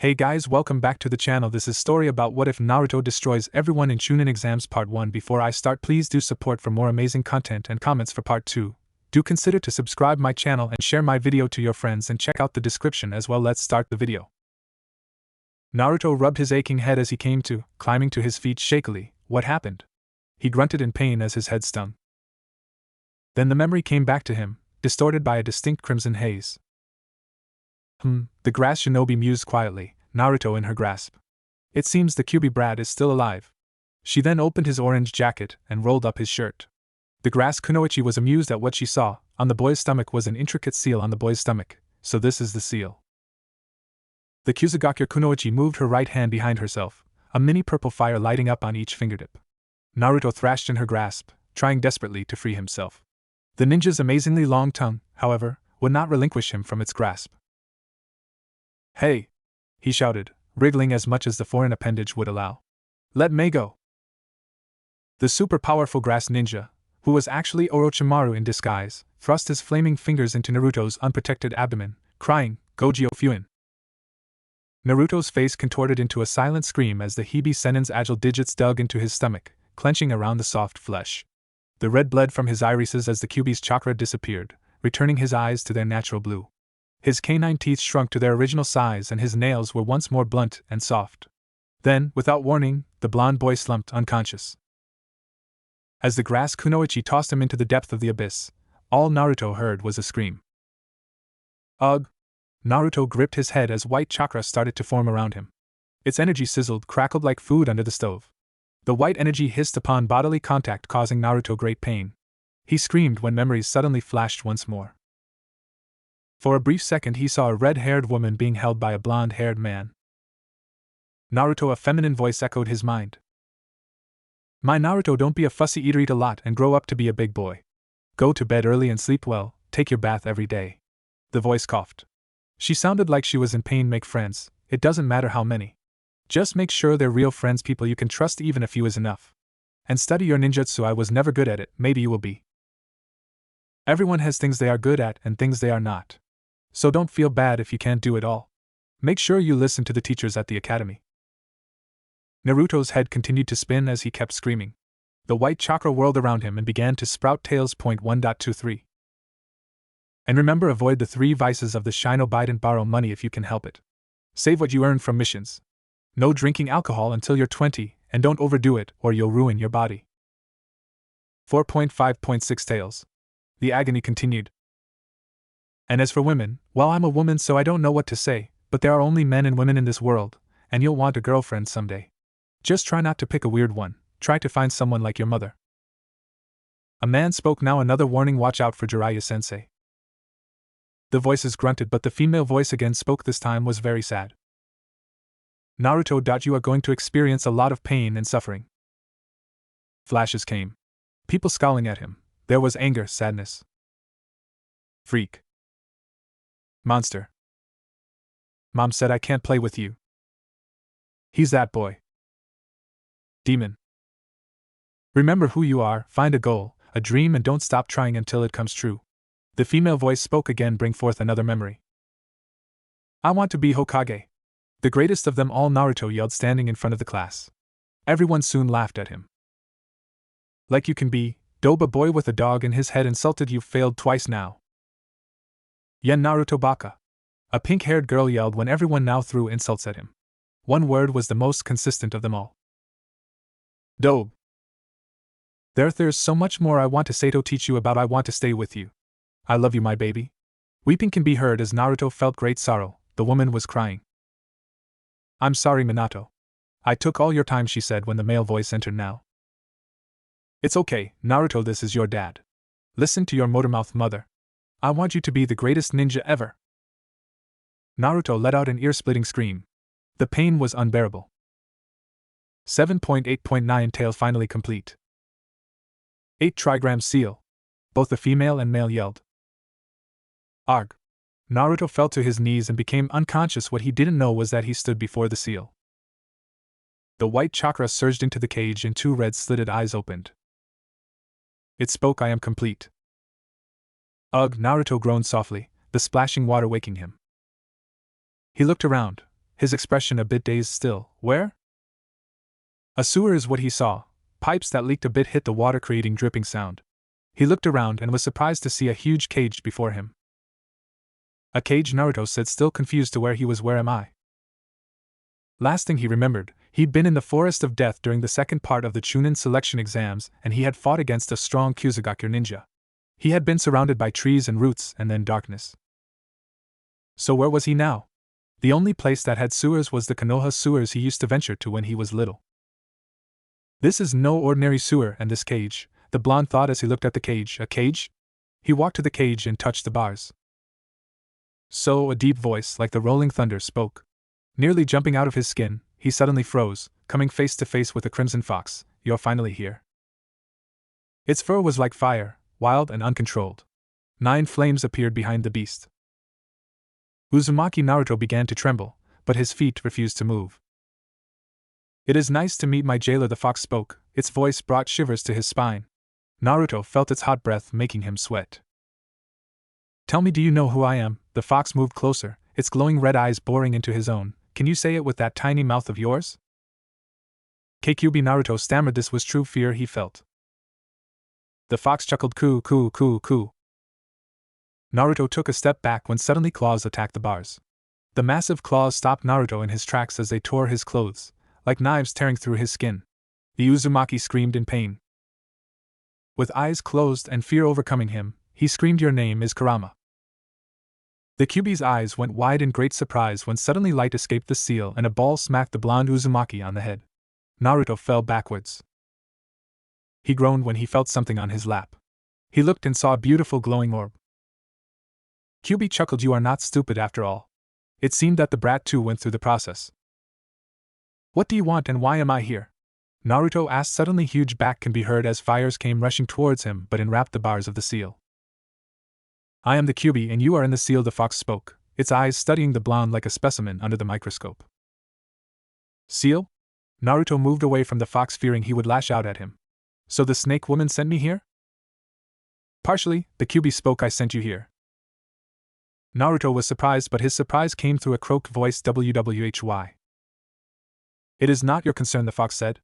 Hey guys, welcome back to the channel. This is story about what if Naruto destroys everyone in Chunin exams part 1. Before I start, please do support for more amazing content and comments for part 2. Do consider to subscribe my channel and share my video to your friends and check out the description as well. Let's start the video. Naruto rubbed his aching head as he came to, climbing to his feet shakily. What happened? He grunted in pain as his head stung. Then the memory came back to him, distorted by a distinct crimson haze. The grass shinobi mused quietly, Naruto in her grasp. It seems the Kyuubi brat is still alive. She then opened his orange jacket and rolled up his shirt. The grass kunoichi was amused at what she saw. On the boy's stomach was an intricate seal on the boy's stomach, so this is the seal. The Kyuzugakure kunoichi moved her right hand behind herself, a mini purple fire lighting up on each fingertip. Naruto thrashed in her grasp, trying desperately to free himself. The ninja's amazingly long tongue, however, would not relinquish him from its grasp. "Hey!" he shouted, wriggling as much as the foreign appendage would allow. "Let me go!" The super powerful grass ninja, who was actually Orochimaru in disguise, thrust his flaming fingers into Naruto's unprotected abdomen, crying, "Gojo Fuin!" Naruto's face contorted into a silent scream as the Hibi Sennin's agile digits dug into his stomach, clenching around the soft flesh. The red bled from his irises as the Kyuubi's chakra disappeared, returning his eyes to their natural blue. His canine teeth shrunk to their original size and his nails were once more blunt and soft. Then, without warning, the blond boy slumped unconscious. As the grass kunoichi tossed him into the depth of the abyss, all Naruto heard was a scream. "Ugh!" Naruto gripped his head as white chakra started to form around him. Its energy sizzled, crackled like food under the stove. The white energy hissed upon bodily contact, causing Naruto great pain. He screamed when memories suddenly flashed once more. For a brief second he saw a red-haired woman being held by a blonde-haired man. Naruto, a feminine voice echoed his mind. "My Naruto, don't be a fussy eater, eat a lot and grow up to be a big boy. Go to bed early and sleep well, take your bath every day." The voice coughed. She sounded like she was in pain. "Make friends, it doesn't matter how many. Just make sure they're real friends, people you can trust, even a few is enough. And study your ninjutsu. I was never good at it, maybe you will be. Everyone has things they are good at and things they are not. So don't feel bad if you can't do it all. Make sure you listen to the teachers at the academy." Naruto's head continued to spin as he kept screaming. The white chakra whirled around him and began to sprout tails. 1.23. And remember, avoid the 3 vices of the shinobi. And borrow money if you can help it. Save what you earn from missions. No drinking alcohol until you're 20, and don't overdo it or you'll ruin your body. 4.5.6 Tails. The agony continued. "And as for women, well, I'm a woman so I don't know what to say, but there are only men and women in this world, and you'll want a girlfriend someday. Just try not to pick a weird one, try to find someone like your mother." A man spoke now, another warning: "Watch out for Jiraiya-sensei." The voices grunted, but the female voice again spoke. This time was very sad. "Naruto, you are going to experience a lot of pain and suffering." Flashes came. People scowling at him. There was anger, sadness. "Freak. Monster. Mom said I can't play with you. He's that boy. Demon. Remember who you are, find a goal, a dream, and don't stop trying until it comes true." The female voice spoke again, bring forth another memory. "I want to be Hokage. The greatest of them all," Naruto yelled, standing in front of the class. Everyone soon laughed at him. "Like you can be, dope, a boy with a dog in his head insulted. You've failed twice now. Yen Naruto baka." A pink-haired girl yelled when everyone now threw insults at him. One word was the most consistent of them all. "Dobe. There's so much more I want to say to teach you about. I want to stay with you. I love you, my baby." Weeping can be heard as Naruto felt great sorrow. The woman was crying. "I'm sorry, Minato. I took all your time," she said when the male voice entered now. "It's okay, Naruto, this is your dad. Listen to your motormouth mother. I want you to be the greatest ninja ever." Naruto let out an ear-splitting scream. The pain was unbearable. 7.8.9 Tail finally complete. 8 Trigram Seal. Both the female and male yelled. "Arg!" Naruto fell to his knees and became unconscious. What he didn't know was that he stood before the seal. The white chakra surged into the cage and 2 red slitted eyes opened. It spoke, "I am complete." "Ugh!" Naruto groaned softly, the splashing water waking him. He looked around. his expression a bit dazed still. Where? A sewer is what he saw. Pipes that leaked a bit hit the water, creating dripping sound. He looked around and was surprised to see a huge cage before him. A cage, Naruto said, still confused to where he was. Where am I? Last thing he remembered, he'd been in the Forest of Death during the second part of the Chunin selection exams, and he had fought against a strong Kyuzugaku ninja. He had been surrounded by trees and roots and then darkness. So where was he now? The only place that had sewers was the Konoha sewers he used to venture to when he was little. This is no ordinary sewer, and this cage, the blonde thought as he looked at the cage. A cage? He walked to the cage and touched the bars. So, a deep voice, like the rolling thunder, spoke. Nearly jumping out of his skin, he suddenly froze, coming face to face with a crimson fox. You're finally here. Its fur was like fire, wild and uncontrolled. 9 flames appeared behind the beast. Uzumaki Naruto began to tremble, but his feet refused to move. It is nice to meet my jailer, the fox spoke. Its voice brought shivers to his spine. Naruto felt its hot breath making him sweat. Tell me, do you know who I am? The fox moved closer, its glowing red eyes boring into his own. Can you say it with that tiny mouth of yours? Kyubi, Naruto stammered. This was true fear he felt. The fox chuckled. Coo, coo, coo, coo. Naruto took a step back when suddenly claws attacked the bars. The massive claws stopped Naruto in his tracks as they tore his clothes, like knives tearing through his skin. The Uzumaki screamed in pain. With eyes closed and fear overcoming him, he screamed, Your name is Kurama. The Kyubi's eyes went wide in great surprise when suddenly light escaped the seal and a ball smacked the blonde Uzumaki on the head. Naruto fell backwards. He groaned when he felt something on his lap. He looked and saw a beautiful glowing orb. Kyubi chuckled. You are not stupid after all. It seemed that the brat too went through the process. What do you want and why am I here? Naruto asked. Suddenly huge back can be heard as fires came rushing towards him but enwrapped the bars of the seal. I am the Kyubi and you are in the seal, the fox spoke, its eyes studying the blonde like a specimen under the microscope. Seal? Naruto moved away from the fox, fearing he would lash out at him. So the snake woman sent me here? Partially, the Kyubi spoke. I sent you here. Naruto was surprised, but his surprise came through a croaked voice. Why? It is not your concern, the fox said.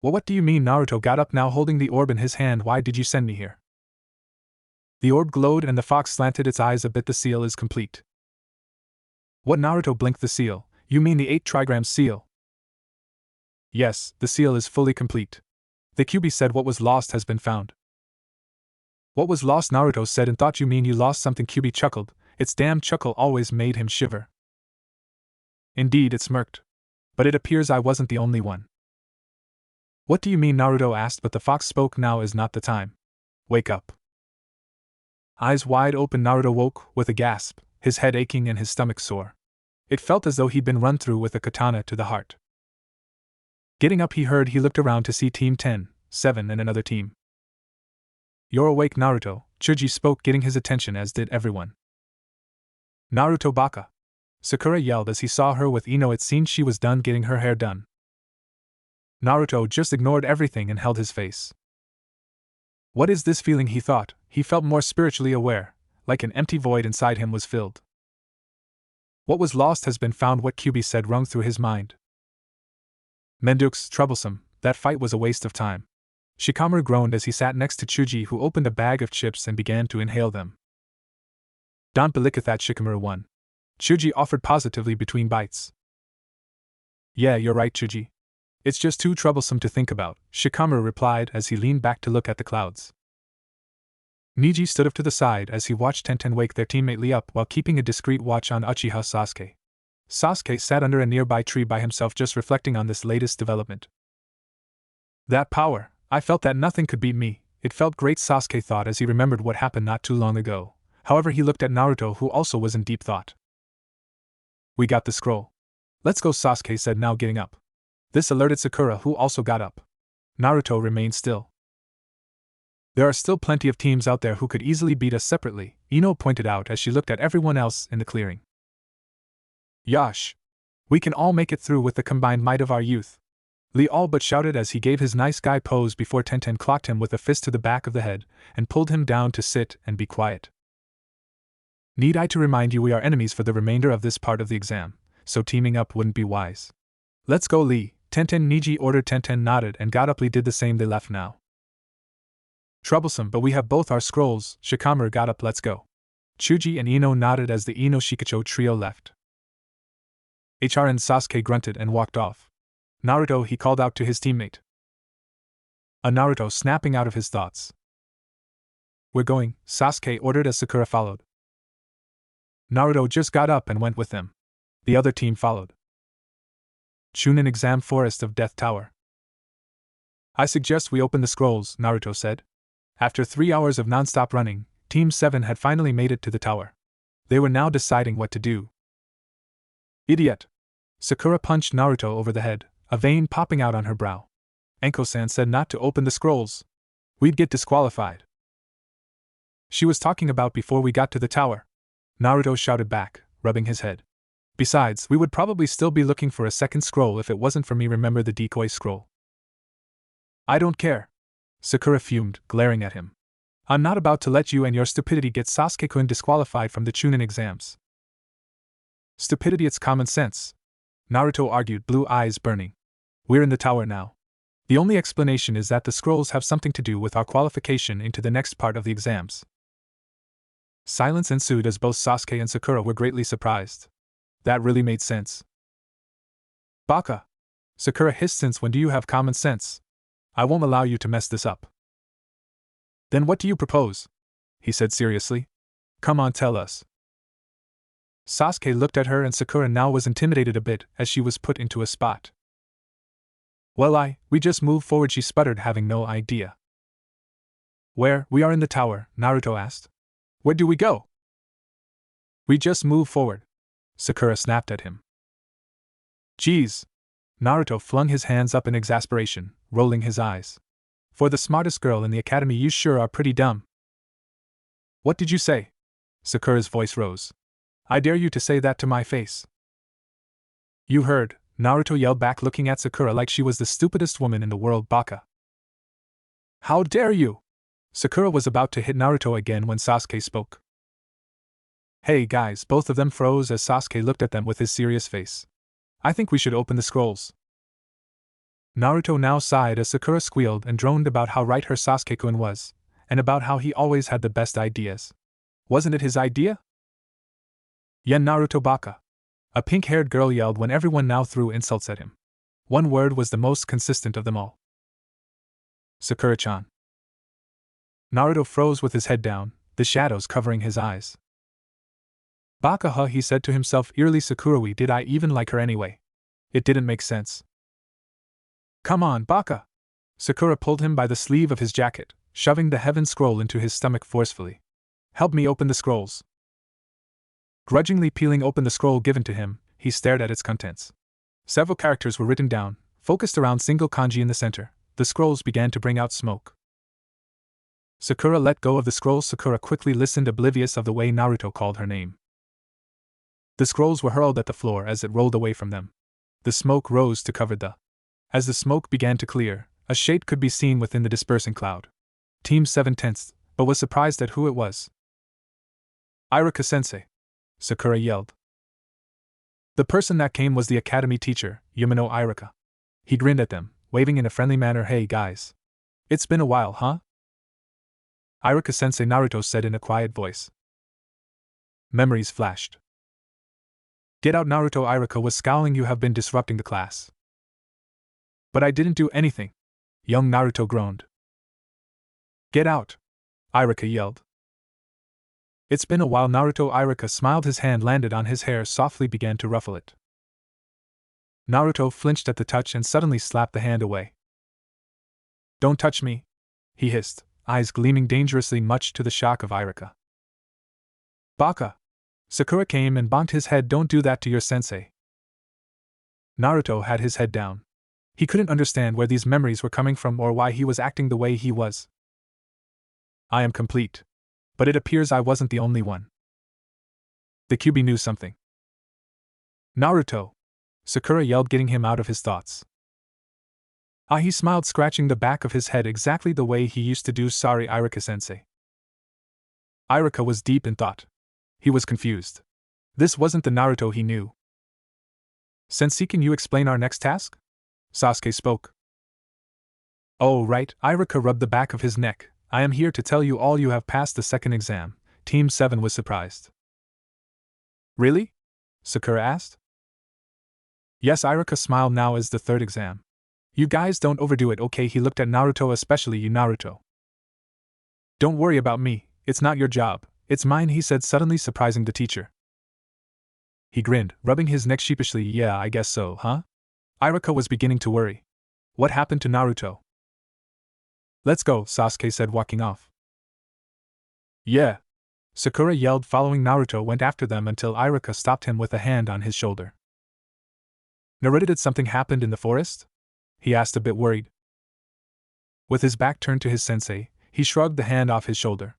Well, what do you mean? Naruto got up now, holding the orb in his hand. Why did you send me here? The orb glowed and the fox slanted its eyes a bit. The seal is complete. What? Naruto blinked. The seal? You mean the 8 trigram seal? Yes, the seal is fully complete. The Kyubi said. What was lost has been found. What was lost? Naruto said, and thought you mean you lost something. Kyubi chuckled. Its damn chuckle always made him shiver. Indeed, it smirked. But it appears I wasn't the only one. What do you mean? Naruto asked, but the fox spoke. Now is not the time. Wake up. Eyes wide open, Naruto woke, with a gasp, his head aching and his stomach sore. It felt as though he'd been run through with a katana to the heart. Getting up, he looked around to see Team 10, 7 and another team. You're awake, Naruto, Chuji spoke, getting his attention, as did everyone. Naruto baka! Sakura yelled as he saw her with Ino. It seemed she was done getting her hair done. Naruto just ignored everything and held his face. What is this feeling, he thought. He felt more spiritually aware, like an empty void inside him was filled. What was lost has been found, what Kyubi said rung through his mind. Mendux, troublesome, that fight was a waste of time. Shikamaru groaned as he sat next to Chuji, who opened a bag of chips and began to inhale them. Don't believe that, Shikamaru won. Chuji offered positively between bites. Yeah, you're right, Chuji. It's just too troublesome to think about, Shikamaru replied as he leaned back to look at the clouds. Niji stood up to the side as he watched Tenten wake their teammate Lee up while keeping a discreet watch on Uchiha Sasuke. Sasuke sat under a nearby tree by himself, just reflecting on this latest development. That power, I felt that nothing could beat me. It felt great, Sasuke thought as he remembered what happened not too long ago. However, he looked at Naruto, who also was in deep thought. We got the scroll. Let's go, Sasuke said, now getting up. This alerted Sakura, who also got up. Naruto remained still. There are still plenty of teams out there who could easily beat us separately, Ino pointed out as she looked at everyone else in the clearing. Yash! We can all make it through with the combined might of our youth. Lee all but shouted as he gave his nice guy pose before Tenten clocked him with a fist to the back of the head and pulled him down to sit and be quiet. Need I to remind you we are enemies for the remainder of this part of the exam, so teaming up wouldn't be wise. Let's go, Lee, Tenten Niji ordered. Tenten nodded and got up. Lee did the same. They left now. Troublesome, but we have both our scrolls. Shikamaru got up. Let's go. Chuji and Ino nodded as the Ino Shikacho trio left. HRN Sasuke grunted and walked off. Naruto, he called out to his teammate. Naruto snapping out of his thoughts. We're going, Sasuke ordered as Sakura followed. Naruto just got up and went with them. The other team followed. Chunin Exam Forest of Death Tower. I suggest we open the scrolls, Naruto said. After 3 hours of non-stop running, Team 7 had finally made it to the tower. They were now deciding what to do. Idiot! Sakura punched Naruto over the head, a vein popping out on her brow. Enko-san said not to open the scrolls. We'd get disqualified. She was talking about before we got to the tower. Naruto shouted back, rubbing his head. Besides, we would probably still be looking for a second scroll if it wasn't for me. Remember the decoy scroll? I don't care. Sakura fumed, glaring at him. I'm not about to let you and your stupidity get Sasuke-kun disqualified from the Chunin exams. Stupidity, it's common sense. Naruto argued, blue eyes burning. We're in the tower now. The only explanation is that the scrolls have something to do with our qualification into the next part of the exams. Silence ensued as both Sasuke and Sakura were greatly surprised. That really made sense. Baka! Sakura hissed, since when do you have common sense? I won't allow you to mess this up. Then what do you propose? He said seriously. Come on, tell us. Sasuke looked at her, and Sakura now was intimidated a bit as she was put into a spot. Well, we just move forward, she sputtered, having no idea. Where? We are in the tower, Naruto asked. Where do we go? We just move forward. Sakura snapped at him. Geez. Naruto flung his hands up in exasperation, rolling his eyes. For the smartest girl in the academy, you sure are pretty dumb. What did you say? Sakura's voice rose. I dare you to say that to my face. You heard, Naruto yelled back, looking at Sakura like she was the stupidest woman in the world. Baka. How dare you? Sakura was about to hit Naruto again when Sasuke spoke. Hey guys, both of them froze as Sasuke looked at them with his serious face. I think we should open the scrolls. Naruto now sighed as Sakura squealed and droned about how right her Sasuke-kun was, and about how he always had the best ideas. Wasn't it his idea? Yen Naruto Baka! A pink-haired girl yelled when everyone now threw insults at him. One word was the most consistent of them all. Sakura-chan. Naruto froze with his head down, the shadows covering his eyes. Baka, huh, he said to himself eerily. Sakura, did I even like her anyway? It didn't make sense. Come on, Baka! Sakura pulled him by the sleeve of his jacket, shoving the heaven scroll into his stomach forcefully. Help me open the scrolls. Grudgingly peeling open the scroll given to him, he stared at its contents. Several characters were written down, focused around single kanji in the center. The scrolls began to bring out smoke. Sakura let go of the scrolls. Sakura quickly listened, oblivious of the way Naruto called her name. The scrolls were hurled at the floor as it rolled away from them. The smoke rose to cover the. As the smoke began to clear, a shade could be seen within the dispersing cloud. Team 7 tensed, but was surprised at who it was. Iruka-sensei! Sakura yelled. The person that came was the academy teacher, Yumino Iruka. He grinned at them, waving in a friendly manner. Hey guys. It's been a while, huh? Iruka-sensei, Naruto said in a quiet voice. Memories flashed. Get out, Naruto. Iruka was scowling. You have been disrupting the class. But I didn't do anything. Young Naruto groaned. Get out! Iruka yelled. It's been a while. Naruto. Iruka smiled. His hand landed on his hair, softly began to ruffle it. Naruto flinched at the touch and suddenly slapped the hand away. Don't touch me! He hissed, eyes gleaming dangerously, much to the shock of Iruka. Baka! Sakura came and bonked his head. Don't do that to your sensei. Naruto had his head down. He couldn't understand where these memories were coming from or why he was acting the way he was. I am complete. But it appears I wasn't the only one. The Kyuubi knew something. Naruto! Sakura yelled, getting him out of his thoughts. He smiled, scratching the back of his head exactly the way he used to do. Sorry, Iruka-sensei. Iruka was deep in thought. He was confused. This wasn't the Naruto he knew. Sensei, can you explain our next task? Sasuke spoke. Oh, right, Iruka rubbed the back of his neck. I am here to tell you all you have passed the second exam. Team 7 was surprised. Really? Sakura asked. Yes, Iruka smiled. Now is the third exam. You guys don't overdo it, okay? He looked at Naruto, especially you, Naruto. Don't worry about me, it's not your job, it's mine, he said, suddenly surprising the teacher. He grinned, rubbing his neck sheepishly. Yeah, I guess so, huh? Iruka was beginning to worry. What happened to Naruto? Let's go, Sasuke said, walking off. Yeah. Sakura yelled, following Naruto went after them until Iruka stopped him with a hand on his shoulder. Naruto, did something happen in the forest? He asked, a bit worried. With his back turned to his sensei, he shrugged the hand off his shoulder.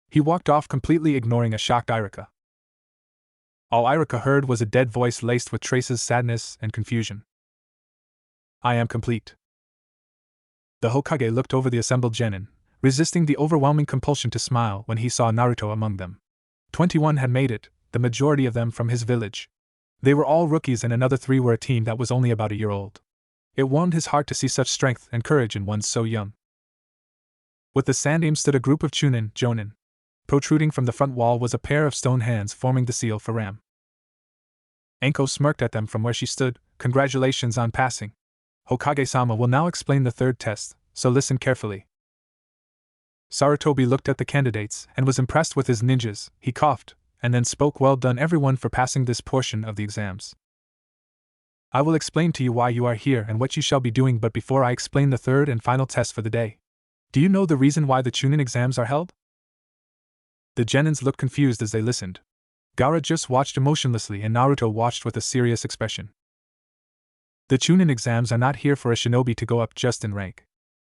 He walked off, completely ignoring a shocked Iruka. All Iruka heard was a dead voice laced with traces of sadness and confusion. I am complete. The Hokage looked over the assembled genin, resisting the overwhelming compulsion to smile when he saw Naruto among them. 21 had made it, the majority of them from his village. They were all rookies and another 3 were a team that was only about a year old. It warmed his heart to see such strength and courage in one so young. With the sand stood a group of Chunin, Jonin. Protruding from the front wall was a pair of stone hands forming the seal for Ram. Anko smirked at them from where she stood. Congratulations on passing. Hokage-sama will now explain the third test, so listen carefully. Sarutobi looked at the candidates and was impressed with his ninjas. He coughed, and then spoke. Well done everyone for passing this portion of the exams. I will explain to you why you are here and what you shall be doing, but before I explain the third and final test for the day. Do you know the reason why the Chunin exams are held? The genins looked confused as they listened. Gaara just watched emotionlessly and Naruto watched with a serious expression. The Chunin exams are not here for a shinobi to go up just in rank.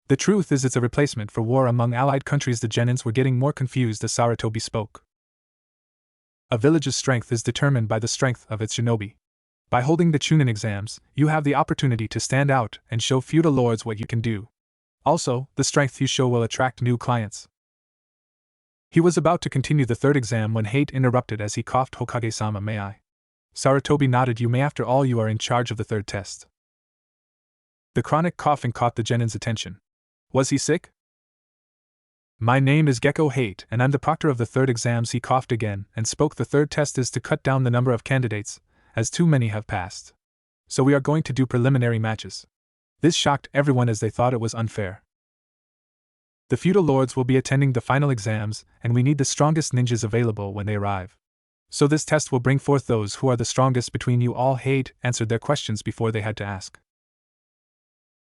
The truth is it's a replacement for war among allied countries. The genins were getting more confused as Sarutobi spoke. A village's strength is determined by the strength of its shinobi. By holding the Chunin exams, you have the opportunity to stand out and show feudal lords what you can do. Also, the strength you show will attract new clients. He was about to continue the third exam when Hate interrupted as he coughed. Hokage-sama, may I? Sarutobi nodded. You may. After all, you are in charge of the third test. The chronic coughing caught the genin's attention. Was he sick? My name is Gecko Hate and I'm the proctor of the third exams. He coughed again and spoke. The third test is to cut down the number of candidates, as too many have passed. So we are going to do preliminary matches. This shocked everyone as they thought it was unfair. The feudal lords will be attending the final exams, and we need the strongest ninjas available when they arrive. So this test will bring forth those who are the strongest between you all. Hate answered their questions before they had to ask.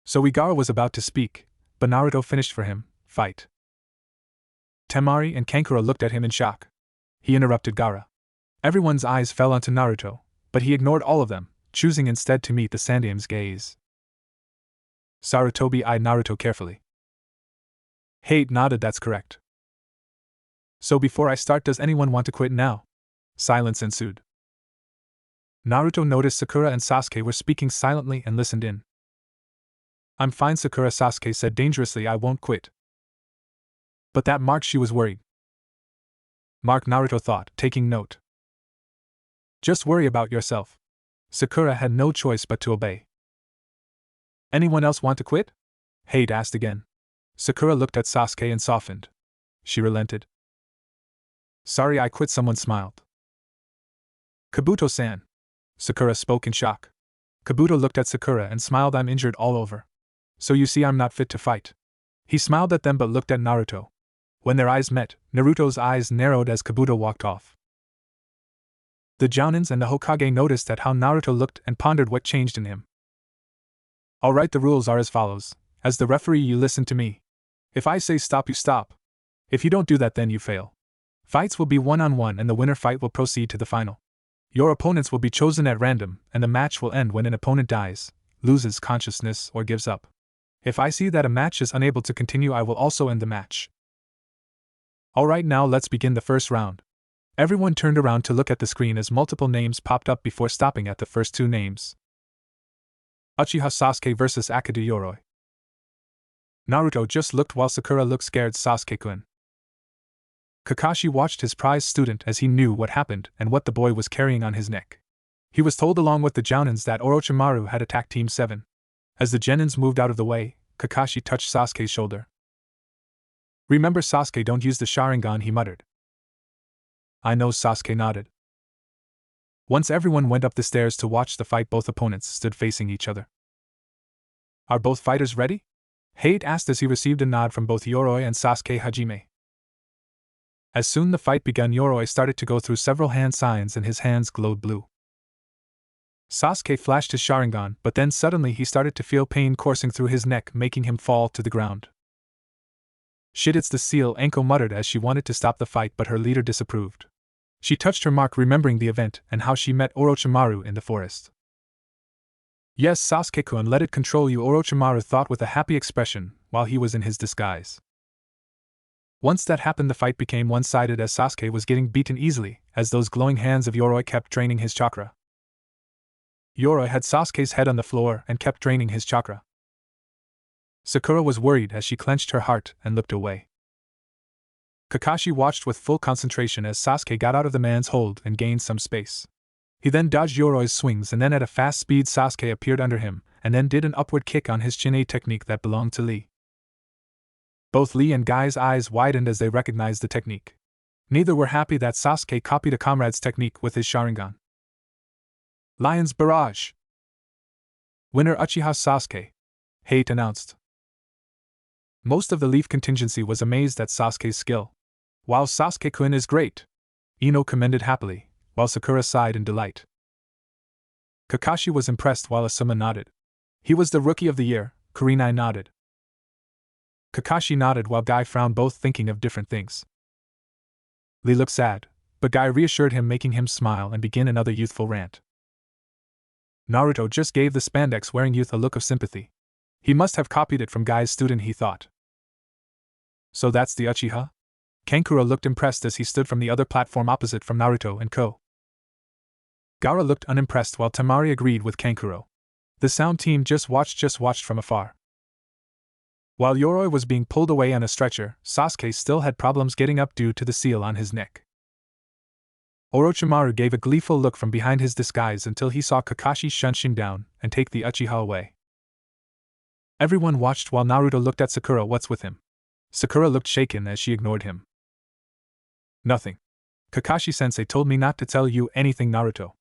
So Gaara was about to speak, but Naruto finished for him. Fight. Temari and Kankura looked at him in shock. He interrupted Gaara. Everyone's eyes fell onto Naruto, but he ignored all of them, choosing instead to meet the Sandame's gaze. Sarutobi eyed Naruto carefully. Hate nodded. That's correct. So before I start, does anyone want to quit now? Silence ensued. Naruto noticed Sakura and Sasuke were speaking silently and listened in. I'm fine, Sakura, Sasuke said dangerously. I won't quit. But that marked she was worried. Mark, Naruto thought, taking note. Just worry about yourself. Sakura had no choice but to obey. Anyone else want to quit? Hate asked again. Sakura looked at Sasuke and softened. She relented. Sorry, I quit. Someone smiled. Kabuto-san. Sakura spoke in shock. Kabuto looked at Sakura and smiled. I'm injured all over. So you see, I'm not fit to fight. He smiled at them but looked at Naruto. When their eyes met, Naruto's eyes narrowed as Kabuto walked off. The Jounins and the Hokage noticed at how Naruto looked and pondered what changed in him. Alright, the rules are as follows. As the referee, you listen to me. If I say stop, you stop. If you don't do that, then you fail. Fights will be one-on-one and the winner fight will proceed to the final. Your opponents will be chosen at random, and the match will end when an opponent dies, loses consciousness, or gives up. If I see that a match is unable to continue, I will also end the match. Alright, now let's begin the first round. Everyone turned around to look at the screen as multiple names popped up before stopping at the first 2 names. Uchiha Sasuke vs Akadu Yoroi. Naruto just looked while Sakura looked scared. Sasuke-kun. Kakashi watched his prized student as he knew what happened and what the boy was carrying on his neck. He was told along with the Jounins that Orochimaru had attacked Team 7. As the Genins moved out of the way, Kakashi touched Sasuke's shoulder. "Remember Sasuke, don't use the Sharingan," he muttered. "I know," Sasuke nodded. Once everyone went up the stairs to watch the fight, both opponents stood facing each other. "Are both fighters ready?" Hate asked as he received a nod from both Yoroi and Sasuke Hajime. As soon the fight began, Yoroi started to go through several hand signs and his hands glowed blue. Sasuke flashed his Sharingan, but then suddenly he started to feel pain coursing through his neck, making him fall to the ground. "Shit, it's the seal," Anko muttered as she wanted to stop the fight, but her leader disapproved. She touched her mark, remembering the event and how she met Orochimaru in the forest. "Yes, Sasuke-kun, let it control you," Orochimaru thought with a happy expression while he was in his disguise. Once that happened, the fight became one-sided as Sasuke was getting beaten easily, as those glowing hands of Yoroi kept draining his chakra. Yoroi had Sasuke's head on the floor and kept draining his chakra. Sakura was worried as she clenched her heart and looked away. Kakashi watched with full concentration as Sasuke got out of the man's hold and gained some space. He then dodged Yoroi's swings, and then at a fast speed Sasuke appeared under him, and then did an upward kick on his Chunin technique that belonged to Lee. Both Lee and Guy's eyes widened as they recognized the technique. Neither were happy that Sasuke copied a comrade's technique with his Sharingan. "Lion's Barrage! Winner Uchiha Sasuke," Hate announced. Most of the Leaf contingency was amazed at Sasuke's skill. "Wow, Sasuke-kun is great," Ino commended happily, while Sakura sighed in delight. Kakashi was impressed while Asuma nodded. "He was the Rookie of the Year," Kurenai nodded. Kakashi nodded while Guy frowned, both thinking of different things. Lee looked sad, but Guy reassured him, making him smile and begin another youthful rant. Naruto just gave the spandex-wearing youth a look of sympathy. He must have copied it from Guy's student, he thought. "So that's the Uchiha?" Kankuro looked impressed as he stood from the other platform opposite from Naruto and Ko. Gaara looked unimpressed while Temari agreed with Kankuro. The sound team just watched from afar. While Yoroi was being pulled away on a stretcher, Sasuke still had problems getting up due to the seal on his neck. Orochimaru gave a gleeful look from behind his disguise until he saw Kakashi shunching down and take the Uchiha away. Everyone watched while Naruto looked at Sakura. "What's with him?" Sakura looked shaken as she ignored him. "Nothing. Kakashi-sensei told me not to tell you anything, Naruto.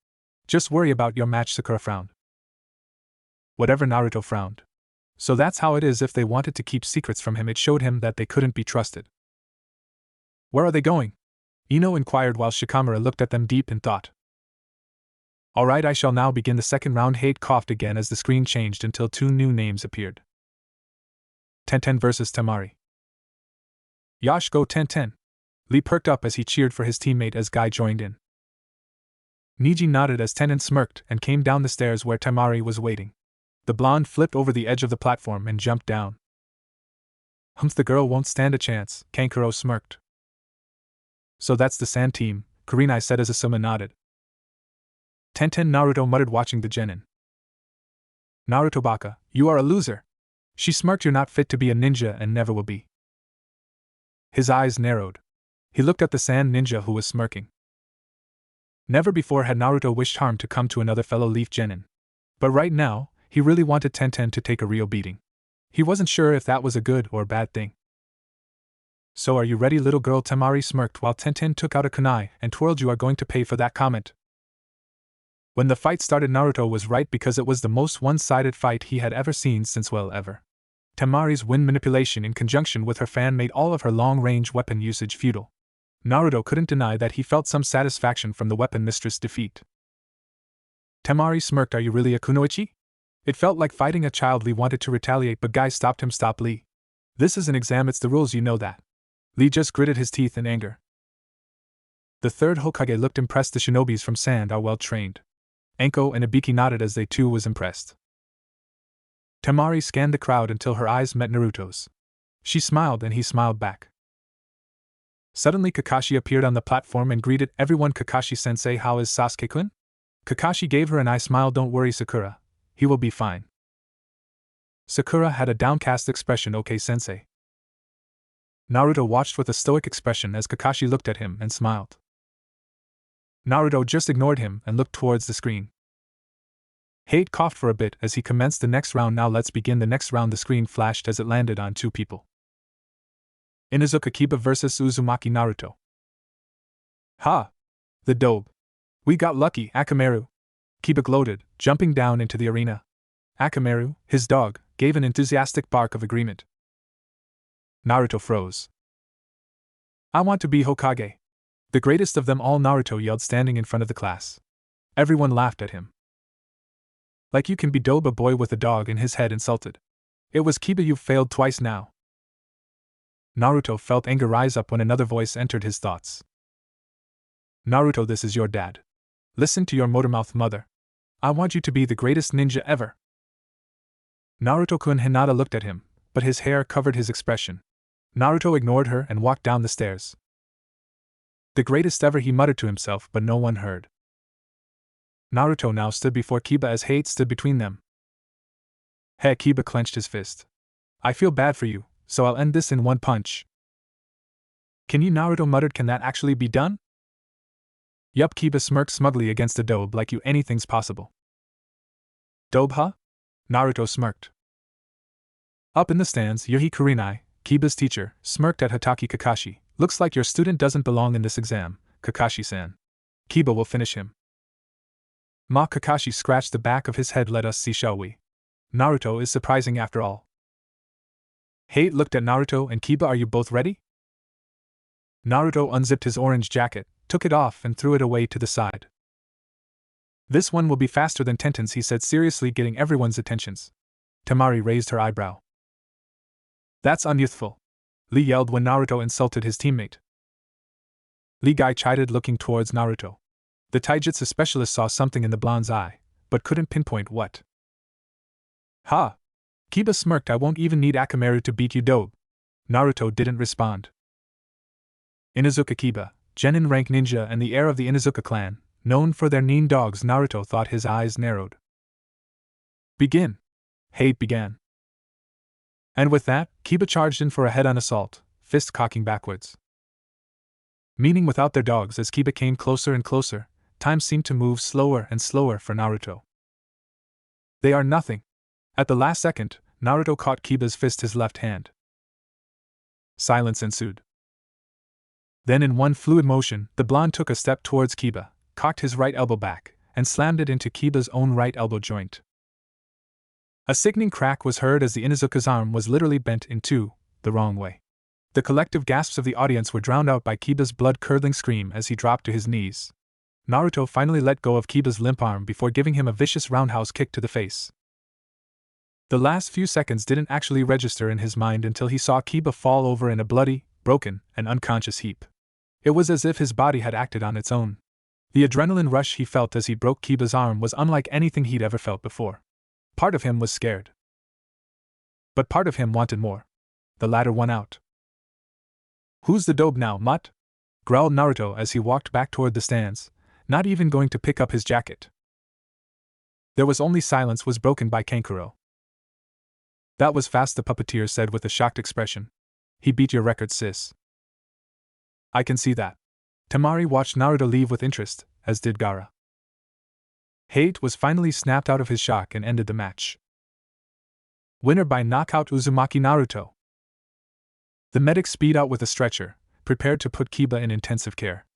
Just worry about your match," Sakura frowned. Whatever, Naruto frowned. So that's how it is. If they wanted to keep secrets from him, it showed him that they couldn't be trusted. "Where are they going?" Ino inquired while Shikamaru looked at them deep in thought. "Alright, I shall now begin the second round." Hate coughed again as the screen changed until two new names appeared. Tenten vs. Temari. "Yash, go Tenten!" Lee perked up as he cheered for his teammate as Guy joined in. Niji nodded as Tenten smirked and came down the stairs where Temari was waiting. The blonde flipped over the edge of the platform and jumped down. "Humph, the girl won't stand a chance," Kankuro smirked. "So that's the Sand team," Kurenai said as Asuma nodded. Tenten, Naruto muttered, watching the genin. "Naruto Baka, you are a loser." She smirked. "You're not fit to be a ninja and never will be." His eyes narrowed. He looked at the Sand ninja who was smirking. Never before had Naruto wished harm to come to another fellow Leaf genin. But right now, he really wanted Tenten to take a real beating. He wasn't sure if that was a good or bad thing. "So are you ready, little girl?" Temari smirked while Tenten took out a kunai and twirled. "You are going to pay for that comment." When the fight started, Naruto was right because it was the most one-sided fight he had ever seen since, well, ever. Temari's wind manipulation in conjunction with her fan made all of her long-range weapon usage futile. Naruto couldn't deny that he felt some satisfaction from the weapon mistress' defeat. Temari smirked. "Are you really a kunoichi?" It felt like fighting a child. Lee wanted to retaliate, but Guy stopped him. "Stop, Lee. This is an exam, it's the rules, you know that." Lee just gritted his teeth in anger. The third Hokage looked impressed. "The shinobis from Sand are well trained." Anko and Ibiki nodded as they too was impressed. Temari scanned the crowd until her eyes met Naruto's. She smiled and he smiled back. Suddenly Kakashi appeared on the platform and greeted everyone. "Kakashi-sensei, how is Sasuke-kun?" Kakashi gave her an eye smile. "Don't worry, Sakura. He will be fine." Sakura had a downcast expression. "Okay, sensei." Naruto watched with a stoic expression as Kakashi looked at him and smiled. Naruto just ignored him and looked towards the screen. Hate coughed for a bit as he commenced the next round. Now let's begin the next round. The screen flashed as it landed on two people. Inuzuka Kiba vs Uzumaki Naruto. Ha! The dope. We got lucky, Akamaru. Kiba gloated, jumping down into the arena. Akamaru, his dog, gave an enthusiastic bark of agreement. Naruto froze. I want to be Hokage. The greatest of them all, Naruto yelled, standing in front of the class. Everyone laughed at him. Like you can be dope, a boy with a dog in his head insulted. It was Kiba, you've failed twice now. Naruto felt anger rise up when another voice entered his thoughts. Naruto, this is your dad. Listen to your motormouth mother. I want you to be the greatest ninja ever. Naruto-kun. Hinata looked at him, but his hair covered his expression. Naruto ignored her and walked down the stairs. The greatest ever, he muttered to himself, but no one heard. Naruto now stood before Kiba as hate stood between them. Hey, Kiba clenched his fist. I feel bad for you, so I'll end this in one punch. Can you? Naruto muttered. Can that actually be done? Yup, Kiba smirked smugly against a dobe, like you, anything's possible. Dobe, huh? Naruto smirked. Up in the stands, Yohi Kurinai, Kiba's teacher, smirked at Hatake Kakashi. Looks like your student doesn't belong in this exam, Kakashi-san. Kiba will finish him. Ma. Kakashi scratched the back of his head. Let us see, shall we? Naruto is surprising after all. Hate looked at Naruto and Kiba. Are you both ready? Naruto unzipped his orange jacket, took it off and threw it away to the side. This one will be faster than Tenten's, he said seriously, getting everyone's attentions. Temari raised her eyebrow. That's unyouthful, Lee yelled when Naruto insulted his teammate. Lee Guy chided, looking towards Naruto. The taijutsu specialist saw something in the blonde's eye, but couldn't pinpoint what. Ha! Kiba smirked. I won't even need Akamaru to beat you, dobe. Naruto didn't respond. Inuzuka Kiba, genin rank ninja and the heir of the Inuzuka clan, known for their nin dogs. Naruto thought, his eyes narrowed. Begin! Hate began. And with that, Kiba charged in for a head-on assault, fist cocking backwards. Meaning without their dogs. As Kiba came closer and closer, time seemed to move slower and slower for Naruto. They are nothing. At the last second, Naruto caught Kiba's fist, his left hand. Silence ensued. Then in one fluid motion, the blonde took a step towards Kiba, cocked his right elbow back, and slammed it into Kiba's own right elbow joint. A sickening crack was heard as the Inuzuka's arm was literally bent in two, the wrong way. The collective gasps of the audience were drowned out by Kiba's blood-curdling scream as he dropped to his knees. Naruto finally let go of Kiba's limp arm before giving him a vicious roundhouse kick to the face. The last few seconds didn't actually register in his mind until he saw Kiba fall over in a bloody, broken, and unconscious heap. It was as if his body had acted on its own. The adrenaline rush he felt as he broke Kiba's arm was unlike anything he'd ever felt before. Part of him was scared. But part of him wanted more. The latter won out. Who's the dope now, mutt? Growled Naruto as he walked back toward the stands, not even going to pick up his jacket. There was only silence, was broken by Kankuro. That was fast, the puppeteer said with a shocked expression. He beat your record, sis. I can see that. Temari watched Naruto leave with interest, as did Gaara. Hate was finally snapped out of his shock and ended the match. Winner by knockout, Uzumaki Naruto. The medic speed out with a stretcher, prepared to put Kiba in intensive care.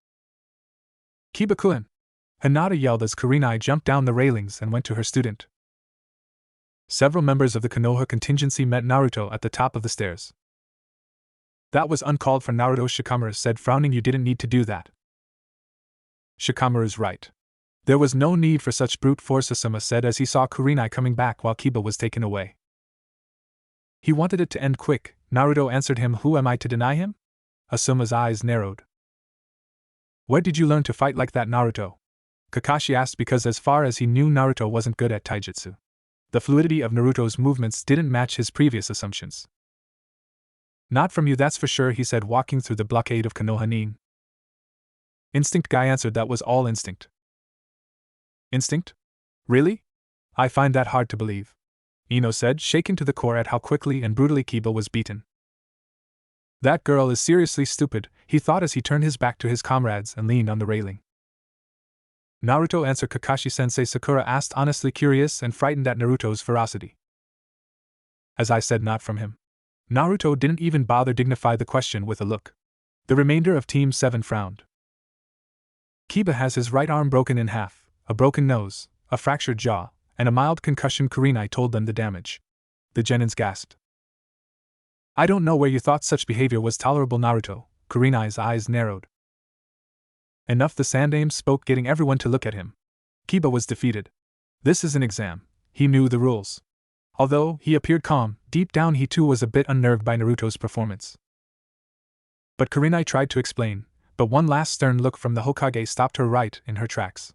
Kiba-kun! Hinata yelled as Kurinai jumped down the railings and went to her student. Several members of the Konoha contingency met Naruto at the top of the stairs. That was uncalled for, Naruto, Shikamaru said, frowning. You didn't need to do that. Shikamaru's right. There was no need for such brute force, Asuma said as he saw Kurinai coming back while Kiba was taken away. He wanted it to end quick, Naruto answered him. Who am I to deny him? Asuma's eyes narrowed. Where did you learn to fight like that, Naruto? Kakashi asked, because as far as he knew, Naruto wasn't good at taijutsu. The fluidity of Naruto's movements didn't match his previous assumptions. Not from you, that's for sure, he said, walking through the blockade of Konoha Nin. Instinct, Guy answered. That was all instinct. Instinct? Really? I find that hard to believe, Ino said, shaken to the core at how quickly and brutally Kiba was beaten. That girl is seriously stupid, he thought as he turned his back to his comrades and leaned on the railing. Naruto, answered Kakashi-sensei. Sakura asked, honestly curious and frightened at Naruto's ferocity. As I said, not from him. Naruto didn't even bother dignify the question with a look. The remainder of Team 7 frowned. Kiba has his right arm broken in half, a broken nose, a fractured jaw, and a mild concussion. Kurenai told them the damage. The Genins gasped. I don't know where you thought such behavior was tolerable, Naruto. Kurenai's eyes narrowed. Enough, the Sandaime spoke, getting everyone to look at him. Kiba was defeated. This is an exam. He knew the rules. Although he appeared calm, deep down he too was a bit unnerved by Naruto's performance. But Kurenai tried to explain, but one last stern look from the Hokage stopped her right in her tracks.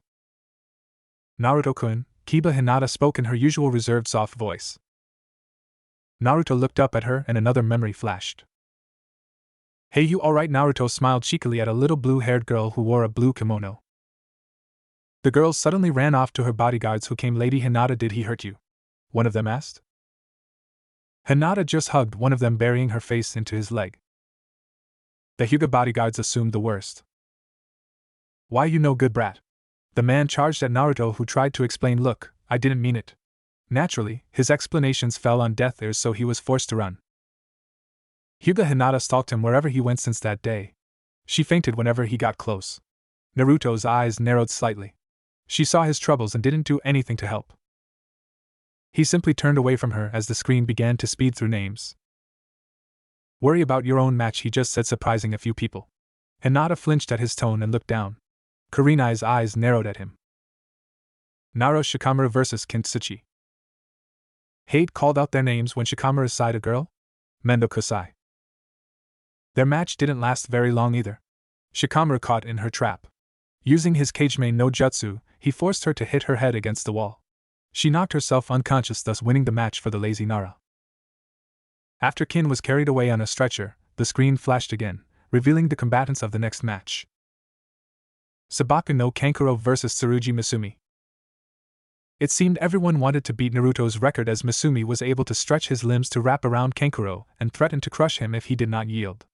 Naruto-kun, Kiba Hinata spoke in her usual reserved soft voice. Naruto looked up at her and another memory flashed. Hey, you alright? Naruto smiled cheekily at a little blue-haired girl who wore a blue kimono. The girl suddenly ran off to her bodyguards who came. Lady Hinata, did he hurt you? One of them asked. Hinata just hugged one of them, burying her face into his leg. The Hyuga bodyguards assumed the worst. Why, you no good brat? The man charged at Naruto, who tried to explain. Look, I didn't mean it. Naturally, his explanations fell on deaf ears, so he was forced to run. Hyuga Hinata stalked him wherever he went since that day. She fainted whenever he got close. Naruto's eyes narrowed slightly. She saw his troubles and didn't do anything to help. He simply turned away from her as the screen began to speed through names. Worry about your own match, he just said, surprising a few people. Hinata flinched at his tone and looked down. Kurenai's eyes narrowed at him. Naro Shikamaru vs. Kintsuchi. Hate called out their names when Shikamaru's side a girl? Mendo Kusai. Their match didn't last very long either. Shikamaru caught in her trap. Using his Kageme no Jutsu, he forced her to hit her head against the wall. She knocked herself unconscious, thus winning the match for the lazy Nara. After Kin was carried away on a stretcher, the screen flashed again, revealing the combatants of the next match. Sabaku no Kankuro vs. Tsurugi Misumi. It seemed everyone wanted to beat Naruto's record, as Misumi was able to stretch his limbs to wrap around Kankuro and threatened to crush him if he did not yield.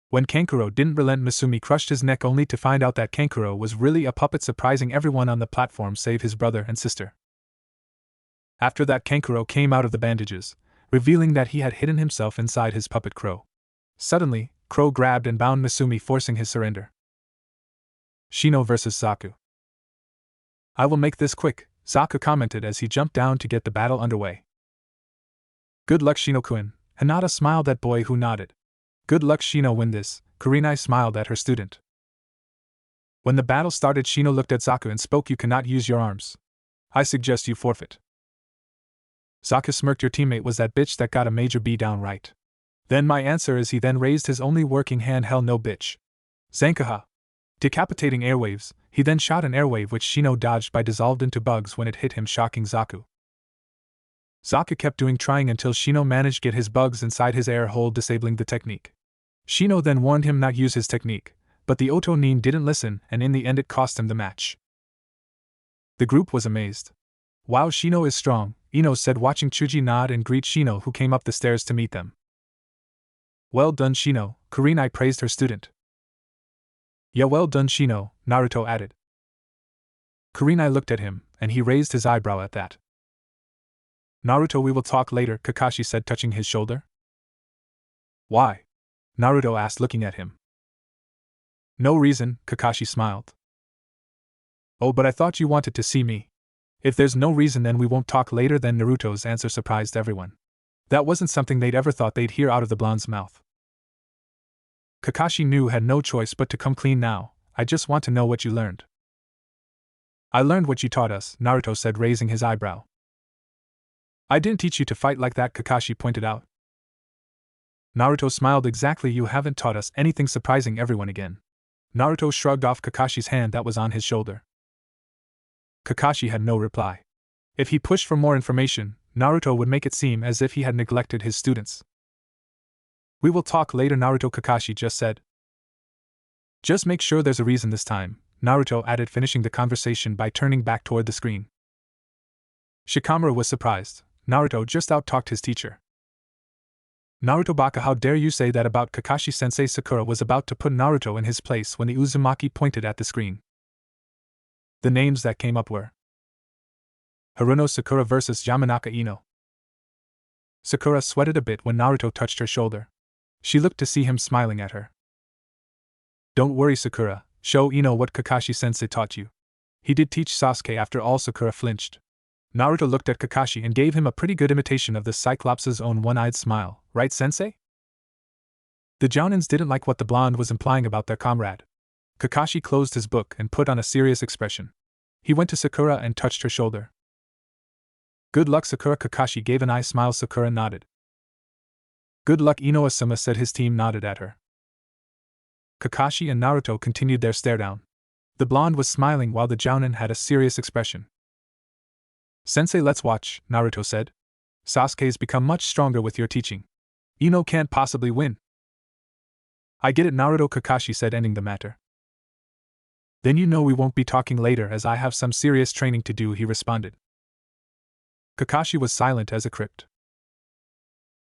When Kankuro didn't relent, Misumi crushed his neck, only to find out that Kankuro was really a puppet, surprising everyone on the platform save his brother and sister. After that, Kankuro came out of the bandages, revealing that he had hidden himself inside his puppet Crow. Suddenly, Crow grabbed and bound Misumi, forcing his surrender. Shino vs. Zaku. I will make this quick, Zaku commented as he jumped down to get the battle underway. Good luck, Shino-kun, Hinata smiled at boy who nodded. Good luck, Shino, win this, Kurenai smiled at her student. When the battle started, Shino looked at Zaku and spoke, you cannot use your arms. I suggest you forfeit. Zaku smirked, your teammate was that bitch that got a major B down right. Then my answer is, he then raised his only working hand, hell no bitch. Zankaha. Decapitating airwaves, he then shot an airwave which Shino dodged by dissolved into bugs when it hit him, shocking Zaku. Zaku kept trying until Shino managed to get his bugs inside his air hole, disabling the technique. Shino then warned him not use his technique, but the Otonin didn't listen, and in the end it cost him the match. The group was amazed. Wow, Shino is strong, Ino said, watching Chuji nod and greet Shino, who came up the stairs to meet them. Well done, Shino, Kurenai praised her student. Yeah, well done, Shino, Naruto added. Kurenai looked at him, and he raised his eyebrow at that. Naruto, we will talk later, Kakashi said, touching his shoulder. Why? Naruto asked, looking at him. No reason, Kakashi smiled. Oh, but I thought you wanted to see me. If there's no reason, then we won't talk later. Then Naruto's answer surprised everyone. That wasn't something they'd ever thought they'd hear out of the blonde's mouth. Kakashi knew had no choice but to come clean now. I just want to know what you learned. I learned what you taught us, Naruto said, raising his eyebrow. I didn't teach you to fight like that, Kakashi pointed out. Naruto smiled, exactly, you haven't taught us anything, surprising everyone again. Naruto shrugged off Kakashi's hand that was on his shoulder. Kakashi had no reply. If he pushed for more information, Naruto would make it seem as if he had neglected his students. We will talk later, Naruto, Kakashi just said. Just make sure there's a reason this time, Naruto added, finishing the conversation by turning back toward the screen. Shikamaru was surprised. Naruto just out-talked his teacher. Naruto Baka, how dare you say that about Kakashi-sensei? Sakura was about to put Naruto in his place when the Uzumaki pointed at the screen. The names that came up were Haruno Sakura vs Yamanaka Ino. Sakura sweated a bit when Naruto touched her shoulder. She looked to see him smiling at her. Don't worry, Sakura, show Ino what Kakashi-sensei taught you. He did teach Sasuke after all. Sakura flinched. Naruto looked at Kakashi and gave him a pretty good imitation of the Cyclops' own one-eyed smile. Right, sensei? The Jounins didn't like what the blonde was implying about their comrade. Kakashi closed his book and put on a serious expression. He went to Sakura and touched her shoulder. Good luck, Sakura. Kakashi gave an eye smile. Sakura nodded. Good luck, Ino-sama said. His team nodded at her. Kakashi and Naruto continued their stare-down. The blonde was smiling while the Jounin had a serious expression. Sensei, let's watch, Naruto said. Sasuke's become much stronger with your teaching. Ino can't possibly win. I get it, Naruto, Kakashi said, ending the matter. Then you know we won't be talking later as I have some serious training to do, he responded. Kakashi was silent as a crypt.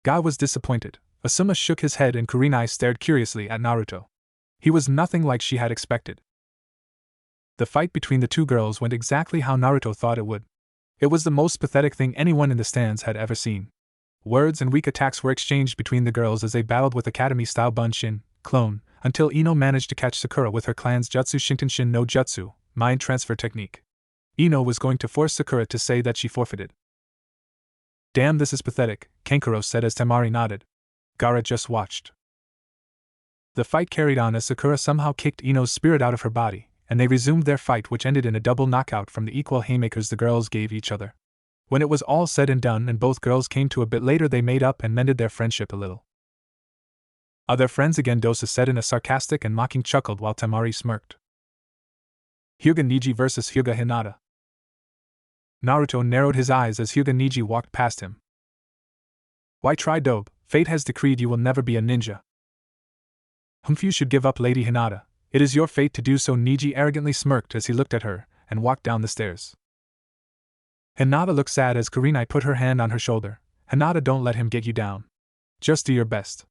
Guy was disappointed. Asuma shook his head and Kurenai stared curiously at Naruto. He was nothing like she had expected. The fight between the two girls went exactly how Naruto thought it would. It was the most pathetic thing anyone in the stands had ever seen. Words and weak attacks were exchanged between the girls as they battled with academy-style Bunshin, clone, until Ino managed to catch Sakura with her clan's Jutsu Shintenshin no Jutsu, mind transfer technique. Ino was going to force Sakura to say that she forfeited. Damn, this is pathetic, Kankuro said as Temari nodded. Gaara just watched. The fight carried on as Sakura somehow kicked Ino's spirit out of her body, and they resumed their fight, which ended in a double knockout from the equal haymakers the girls gave each other. When it was all said and done and both girls came to a bit later, they made up and mended their friendship a little. Are they friends again? Dosa said in a sarcastic and mocking chuckle while Temari smirked. Hyuga Neji vs Hyuga Hinata. Naruto narrowed his eyes as Hyuga Neji walked past him. Why try, dope? Fate has decreed you will never be a ninja. You should give up, Lady Hinata. It is your fate to do so. Neji arrogantly smirked as he looked at her and walked down the stairs. Hinata looked sad as Kurenai put her hand on her shoulder. Hinata, don't let him get you down. Just do your best.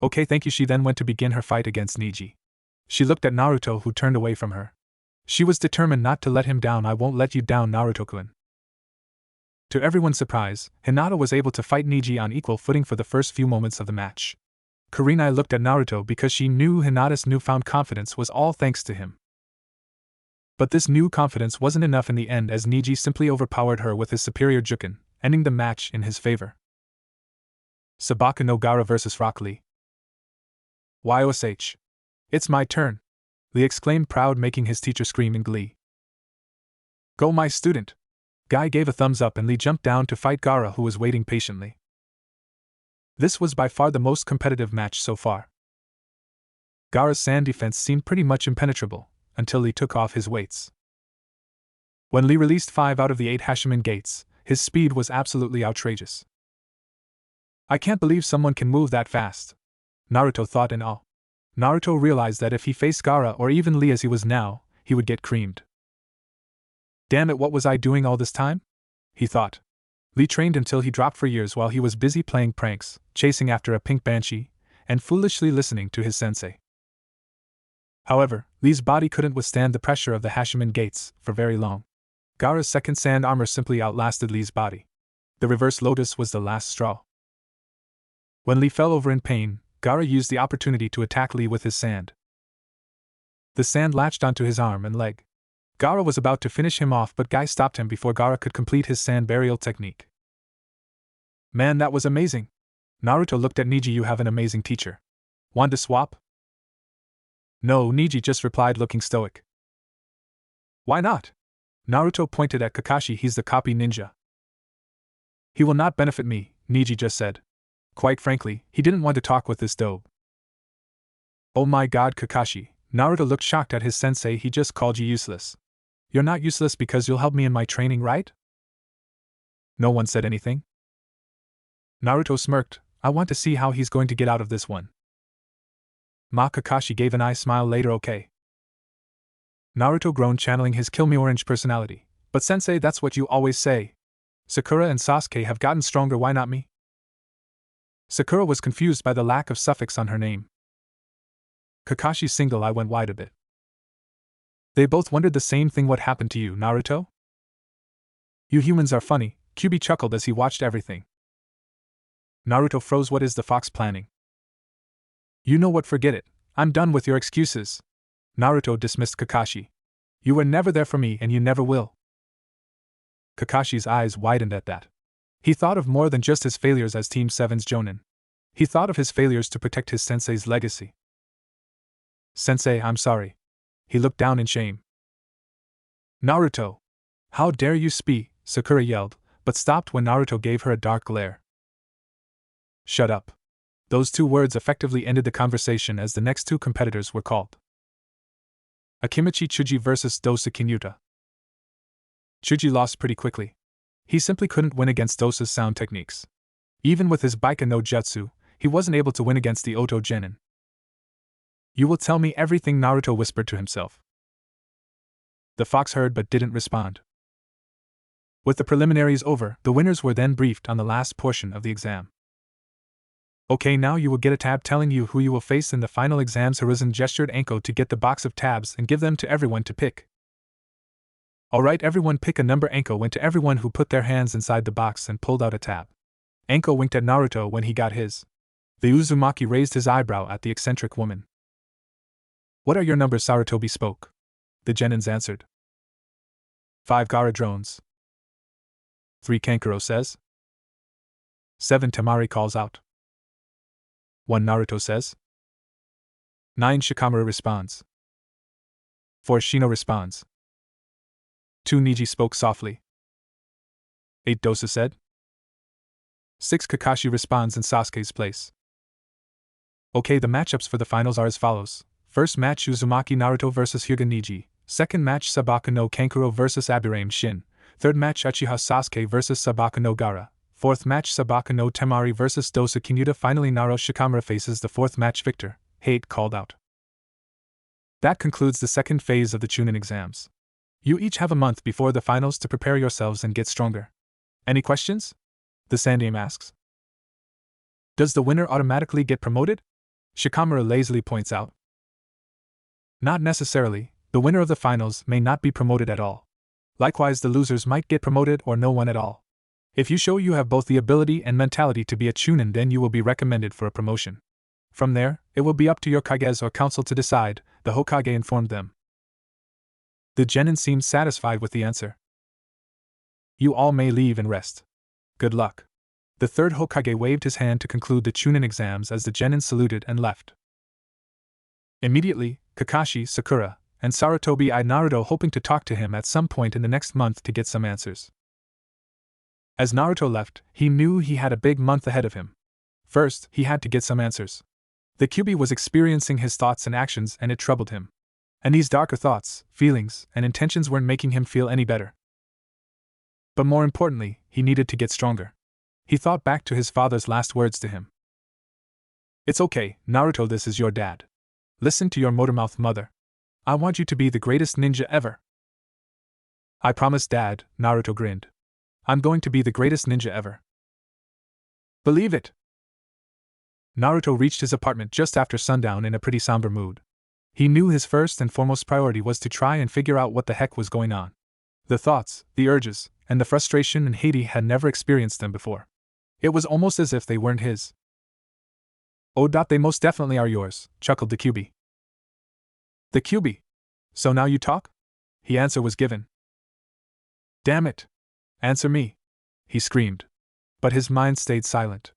Okay, thank you. She then went to begin her fight against Neji. She looked at Naruto, who turned away from her. She was determined not to let him down. I won't let you down, Naruto-kun. To everyone's surprise, Hinata was able to fight Neji on equal footing for the first few moments of the match. Kurenai looked at Naruto because she knew Hinata's newfound confidence was all thanks to him. But this new confidence wasn't enough in the end, as Neji simply overpowered her with his superior Jukin, ending the match in his favor. Sabaka no Gaara vs Rock Lee. YOSH. It's my turn, Lee exclaimed, proud, making his teacher scream in glee. Go, my student! Guy gave a thumbs up and Lee jumped down to fight Gaara, who was waiting patiently. This was by far the most competitive match so far. Gaara's sand defense seemed pretty much impenetrable, until Lee took off his weights. When Lee released 5 out of the 8 Hashiman gates, his speed was absolutely outrageous. I can't believe someone can move that fast, Naruto thought in awe. Naruto realized that if he faced Gaara or even Lee as he was now, he would get creamed. Damn it, what was I doing all this time? He thought. Lee trained until he dropped for years while he was busy playing pranks, chasing after a pink banshee, and foolishly listening to his sensei. However, Lee's body couldn't withstand the pressure of the Hashiman gates for very long. Gaara's second sand armor simply outlasted Lee's body. The reverse lotus was the last straw. When Lee fell over in pain, Gaara used the opportunity to attack Lee with his sand. The sand latched onto his arm and leg. Gaara was about to finish him off, but Guy stopped him before Gaara could complete his sand burial technique. Man, that was amazing! Naruto looked at Neji. You have an amazing teacher. Want to swap? No, Neji just replied, looking stoic. Why not? Naruto pointed at Kakashi. He's the copy ninja. He will not benefit me, Neji just said. Quite frankly, he didn't want to talk with this dope. Oh my god, Kakashi, Naruto looked shocked at his sensei. He just called you useless. You're not useless because you'll help me in my training, right? No one said anything. Naruto smirked. I want to see how he's going to get out of this one. Ma, Kakashi gave an eye smile later. Okay. Naruto groaned, channeling his Kill Me Orange personality. But sensei, that's what you always say. Sakura and Sasuke have gotten stronger, why not me? Sakura was confused by the lack of suffix on her name. Kakashi's single eye went wide a bit. They both wondered the same thing. What happened to you, Naruto? You humans are funny, Kyuubi chuckled as he watched everything. Naruto froze. What is the fox planning? You know what, forget it. I'm done with your excuses. Naruto dismissed Kakashi. You were never there for me and you never will. Kakashi's eyes widened at that. He thought of more than just his failures as Team 7's Jonin. He thought of his failures to protect his sensei's legacy. Sensei, I'm sorry. He looked down in shame. Naruto! How dare you speak, Sakura yelled, but stopped when Naruto gave her a dark glare. Shut up. Those two words effectively ended the conversation as the next two competitors were called. Akimichi Chuji vs. Dosa Kinyuta. Chuji lost pretty quickly. He simply couldn't win against Dosa's sound techniques. Even with his Baika no Jutsu, he wasn't able to win against the Oto Genin. You will tell me everything, Naruto whispered to himself. The fox heard but didn't respond. With the preliminaries over, the winners were then briefed on the last portion of the exam. Okay, now you will get a tab telling you who you will face in the final exams. Hiruzen gestured Anko to get the box of tabs and give them to everyone to pick. Alright, everyone pick a number. Anko went to everyone who put their hands inside the box and pulled out a tab. Anko winked at Naruto when he got his. The Uzumaki raised his eyebrow at the eccentric woman. What are your numbers? Sarutobi spoke. The Genins answered. 5 Gara drones. 3 Kankuro says. 7 Temari calls out. 1 Naruto says. 9 Shikamaru responds. 4 Shino responds. 2 Niji spoke softly. 8 Dosa said. 6 Kakashi responds in Sasuke's place. Okay, the matchups for the finals are as follows. First match Uzumaki Naruto vs Hyuga Niji. Second match Sabaku no Kankuro vs Abirame Shin. Third match Uchiha Sasuke vs Sabaku no Gaara. Fourth match Sabaku no Temari vs Dosa Kinyuta. Finally Naruto Shikamaru faces the fourth match victor. Hate called out. That concludes the second phase of the Chunin exams. You each have a month before the finals to prepare yourselves and get stronger. Any questions? The Sandaime asks. Does the winner automatically get promoted? Shikamaru lazily points out. Not necessarily, the winner of the finals may not be promoted at all. Likewise, the losers might get promoted or no one at all. If you show you have both the ability and mentality to be a Chunin, then you will be recommended for a promotion. From there, it will be up to your Kages or council to decide, the Hokage informed them. The Genin seemed satisfied with the answer. You all may leave and rest. Good luck. The third Hokage waved his hand to conclude the Chunin exams as the Genin saluted and left. Immediately, Kakashi, Sakura, and Sarutobi eyed Naruto, hoping to talk to him at some point in the next month to get some answers. As Naruto left, he knew he had a big month ahead of him. First, he had to get some answers. The Kyuubi was experiencing his thoughts and actions, and it troubled him. And these darker thoughts, feelings, and intentions weren't making him feel any better. But more importantly, he needed to get stronger. He thought back to his father's last words to him. It's okay, Naruto, this is your dad. Listen to your motormouth mother. I want you to be the greatest ninja ever. I promise, Dad, Naruto grinned. I'm going to be the greatest ninja ever. Believe it. Naruto reached his apartment just after sundown in a pretty somber mood. He knew his first and foremost priority was to try and figure out what the heck was going on. The thoughts, the urges, and the frustration and hate he had never experienced them before. It was almost as if they weren't his. Oh, they most definitely are yours, chuckled the Kyuubi. The Kyuubi. So now you talk? His answer was given. Damn it. Answer me. He screamed. But his mind stayed silent.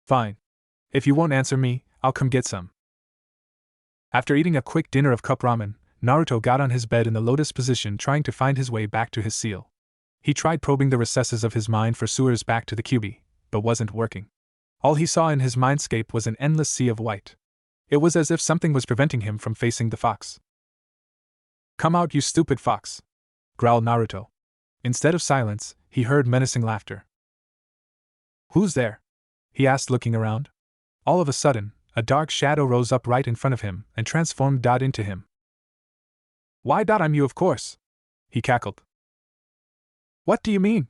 Fine. If you won't answer me, I'll come get some. After eating a quick dinner of cup ramen, Naruto got on his bed in the lotus position, trying to find his way back to his seal. He tried probing the recesses of his mind for sewers back to the Kyuubi, but wasn't working. All he saw in his mindscape was an endless sea of white. It was as if something was preventing him from facing the fox. Come out, you stupid fox! Growled Naruto. Instead of silence, he heard menacing laughter. Who's there? He asked, looking around. All of a sudden, a dark shadow rose up right in front of him and transformed into him. Why, I'm you, of course! He cackled. What do you mean?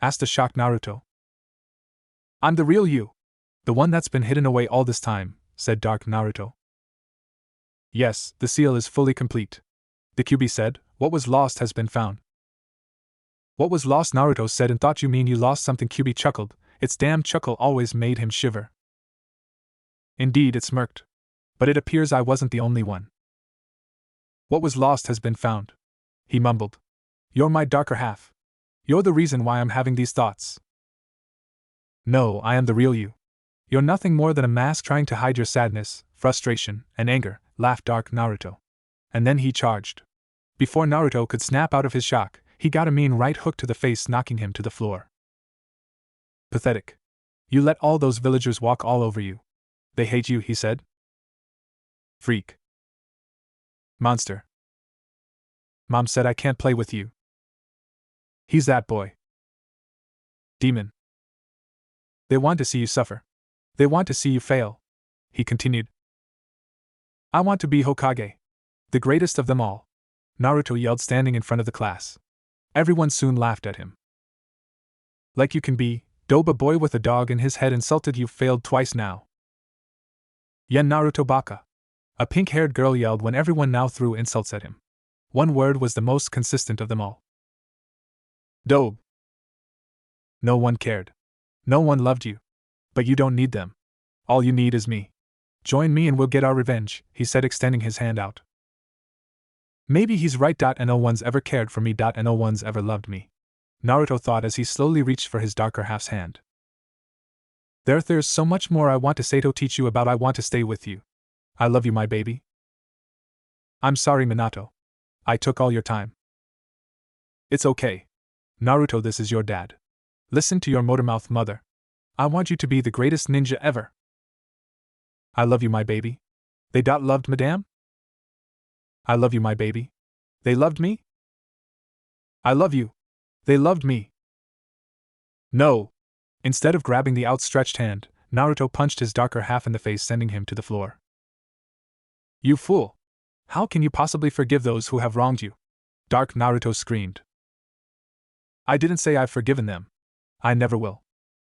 Asked the shocked Naruto. I'm the real you. The one that's been hidden away all this time, said dark Naruto. Yes, the seal is fully complete. The QB said. What was lost has been found. What was lost? Naruto said, and thought you mean you lost something. QB chuckled. Its damn chuckle always made him shiver. Indeed, it smirked. But it appears I wasn't the only one. What was lost has been found, he mumbled. You're my darker half. You're the reason why I'm having these thoughts. No, I am the real you. You're nothing more than a mask trying to hide your sadness, frustration, and anger, laughed Dark Naruto. And then he charged. Before Naruto could snap out of his shock, he got a mean right hook to the face, knocking him to the floor. Pathetic. You let all those villagers walk all over you. They hate you, he said. Freak. Monster. Mom said I can't play with you. He's that boy. Demon. They want to see you suffer. They want to see you fail, he continued. I want to be Hokage. The greatest of them all, Naruto yelled, standing in front of the class. Everyone soon laughed at him. Like you can be, dope, a boy with a dog in his head insulted you, failed twice now. Yen Naruto baka. A pink-haired girl yelled when everyone now threw insults at him. One word was the most consistent of them all. Dobe. No one cared. No one loved you. But you don't need them. All you need is me. Join me and we'll get our revenge, he said, extending his hand out. Maybe he's right. And no one's ever cared for me. And no one's ever loved me, Naruto thought as he slowly reached for his darker half's hand. There's so much more I want to say to teach you about. I want to stay with you. I love you, my baby. I'm sorry, Minato. I took all your time. It's okay. Naruto, this is your dad. Listen to your motormouth mother. I want you to be the greatest ninja ever. I love you, my baby. They loved madame? I love you, my baby. They loved me? I love you. They loved me. No. Instead of grabbing the outstretched hand, Naruto punched his darker half in the face, sending him to the floor. You fool! How can you possibly forgive those who have wronged you? Dark Naruto screamed. I didn't say I've forgiven them. I never will.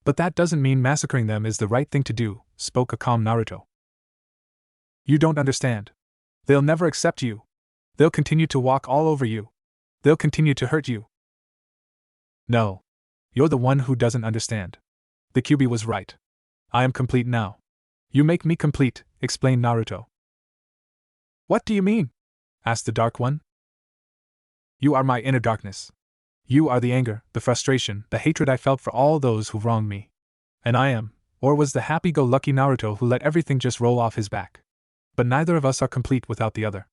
But that doesn't mean massacring them is the right thing to do, spoke a calm Naruto. You don't understand. They'll never accept you. They'll continue to walk all over you. They'll continue to hurt you. No. You're the one who doesn't understand. The QB was right. I am complete now. You make me complete, explained Naruto. What do you mean? Asked the Dark One. You are my inner darkness. You are the anger, the frustration, the hatred I felt for all those who wronged me. And I am, or was the happy-go-lucky Naruto who let everything just roll off his back. But neither of us are complete without the other.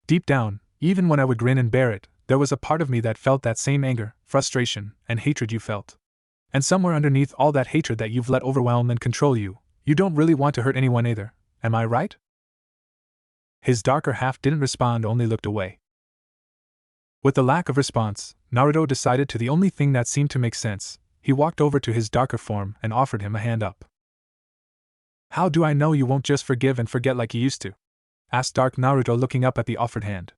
Deep down, even when I would grin and bear it, there was a part of me that felt that same anger, frustration, and hatred you felt. And somewhere underneath all that hatred that you've let overwhelm and control you, you don't really want to hurt anyone either, am I right? His darker half didn't respond, only looked away. With the lack of response, Naruto decided to the only thing that seemed to make sense. He walked over to his darker form and offered him a hand up. How do I know you won't just forgive and forget like you used to? Asked Dark Naruto, looking up at the offered hand.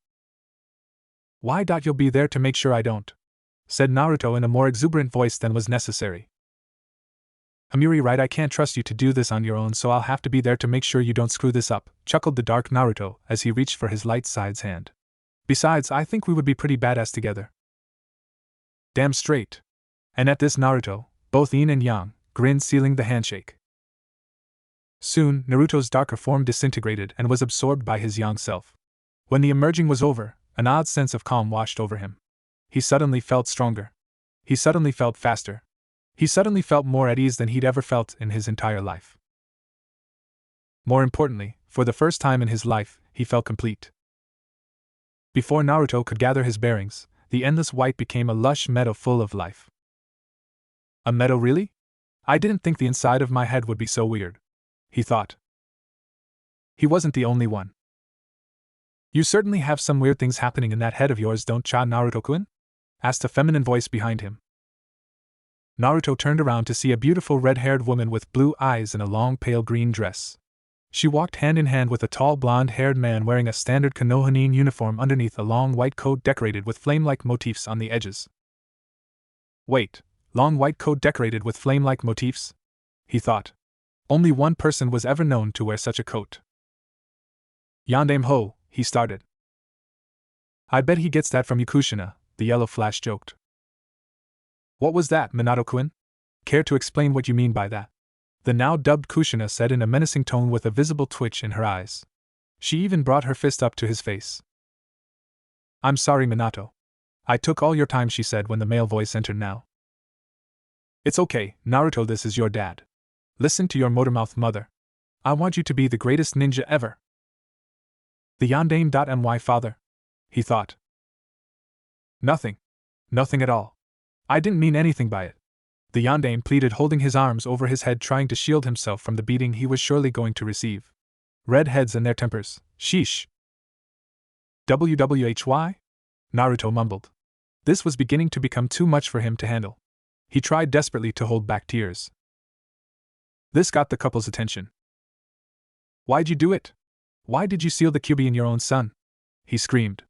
Why? You'll be there to make sure I don't, said Naruto in a more exuberant voice than was necessary. Amiri, right, I can't trust you to do this on your own, so I'll have to be there to make sure you don't screw this up, chuckled the Dark Naruto as he reached for his light side's hand. Besides, I think we would be pretty badass together. Damn straight. And at this, Naruto, both yin and yang, grinned, sealing the handshake. Soon, Naruto's darker form disintegrated and was absorbed by his yang self. When the emerging was over, an odd sense of calm washed over him. He suddenly felt stronger. He suddenly felt faster. He suddenly felt more at ease than he'd ever felt in his entire life. More importantly, for the first time in his life, he felt complete. Before Naruto could gather his bearings, the endless white became a lush meadow full of life. A meadow, really? I didn't think the inside of my head would be so weird, he thought. He wasn't the only one. You certainly have some weird things happening in that head of yours, don't ya, Naruto-kun? Asked a feminine voice behind him. Naruto turned around to see a beautiful red-haired woman with blue eyes in a long pale green dress. She walked hand in hand with a tall blonde-haired man wearing a standard Konohanin uniform underneath a long white coat decorated with flame-like motifs on the edges. Wait, long white coat decorated with flame-like motifs? He thought. Only one person was ever known to wear such a coat. Yandame ho, he started. I bet he gets that from you, Kushina, the yellow flash joked. What was that, Minato-kun? Care to explain what you mean by that? The now dubbed Kushina said in a menacing tone with a visible twitch in her eyes. She even brought her fist up to his face. I'm sorry, Minato. I took all your time, she said when the male voice entered now. It's okay, Naruto, this is your dad. Listen to your motormouth mother. I want you to be the greatest ninja ever. The Yandame.my father? He thought. Nothing. Nothing at all. I didn't mean anything by it. The Yandame pleaded, holding his arms over his head, trying to shield himself from the beating he was surely going to receive. Red heads and their tempers, sheesh. WWHY? Naruto mumbled. This was beginning to become too much for him to handle. He tried desperately to hold back tears. This got the couple's attention. Why'd you do it? Why did you seal the Kyuubi in your own son? He screamed.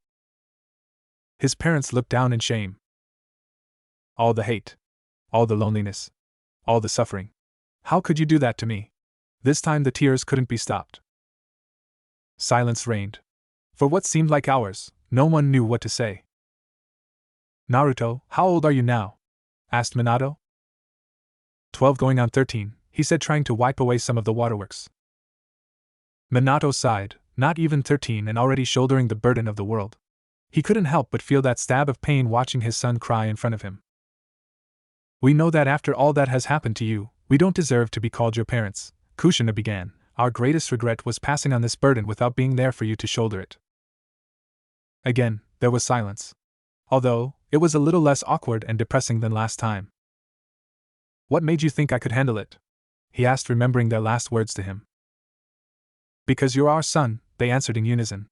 His parents looked down in shame. All the hate. All the loneliness. All the suffering. How could you do that to me? This time the tears couldn't be stopped. Silence reigned. For what seemed like hours, no one knew what to say. Naruto, how old are you now? Asked Minato. 12 going on 13, he said, trying to wipe away some of the waterworks. Minato sighed, not even 13 and already shouldering the burden of the world. He couldn't help but feel that stab of pain watching his son cry in front of him. We know that after all that has happened to you, we don't deserve to be called your parents, Kushina began. Our greatest regret was passing on this burden without being there for you to shoulder it. Again, there was silence. Although, it was a little less awkward and depressing than last time. What made you think I could handle it? He asked, remembering their last words to him. Because you're our son, they answered in unison.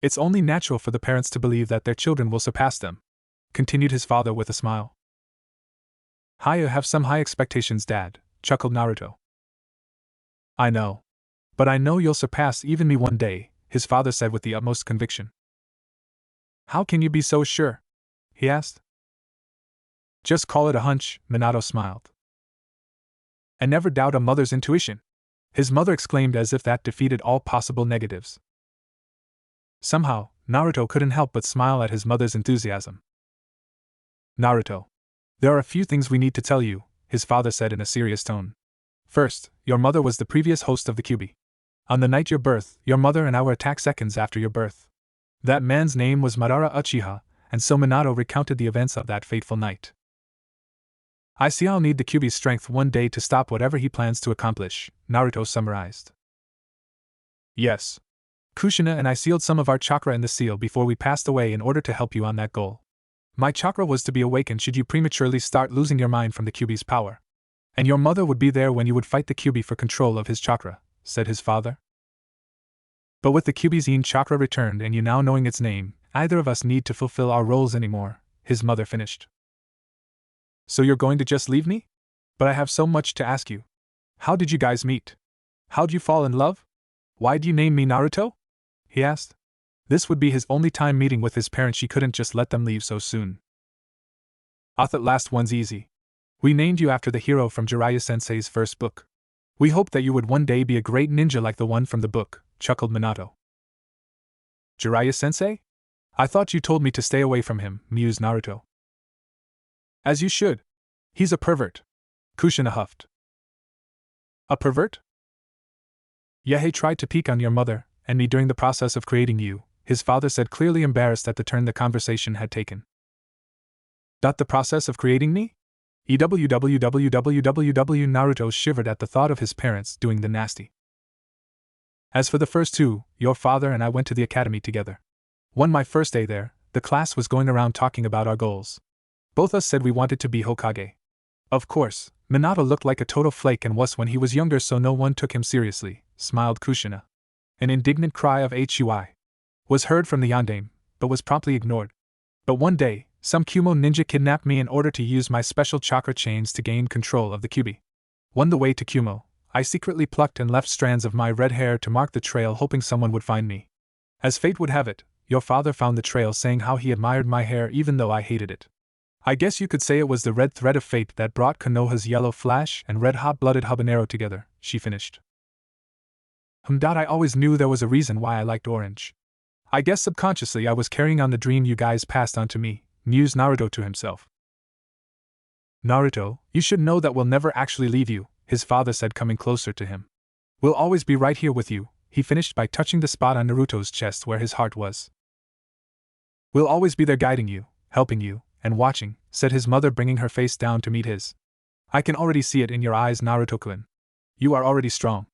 It's only natural for the parents to believe that their children will surpass them, continued his father with a smile. You have some high expectations, Dad, chuckled Naruto. I know. But I know you'll surpass even me one day, his father said with the utmost conviction. How can you be so sure? He asked. Just call it a hunch, Minato smiled. And never doubt a mother's intuition, his mother exclaimed as if that defeated all possible negatives. Somehow, Naruto couldn't help but smile at his mother's enthusiasm. Naruto. There are a few things we need to tell you, his father said in a serious tone. First, your mother was the previous host of the Kyuubi. On the night of your birth, your mother and I were attacked seconds after your birth. That man's name was Madara Uchiha, and so Minato recounted the events of that fateful night. I see I'll need the Kyuubi's strength one day to stop whatever he plans to accomplish, Naruto summarized. Yes. Kushina and I sealed some of our chakra in the seal before we passed away in order to help you on that goal. My chakra was to be awakened should you prematurely start losing your mind from the Kyuubi's power. And your mother would be there when you would fight the Kyuubi for control of his chakra, said his father. But with the Kyuubi's Yin chakra returned and you now knowing its name, neither of us need to fulfill our roles anymore, his mother finished. So you're going to just leave me? But I have so much to ask you. How did you guys meet? How'd you fall in love? Why'd you name me Naruto? He asked. This would be his only time meeting with his parents. She couldn't just let them leave so soon. I thought last one's easy. We named you after the hero from Jiraiya-sensei's first book. We hoped that you would one day be a great ninja like the one from the book, chuckled Minato. Jiraiya-sensei? I thought you told me to stay away from him, mused Naruto. As you should. He's a pervert. Kushina huffed. A pervert? Yehei tried to peek on your mother and me during the process of creating you, his father said, clearly embarrassed at the turn the conversation had taken. The process of creating me? Naruto shivered at the thought of his parents doing the nasty. As for the first two, your father and I went to the academy together. My first day there, the class was going around talking about our goals. Both us said we wanted to be Hokage. Of course, Minato looked like a total flake and wuss when he was younger, so no one took him seriously, smiled Kushina. An indignant cry of HUI was heard from the Yandame, but was promptly ignored. But one day, some Kumo ninja kidnapped me in order to use my special chakra chains to gain control of the Kyuubi. On the way to Kumo, I secretly plucked and left strands of my red hair to mark the trail, hoping someone would find me. As fate would have it, your father found the trail, saying how he admired my hair even though I hated it. I guess you could say it was the red thread of fate that brought Konoha's yellow flash and red hot-blooded habanero together, she finished. I always knew there was a reason why I liked orange. I guess subconsciously I was carrying on the dream you guys passed on to me, mused Naruto to himself. Naruto, you should know that we'll never actually leave you, his father said, coming closer to him. We'll always be right here with you, he finished by touching the spot on Naruto's chest where his heart was. We'll always be there guiding you, helping you, and watching, said his mother, bringing her face down to meet his. I can already see it in your eyes, Naruto-kun. You are already strong.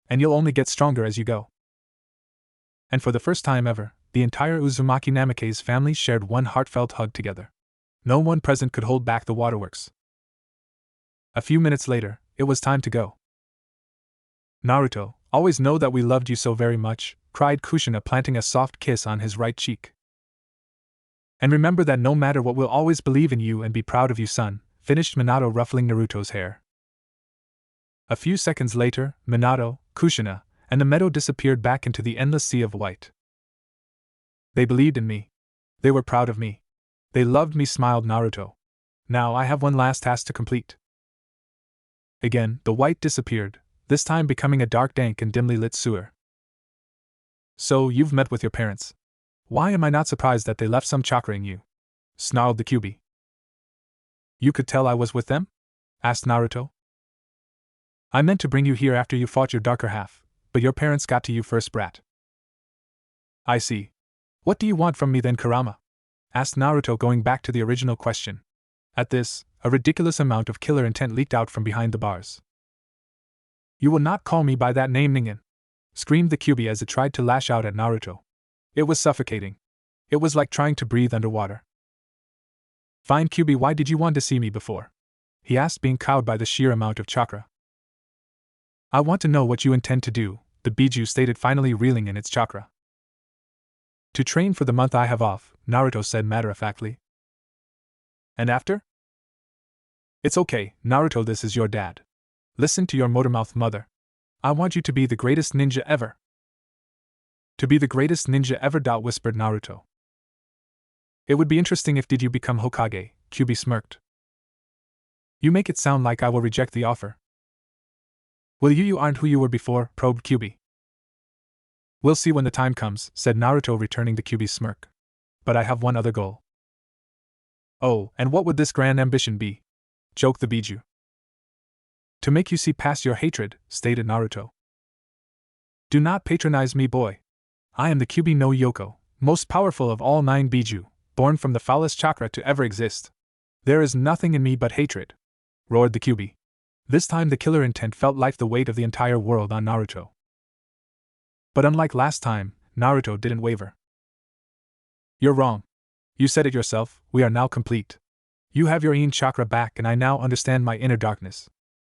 And you'll only get stronger as you go. And for the first time ever, the entire Uzumaki Namake's family shared one heartfelt hug together. No one present could hold back the waterworks. A few minutes later, it was time to go. Naruto, always know that we loved you so very much, cried Kushina, planting a soft kiss on his right cheek. And remember that no matter what, we'll always believe in you and be proud of you, son, finished Minato, ruffling Naruto's hair. A few seconds later, Minato, Kushina, and the meadow disappeared back into the endless sea of white. They believed in me. They were proud of me. They loved me, smiled Naruto. Now I have one last task to complete. Again, the white disappeared, this time becoming a dark, dank, and dimly lit sewer. So, you've met with your parents. Why am I not surprised that they left some chakra in you? Snarled the Kyuubi. You could tell I was with them? Asked Naruto. I meant to bring you here after you fought your darker half, but your parents got to you first, brat. I see. What do you want from me then, Kurama? Asked Naruto, going back to the original question. At this, a ridiculous amount of killer intent leaked out from behind the bars. You will not call me by that name, Ningen! Screamed the Kyuubi as it tried to lash out at Naruto. It was suffocating. It was like trying to breathe underwater. Fine, Kyuubi, why did you want to see me before? He asked, being cowed by the sheer amount of chakra. I want to know what you intend to do, the Biju stated, finally reeling in its chakra. To train for the month I have off, Naruto said matter-of-factly. And after? It's okay, Naruto, this is your dad. Listen to your motormouth mother. I want you to be the greatest ninja ever. To be the greatest ninja ever, whispered Naruto. It would be interesting if did you become Hokage, Kyuubi smirked. You make it sound like I will reject the offer. Will you? You aren't who you were before, probed Kyuubi. We'll see when the time comes, said Naruto, returning the Kyuubi's smirk. But I have one other goal. Oh, and what would this grand ambition be? Joked the Biju. To make you see past your hatred, stated Naruto. Do not patronize me, boy. I am the Kyuubi no Yoko, most powerful of all 9 Biju, born from the foulest chakra to ever exist. There is nothing in me but hatred, roared the Kyuubi. This time the killer intent felt like the weight of the entire world on Naruto. But unlike last time, Naruto didn't waver. You're wrong. You said it yourself, we are now complete. You have your Yin chakra back, and I now understand my inner darkness.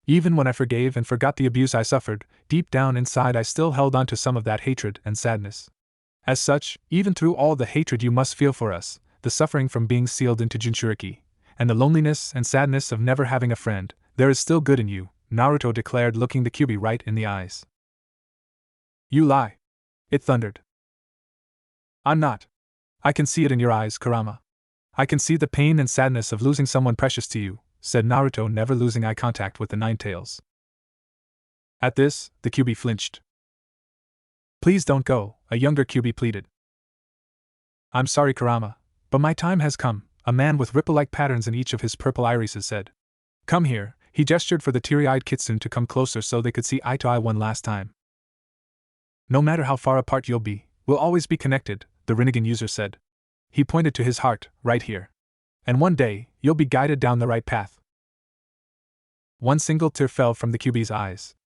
Even when I forgave and forgot the abuse I suffered, deep down inside I still held on to some of that hatred and sadness. As such, even through all the hatred you must feel for us, the suffering from being sealed into Jinchuriki, and the loneliness and sadness of never having a friend, there is still good in you, Naruto declared, looking the Kyuubi right in the eyes. You lie. It thundered. I'm not. I can see it in your eyes, Kurama. I can see the pain and sadness of losing someone precious to you, said Naruto, never losing eye contact with the Nine Tails. At this, the Kyuubi flinched. Please don't go, a younger Kyuubi pleaded. I'm sorry, Kurama, but my time has come, a man with ripple-like patterns in each of his purple irises said. Come here, he gestured for the teary-eyed Kitsune to come closer so they could see eye to eye one last time. No matter how far apart you'll be, we'll always be connected, the Rinnegan user said. He pointed to his heart, right here. And one day, you'll be guided down the right path. One single tear fell from the Kyuubi's eyes.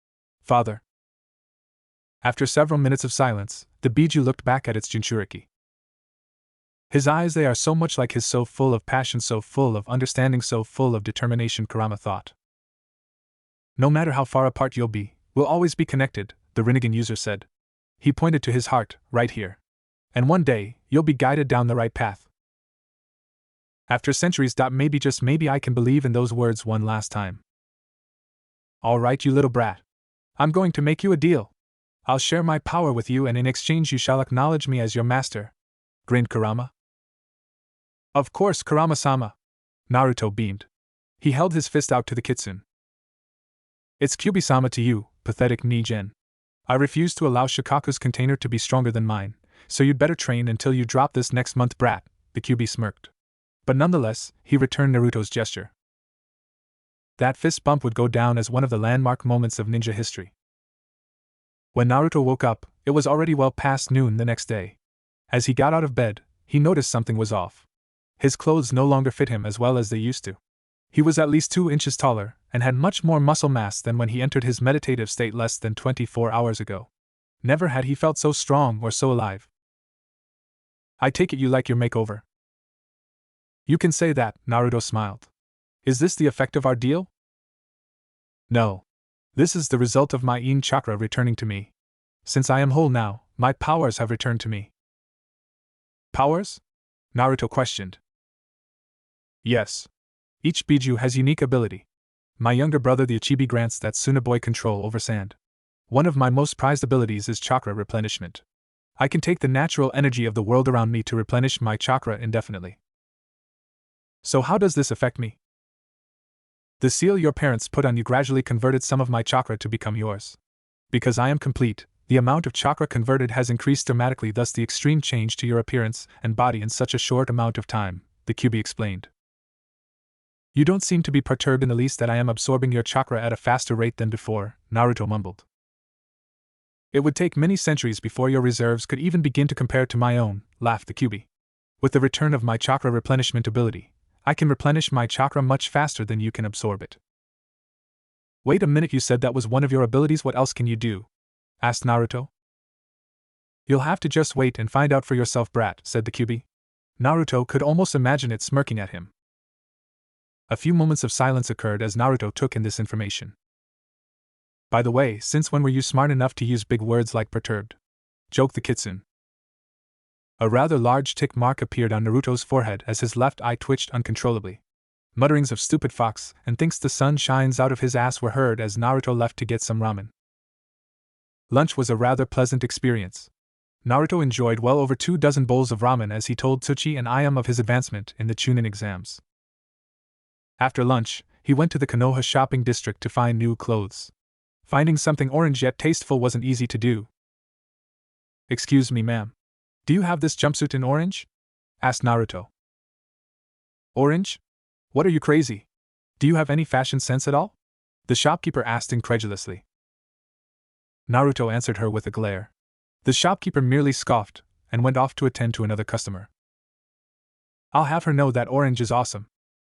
Father. After several minutes of silence, the Biju looked back at its Jinchuriki. His eyes, they are so much like his, so full of passion, so full of understanding, so full of determination, Kurama thought. No matter how far apart you'll be, we'll always be connected, the Rinnegan user said. He pointed to his heart, right here. And one day, you'll be guided down the right path. After centuries, maybe, just maybe, I can believe in those words one last time. All right, you little brat. I'm going to make you a deal. I'll share my power with you, and in exchange you shall acknowledge me as your master, grinned Kurama. Of course, Kurama-sama. Naruto beamed. He held his fist out to the Kitsune. It's Kyuubi-sama to you, pathetic Nigen. I refuse to allow Shikaku's container to be stronger than mine, so you'd better train until you drop this next month, brat, the QB smirked. But nonetheless, he returned Naruto's gesture. That fist bump would go down as one of the landmark moments of ninja history. When Naruto woke up, it was already well past noon the next day. As he got out of bed, he noticed something was off. His clothes no longer fit him as well as they used to. He was at least 2 inches taller, and had much more muscle mass than when he entered his meditative state less than 24 hours ago. Never had he felt so strong or so alive. I take it you like your makeover. You can say that, Naruto smiled. Is this the effect of our deal? No. This is the result of my Yin chakra returning to me. Since I am whole now, my powers have returned to me. Powers? Naruto questioned. Yes. Each Biju has unique ability. My younger brother the Ichibi grants that Tsunoboy control over sand. One of my most prized abilities is chakra replenishment. I can take the natural energy of the world around me to replenish my chakra indefinitely. So how does this affect me? The seal your parents put on you gradually converted some of my chakra to become yours. Because I am complete, the amount of chakra converted has increased dramatically, thus the extreme change to your appearance and body in such a short amount of time, the QB explained. You don't seem to be perturbed in the least that I am absorbing your chakra at a faster rate than before, Naruto mumbled. It would take many centuries before your reserves could even begin to compare to my own, laughed the QB. With the return of my chakra replenishment ability, I can replenish my chakra much faster than you can absorb it. Wait a minute, you said that was one of your abilities, what else can you do? Asked Naruto. You'll have to just wait and find out for yourself, brat, said the QB. Naruto could almost imagine it smirking at him. A few moments of silence occurred as Naruto took in this information. By the way, since when were you smart enough to use big words like perturbed? Joked the kitsune. A rather large tick mark appeared on Naruto's forehead as his left eye twitched uncontrollably. Mutterings of stupid fox and thinks the sun shines out of his ass were heard as Naruto left to get some ramen. Lunch was a rather pleasant experience. Naruto enjoyed well over 24 bowls of ramen as he told Tsuchi and Ayam of his advancement in the Chunin exams. After lunch, he went to the Konoha shopping district to find new clothes. Finding something orange yet tasteful wasn't easy to do. Excuse me, ma'am. Do you have this jumpsuit in orange? Asked Naruto. Orange? What, are you crazy? Do you have any fashion sense at all? The shopkeeper asked incredulously. Naruto answered her with a glare. The shopkeeper merely scoffed and went off to attend to another customer. I'll have her know that orange is awesome,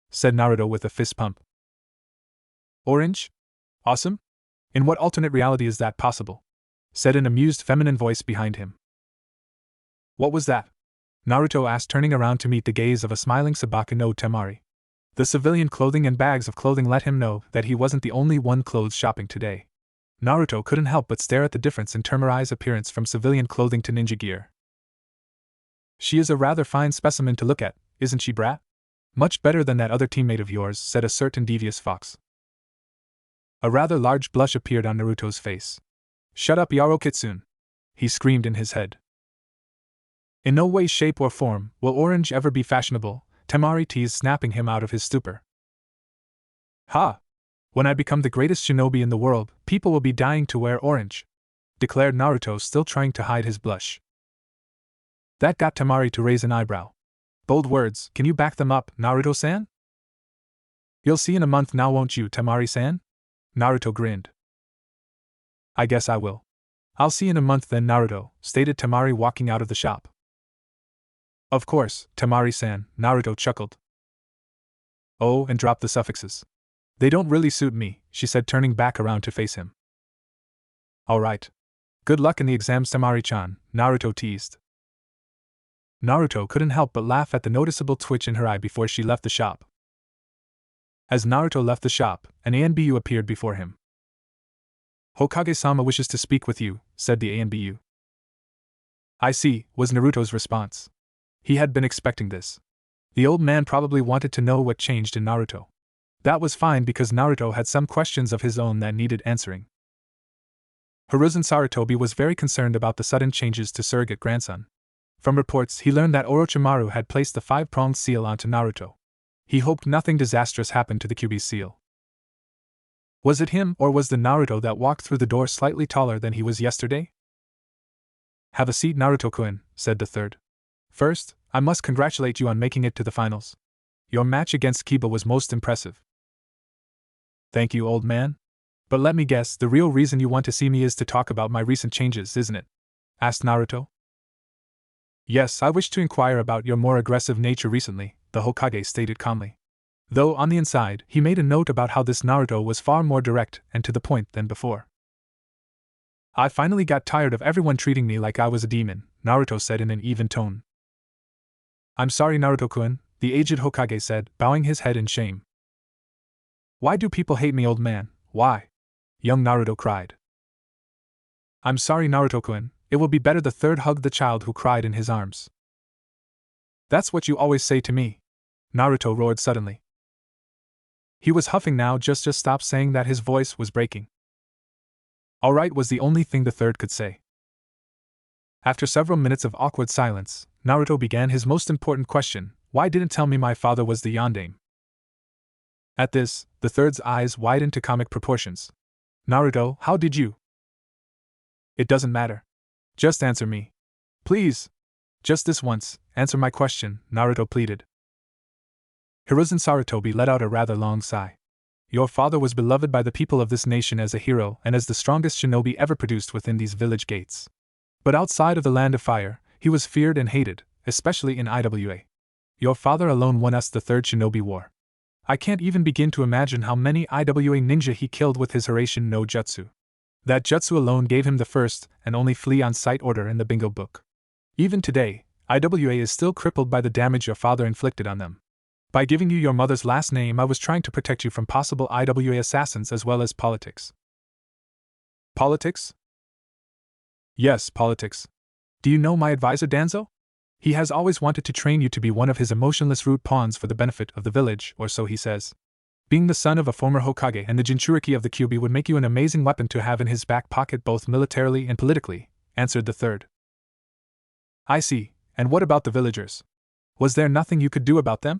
said Naruto with a fist pump. Orange? Awesome? In what alternate reality is that possible? Said an amused feminine voice behind him. What was that? Naruto asked, turning around to meet the gaze of a smiling Sabaka no Temari. The civilian clothing and bags of clothing let him know that he wasn't the only one clothes shopping today. Naruto couldn't help but stare at the difference in Temari's appearance from civilian clothing to ninja gear. She is a rather fine specimen to look at, isn't she, brat? Much better than that other teammate of yours, said a certain devious fox. A rather large blush appeared on Naruto's face. Shut up, Yaro Kitsune! He screamed in his head. In no way, shape, or form will orange ever be fashionable, Temari teased, snapping him out of his stupor. Ha! When I become the greatest shinobi in the world, people will be dying to wear orange, declared Naruto, still trying to hide his blush. That got Temari to raise an eyebrow. Bold words, can you back them up, Naruto-san? You'll see in a month now, won't you, Temari-san? Naruto grinned. I guess I will. I'll see in a month then, Naruto, stated Temari, walking out of the shop. Of course, Temari-san, Naruto chuckled. Oh, and drop the suffixes. They don't really suit me, she said, turning back around to face him. All right. Good luck in the exams, Temari-chan, Naruto teased. Naruto couldn't help but laugh at the noticeable twitch in her eye before she left the shop. As Naruto left the shop, an ANBU appeared before him. Hokage-sama wishes to speak with you, said the ANBU. I see, was Naruto's response. He had been expecting this. The old man probably wanted to know what changed in Naruto. That was fine because Naruto had some questions of his own that needed answering. Hiruzen Sarutobi was very concerned about the sudden changes to surrogate grandson. From reports, he learned that Orochimaru had placed the 5-pronged seal onto Naruto. He hoped nothing disastrous happened to the QB's seal. Was it him, or was the Naruto that walked through the door slightly taller than he was yesterday? Have a seat, Naruto-kun, said the third. First, I must congratulate you on making it to the finals. Your match against Kiba was most impressive. Thank you, old man. But let me guess, the real reason you want to see me is to talk about my recent changes, isn't it? Asked Naruto. Yes, I wish to inquire about your more aggressive nature recently, the Hokage stated calmly. Though on the inside, he made a note about how this Naruto was far more direct and to the point than before. I finally got tired of everyone treating me like I was a demon, Naruto said in an even tone. I'm sorry, Naruto-kun, the aged Hokage said, bowing his head in shame. Why do people hate me, old man? Why? Young Naruto cried. I'm sorry, Naruto-kun, it will be better. The third hugged the child who cried in his arms. That's what you always say to me, Naruto roared suddenly. He was huffing now. Just stop saying that. His voice was breaking. All right was the only thing the third could say. After several minutes of awkward silence, Naruto began his most important question. Why didn't tell me my father was the Yondaime? At this, the third's eyes widened to comic proportions. Naruto, how did you? It doesn't matter. Just answer me. Please. Just this once, answer my question, Naruto pleaded. Hiruzen Sarutobi let out a rather long sigh. Your father was beloved by the people of this nation as a hero and as the strongest shinobi ever produced within these village gates. But outside of the Land of Fire, he was feared and hated, especially in IWA. Your father alone won us the Third Shinobi War. I can't even begin to imagine how many IWA ninja he killed with his Hiraishin no Jutsu. That jutsu alone gave him the first and only flee on sight order in the bingo book. Even today, IWA is still crippled by the damage your father inflicted on them. By giving you your mother's last name, I was trying to protect you from possible IWA assassins as well as politics. Politics? Yes, politics. Do you know my advisor Danzo? He has always wanted to train you to be one of his emotionless root pawns for the benefit of the village, or so he says. Being the son of a former Hokage and the Jinchuriki of the Kyuubi would make you an amazing weapon to have in his back pocket both militarily and politically, answered the third. I see, and what about the villagers? Was there nothing you could do about them?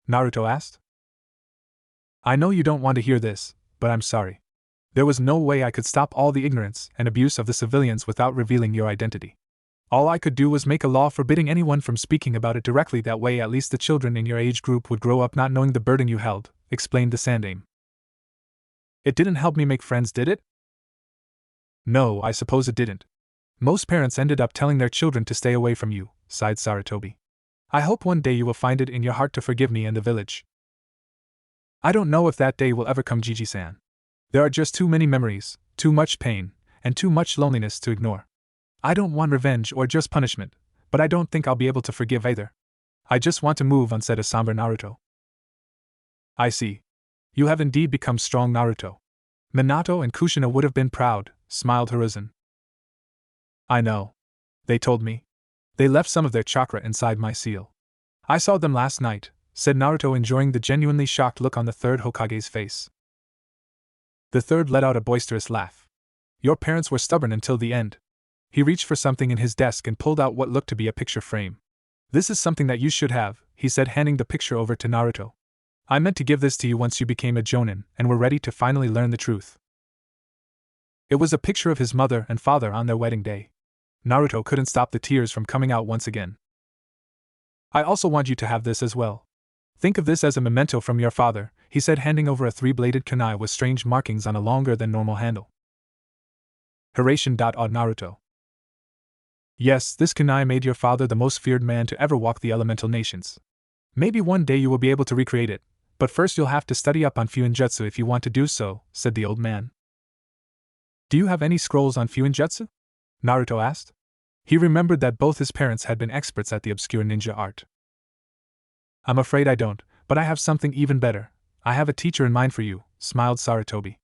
Naruto asked. I know you don't want to hear this, but I'm sorry. There was no way I could stop all the ignorance and abuse of the civilians without revealing your identity. All I could do was make a law forbidding anyone from speaking about it directly. That way at least the children in your age group would grow up not knowing the burden you held, explained the Sandaime. It didn't help me make friends, did it? No, I suppose it didn't. Most parents ended up telling their children to stay away from you, sighed Sarutobi. I hope one day you will find it in your heart to forgive me and the village. I don't know if that day will ever come, Gigi-san. There are just too many memories, too much pain, and too much loneliness to ignore. I don't want revenge or just punishment, but I don't think I'll be able to forgive either. I just want to move on, said a somber Naruto. I see. You have indeed become strong, Naruto. Minato and Kushina would have been proud, smiled Hiruzen. I know. They told me. They left some of their chakra inside my seal. I saw them last night, said Naruto, enjoying the genuinely shocked look on the third Hokage's face. The third let out a boisterous laugh. Your parents were stubborn until the end. He reached for something in his desk and pulled out what looked to be a picture frame. This is something that you should have, he said, handing the picture over to Naruto. I meant to give this to you once you became a Jonin and were ready to finally learn the truth. It was a picture of his mother and father on their wedding day. Naruto couldn't stop the tears from coming out once again. I also want you to have this as well. Think of this as a memento from your father, he said, handing over a three-bladed kunai with strange markings on a longer than normal handle. Hiraishin. Awed Naruto. Yes, this kunai made your father the most feared man to ever walk the elemental nations. Maybe one day you will be able to recreate it, but first you'll have to study up on Fuinjutsu if you want to do so, said the old man. Do you have any scrolls on Fuinjutsu? Naruto asked. He remembered that both his parents had been experts at the obscure ninja art. I'm afraid I don't, but I have something even better. I have a teacher in mind for you, smiled Sarutobi.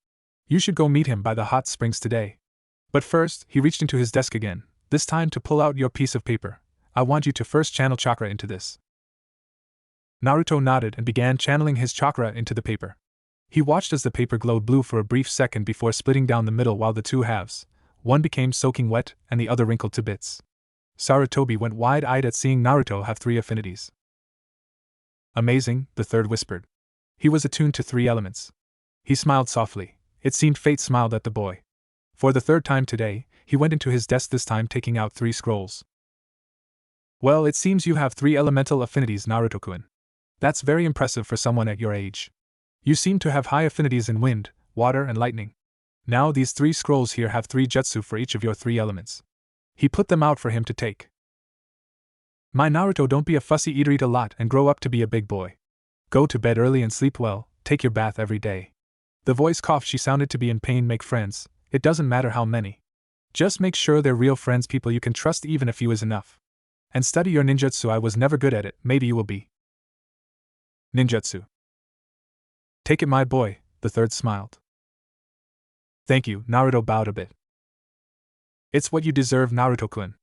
You should go meet him by the hot springs today. But first, he reached into his desk again, this time to pull out your piece of paper. I want you to first channel chakra into this. Naruto nodded and began channeling his chakra into the paper. He watched as the paper glowed blue for a brief second before splitting down the middle, while the two halves, one became soaking wet and the other wrinkled to bits. Sarutobi went wide-eyed at seeing Naruto have three affinities. Amazing, the third whispered. He was attuned to three elements. He smiled softly. It seemed fate smiled at the boy. For the third time today, he went into his desk this time taking out 3 scrolls. Well, it seems you have 3 elemental affinities, Naruto-kun. That's very impressive for someone at your age. You seem to have high affinities in wind, water, and lightning. Now these 3 scrolls here have 3 jutsu for each of your 3 elements. He put them out for him to take. My Naruto, don't be a fussy eater, eat a lot and grow up to be a big boy. Go to bed early and sleep well, take your bath every day. The voice coughed, she sounded to be in pain. Make friends, it doesn't matter how many. Just make sure they're real friends, people you can trust, even a few is enough. And study your ninjutsu. I was never good at it, maybe you will be. Ninjutsu. Take it, my boy, the third smiled. Thank you, Naruto bowed a bit. It's what you deserve, Naruto-kun.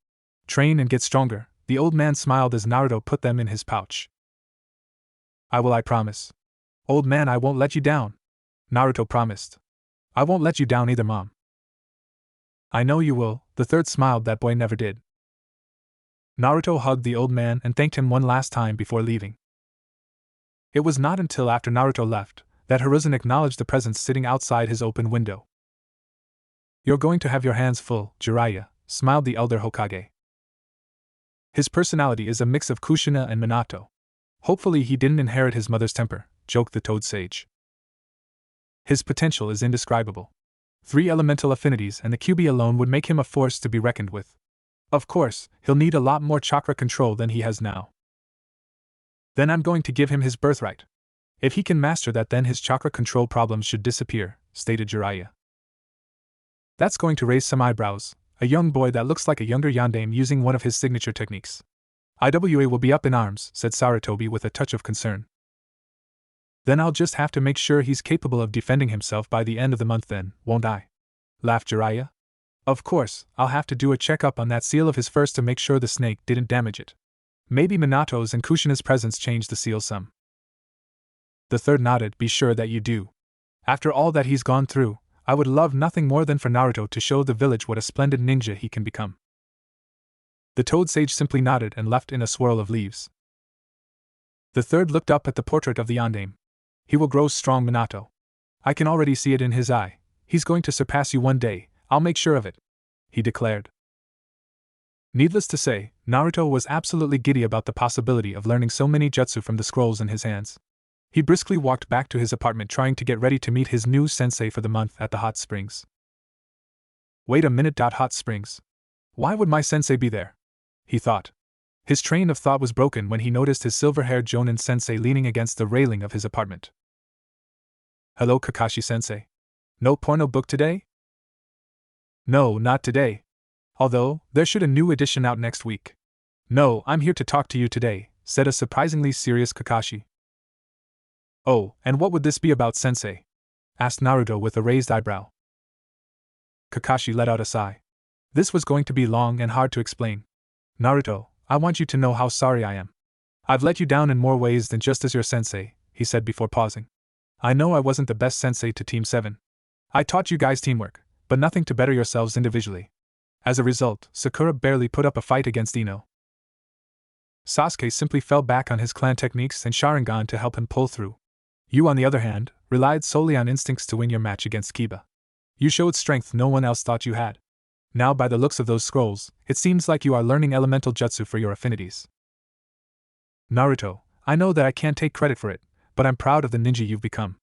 Train and get stronger, the old man smiled as Naruto put them in his pouch. I will, I promise. Old man, I won't let you down. Naruto promised. I won't let you down either, Mom. I know you will, the third smiled. That boy never did. Naruto hugged the old man and thanked him one last time before leaving. It was not until after Naruto left that Hiruzen acknowledged the presence sitting outside his open window. You're going to have your hands full, Jiraiya, smiled the elder Hokage. His personality is a mix of Kushina and Minato. Hopefully he didn't inherit his mother's temper, joked the Toad Sage. His potential is indescribable. 3 elemental affinities and the QB alone would make him a force to be reckoned with. Of course, he'll need a lot more chakra control than he has now. Then I'm going to give him his birthright. If he can master that, then his chakra control problems should disappear, stated Jiraiya. That's going to raise some eyebrows, a young boy that looks like a younger Yondaime using one of his signature techniques. IWA will be up in arms, said Sarutobi with a touch of concern. Then I'll just have to make sure he's capable of defending himself by the end of the month then, won't I? Laughed Jiraiya. Of course, I'll have to do a checkup on that seal of his first to make sure the snake didn't damage it. Maybe Minato's and Kushina's presence changed the seal some. The third nodded. Be sure that you do. After all that he's gone through, I would love nothing more than for Naruto to show the village what a splendid ninja he can become. The Toad Sage simply nodded and left in a swirl of leaves. The third looked up at the portrait of the Yondaime. He will grow strong, Minato. I can already see it in his eye. He's going to surpass you one day, I'll make sure of it, he declared. Needless to say, Naruto was absolutely giddy about the possibility of learning so many jutsu from the scrolls in his hands. He briskly walked back to his apartment trying to get ready to meet his new sensei for the month at the hot springs. Wait a minute, hot springs? Why would my sensei be there? He thought. His train of thought was broken when he noticed his silver-haired Jonin sensei leaning against the railing of his apartment. Hello, Kakashi sensei. No porno book today? No, not today. Although, there should a new edition out next week. No, I'm here to talk to you today, said a surprisingly serious Kakashi. Oh, and what would this be about, sensei? Asked Naruto with a raised eyebrow. Kakashi let out a sigh. This was going to be long and hard to explain. Naruto, I want you to know how sorry I am. I've let you down in more ways than just as your sensei, he said before pausing. I know I wasn't the best sensei to Team 7. I taught you guys teamwork, but nothing to better yourselves individually. As a result, Sakura barely put up a fight against Ino. Sasuke simply fell back on his clan techniques and Sharingan to help him pull through. You, on the other hand, relied solely on instincts to win your match against Kiba. You showed strength no one else thought you had. Now, by the looks of those scrolls, it seems like you are learning elemental jutsu for your affinities. Naruto, I know that I can't take credit for it, but I'm proud of the ninja you've become.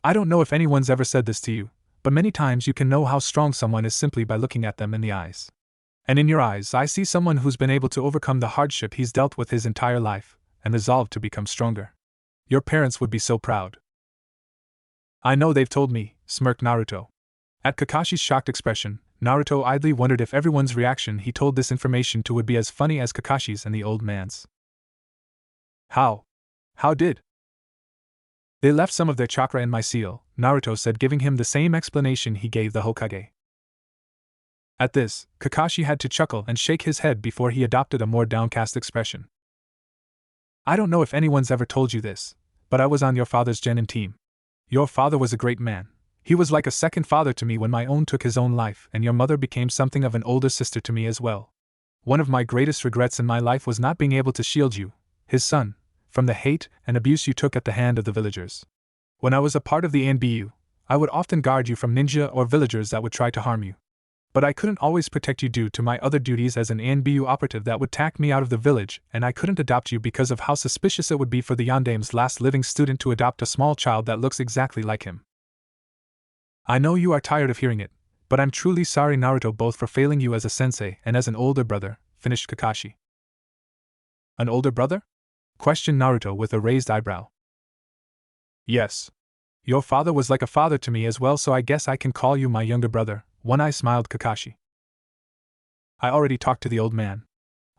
I don't know if anyone's ever said this to you, but many times you can know how strong someone is simply by looking at them in the eyes. And in your eyes, I see someone who's been able to overcome the hardship he's dealt with his entire life, and resolved to become stronger. Your parents would be so proud. I know they've told me, smirked Naruto. At Kakashi's shocked expression, Naruto idly wondered if everyone's reaction he told this information to would be as funny as Kakashi's and the old man's. How? How did? They left some of their chakra in my seal, Naruto said, giving him the same explanation he gave the Hokage. At this, Kakashi had to chuckle and shake his head before he adopted a more downcast expression. I don't know if anyone's ever told you this, but I was on your father's genin team. Your father was a great man. He was like a second father to me when my own took his own life, and your mother became something of an older sister to me as well. One of my greatest regrets in my life was not being able to shield you, his son, from the hate and abuse you took at the hand of the villagers. When I was a part of the ANBU, I would often guard you from ninja or villagers that would try to harm you. But I couldn't always protect you due to my other duties as an ANBU operative that would tack me out of the village, and I couldn't adopt you because of how suspicious it would be for the Yondame's last living student to adopt a small child that looks exactly like him. I know you are tired of hearing it, but I'm truly sorry, Naruto, both for failing you as a sensei and as an older brother, finished Kakashi. An older brother? Questioned Naruto with a raised eyebrow. Yes. Your father was like a father to me as well, so I guess I can call you my younger brother, One Eye smiled Kakashi. I already talked to the old man.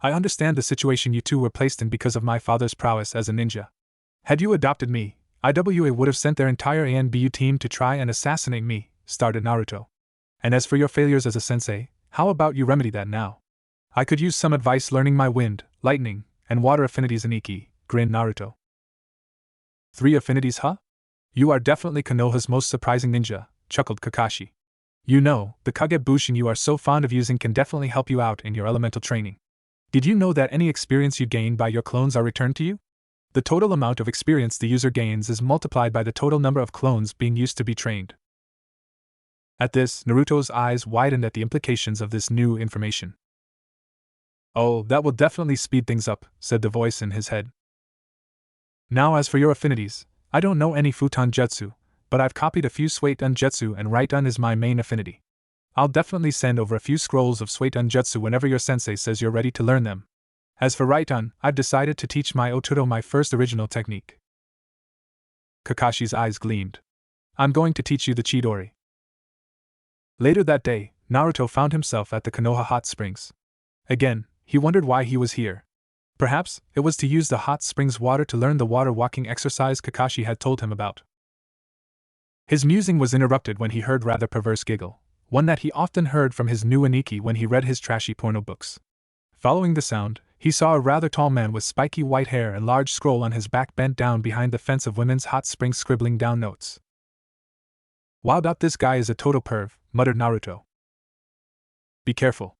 I understand the situation you two were placed in because of my father's prowess as a ninja. Had you adopted me, IWA would have sent their entire ANBU team to try and assassinate me, started Naruto. And as for your failures as a sensei, how about you remedy that now? I could use some advice learning my wind, lightning, and water affinities in Iki, grinned Naruto. 3 affinities, huh? You are definitely Konoha's most surprising ninja, chuckled Kakashi. You know, the Kagebushin you are so fond of using can definitely help you out in your elemental training. Did you know that any experience you gain by your clones are returned to you? The total amount of experience the user gains is multiplied by the total number of clones being used to be trained. At this, Naruto's eyes widened at the implications of this new information. Oh, that will definitely speed things up, said the voice in his head. Now as for your affinities, I don't know any Futon Jutsu, but I've copied a few Suiton Jutsu and Raiten is my main affinity. I'll definitely send over a few scrolls of Suiton Jutsu whenever your sensei says you're ready to learn them. As for Raiten, I've decided to teach my Otoro my first original technique. Kakashi's eyes gleamed. I'm going to teach you the Chidori. Later that day, Naruto found himself at the Konoha hot springs. Again, he wondered why he was here. Perhaps it was to use the hot springs water to learn the water walking exercise Kakashi had told him about. His musing was interrupted when he heard rather perverse giggle, one that he often heard from his new Aniki when he read his trashy porno books. Following the sound, he saw a rather tall man with spiky white hair and large scroll on his back bent down behind the fence of women's hot springs scribbling down notes. Wow, this guy is a total perv, muttered Naruto. Be careful.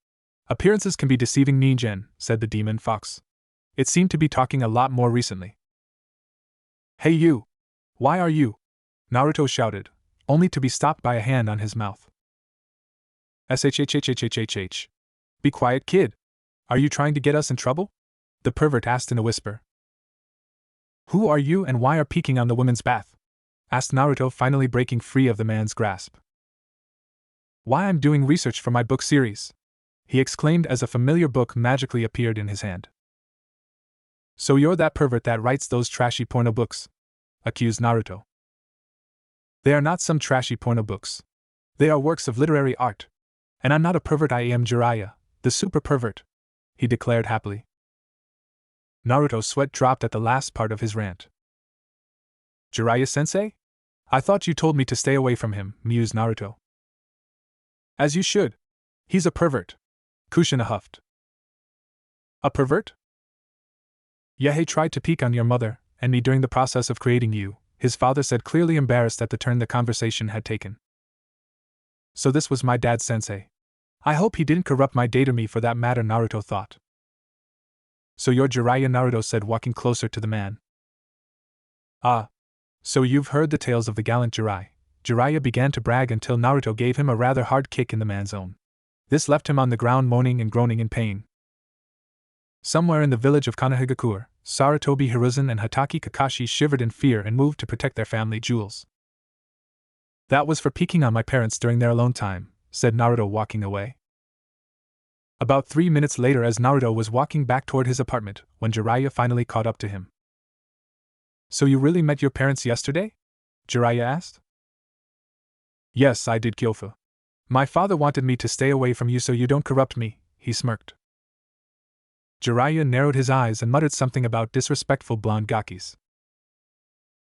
Appearances can be deceiving, Ningen, said the demon fox. It seemed to be talking a lot more recently. Hey you! Why are you? Naruto shouted, only to be stopped by a hand on his mouth. Shhhhhhhh. Be quiet, kid. Are you trying to get us in trouble? The pervert asked in a whisper. Who are you and why are peeking on the women's bath? Asked Naruto, finally breaking free of the man's grasp. Why, I'm doing research for my book series, he exclaimed as a familiar book magically appeared in his hand. So you're that pervert that writes those trashy porno books? Accused Naruto. They are not some trashy porno books. They are works of literary art. And I'm not a pervert, I am Jiraiya, the super pervert, he declared happily. Naruto's sweat dropped at the last part of his rant. Jiraiya-sensei? I thought you told me to stay away from him, mused Naruto. As you should. He's a pervert. Kushina huffed. A pervert? Yahei tried to peek on your mother and me during the process of creating you, his father said, clearly embarrassed at the turn the conversation had taken. So this was my dad's sensei. I hope he didn't corrupt my date or me for that matter, Naruto thought. So you're Jiraiya, Naruto said, walking closer to the man. Ah. So you've heard the tales of the gallant Jiraiya. Jiraiya began to brag until Naruto gave him a rather hard kick in the man's own. This left him on the ground moaning and groaning in pain. Somewhere in the village of Konohagakure, Sarutobi Hiruzen and Hatake Kakashi shivered in fear and moved to protect their family jewels. That was for peeking on my parents during their alone time, said Naruto, walking away. About 3 minutes later, as Naruto was walking back toward his apartment, when Jiraiya finally caught up to him. So you really met your parents yesterday? Jiraiya asked. Yes, I did, Kyofu. My father wanted me to stay away from you so you don't corrupt me, he smirked. Jiraiya narrowed his eyes and muttered something about disrespectful blonde gakis.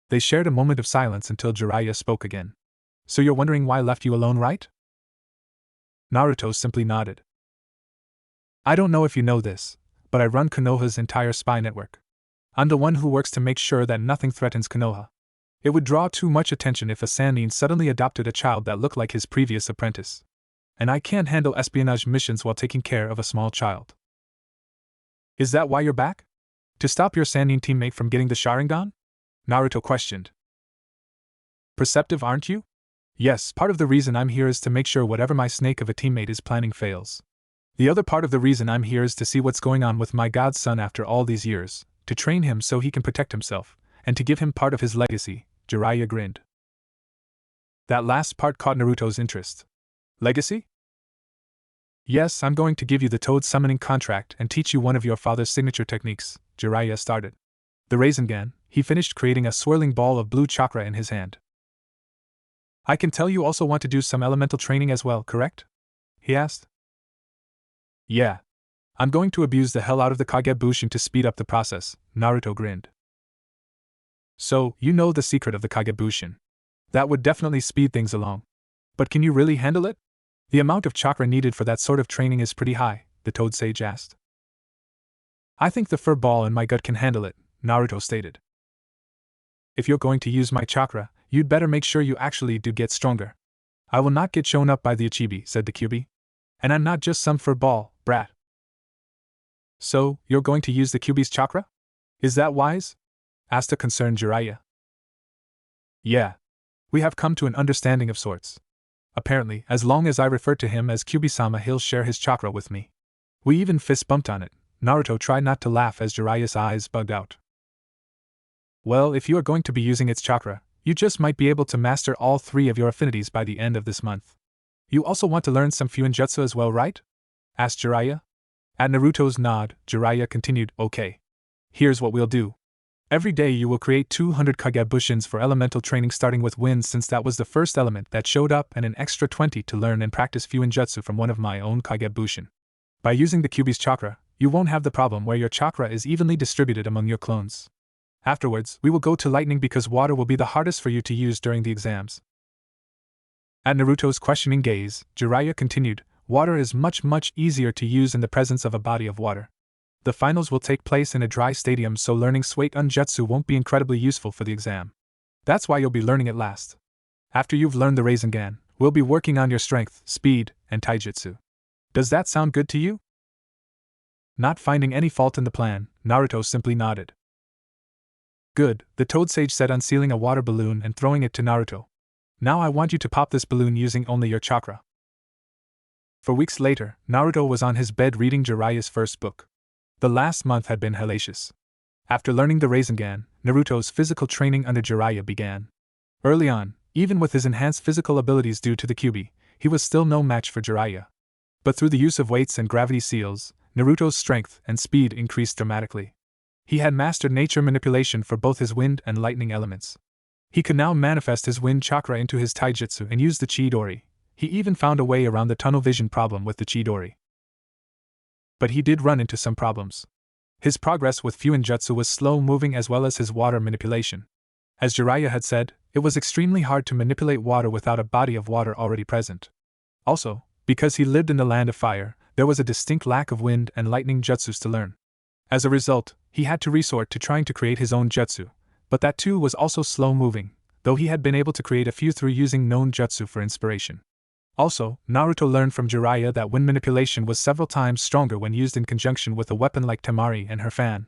They shared a moment of silence until Jiraiya spoke again. So you're wondering why I left you alone, right? Naruto simply nodded. I don't know if you know this, but I run Konoha's entire spy network. I'm the one who works to make sure that nothing threatens Konoha. It would draw too much attention if a Sannin suddenly adopted a child that looked like his previous apprentice. And I can't handle espionage missions while taking care of a small child. Is that why you're back? To stop your Sannin teammate from getting the Sharingan? Naruto questioned. Perceptive, aren't you? Yes, part of the reason I'm here is to make sure whatever my snake of a teammate is planning fails. The other part of the reason I'm here is to see what's going on with my godson after all these years, to train him so he can protect himself, and to give him part of his legacy, Jiraiya grinned. That last part caught Naruto's interest. Legacy? Yes, I'm going to give you the Toad summoning contract and teach you one of your father's signature techniques, Jiraiya started. The Rasengan, he finished creating a swirling ball of blue chakra in his hand. I can tell you also want to do some elemental training as well, correct? He asked. Yeah. I'm going to abuse the hell out of the Kagebushin to speed up the process, Naruto grinned. So, you know the secret of the Kagebushin. That would definitely speed things along. But can you really handle it? The amount of chakra needed for that sort of training is pretty high, the Toad Sage asked. I think the fur ball in my gut can handle it, Naruto stated. If you're going to use my chakra, you'd better make sure you actually do get stronger. I will not get shown up by the Ichibi, said the Kyuubi. And I'm not just some fur ball, brat. So, you're going to use the Kyuubi's chakra? Is that wise? Asked a concerned Jiraiya. Yeah. We have come to an understanding of sorts. Apparently, as long as I refer to him as Kyuubi-sama, he'll share his chakra with me. We even fist bumped on it. Naruto tried not to laugh as Jiraiya's eyes bugged out. Well, if you are going to be using its chakra, you just might be able to master all 3 of your affinities by the end of this month. You also want to learn some Fuinjutsu as well, right? Asked Jiraiya. At Naruto's nod, Jiraiya continued, Okay. Here's what we'll do. Every day you will create 200 Kagebushins for elemental training, starting with wind, since that was the first element that showed up, and an extra 20 to learn and practice Fuinjutsu from one of my own Kagebushin. By using the Kyuubi's chakra, you won't have the problem where your chakra is evenly distributed among your clones. Afterwards, we will go to lightning because water will be the hardest for you to use during the exams. At Naruto's questioning gaze, Jiraiya continued, Water is much easier to use in the presence of a body of water. The finals will take place in a dry stadium, so learning Suikunjutsu won't be incredibly useful for the exam. That's why you'll be learning it last. After you've learned the Rasengan, we'll be working on your strength, speed, and taijutsu. Does that sound good to you? Not finding any fault in the plan, Naruto simply nodded. Good, the Toad Sage said, unsealing a water balloon and throwing it to Naruto. Now I want you to pop this balloon using only your chakra. For weeks later, Naruto was on his bed reading Jiraiya's first book. The last month had been hellacious. After learning the Rasengan, Naruto's physical training under Jiraiya began. Early on, even with his enhanced physical abilities due to the Kyuubi, he was still no match for Jiraiya. But through the use of weights and gravity seals, Naruto's strength and speed increased dramatically. He had mastered nature manipulation for both his wind and lightning elements. He could now manifest his wind chakra into his taijutsu and use the Chidori. He even found a way around the tunnel vision problem with the Chidori. But he did run into some problems. His progress with Fuinjutsu was slow-moving, as well as his water manipulation. As Jiraiya had said, it was extremely hard to manipulate water without a body of water already present. Also, because he lived in the land of fire, there was a distinct lack of wind and lightning jutsus to learn. As a result, he had to resort to trying to create his own jutsu, but that too was also slow-moving, though he had been able to create a few through using known jutsu for inspiration. Also, Naruto learned from Jiraiya that wind manipulation was several times stronger when used in conjunction with a weapon like Temari and her fan.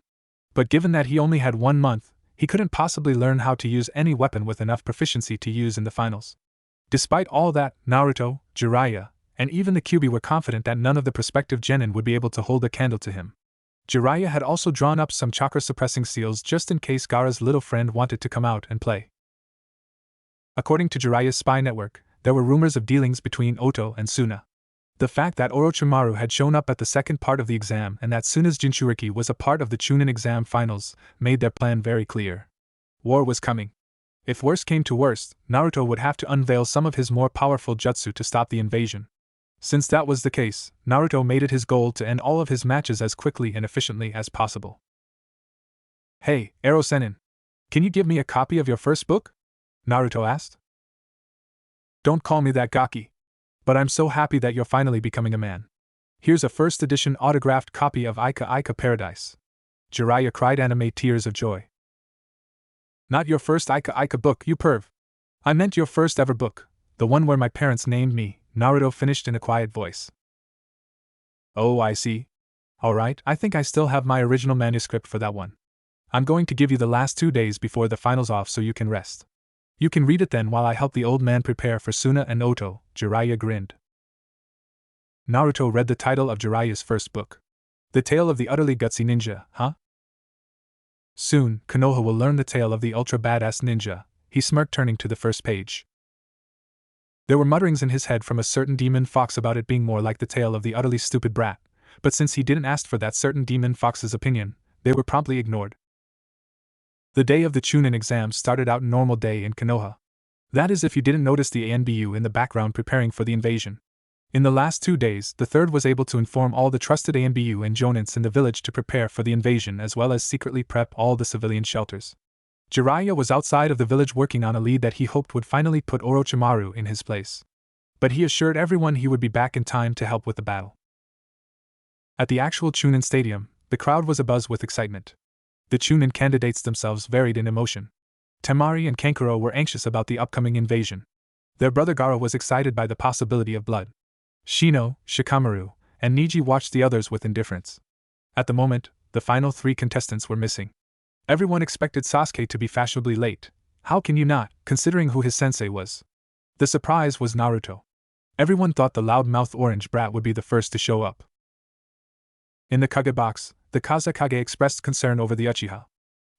But given that he only had 1 month, he couldn't possibly learn how to use any weapon with enough proficiency to use in the finals. Despite all that, Naruto, Jiraiya, and even the Kyuubi were confident that none of the prospective genin would be able to hold a candle to him. Jiraiya had also drawn up some chakra-suppressing seals just in case Gaara's little friend wanted to come out and play. According to Jiraiya's spy network, there were rumors of dealings between Oto and Suna. The fact that Orochimaru had shown up at the second part of the exam and that Suna's Jinchuriki was a part of the Chunin exam finals made their plan very clear. War was coming. If worst came to worst, Naruto would have to unveil some of his more powerful jutsu to stop the invasion. Since that was the case, Naruto made it his goal to end all of his matches as quickly and efficiently as possible. Hey, Ero Sennin. Can you give me a copy of your first book? Naruto asked. Don't call me that, Gaki. But I'm so happy that you're finally becoming a man. Here's a first edition autographed copy of Ika Ika Paradise. Jiraiya cried, anime tears of joy. Not your first Ika Ika book, you perv. I meant your first ever book, the one where my parents named me, Naruto finished in a quiet voice. Oh, I see. Alright, I think I still have my original manuscript for that one. I'm going to give you the last 2 days before the finals off so you can rest. You can read it then while I help the old man prepare for Suna and Oto, Jiraiya grinned. Naruto read the title of Jiraiya's first book. The Tale of the Utterly Gutsy Ninja, huh? Soon, Konoha will learn the tale of the ultra-badass ninja, he smirked, turning to the first page. There were mutterings in his head from a certain demon fox about it being more like the tale of the utterly stupid brat, but since he didn't ask for that certain demon fox's opinion, they were promptly ignored. The day of the Chunin exams started out normal day in Konoha. That is if you didn't notice the ANBU in the background preparing for the invasion. In the last 2 days, the third was able to inform all the trusted ANBU and jonins in the village to prepare for the invasion as well as secretly prep all the civilian shelters. Jiraiya was outside of the village working on a lead that he hoped would finally put Orochimaru in his place. But he assured everyone he would be back in time to help with the battle. At the actual Chunin Stadium, the crowd was abuzz with excitement. The Chunin candidates themselves varied in emotion. Temari and Kankuro were anxious about the upcoming invasion. Their brother Gaara was excited by the possibility of blood. Shino, Shikamaru, and Niji watched the others with indifference. At the moment, the final 3 contestants were missing. Everyone expected Sasuke to be fashionably late. How can you not, considering who his sensei was? The surprise was Naruto. Everyone thought the loud-mouthed orange brat would be the first to show up. In the Kage box, the Kazekage expressed concern over the Uchiha.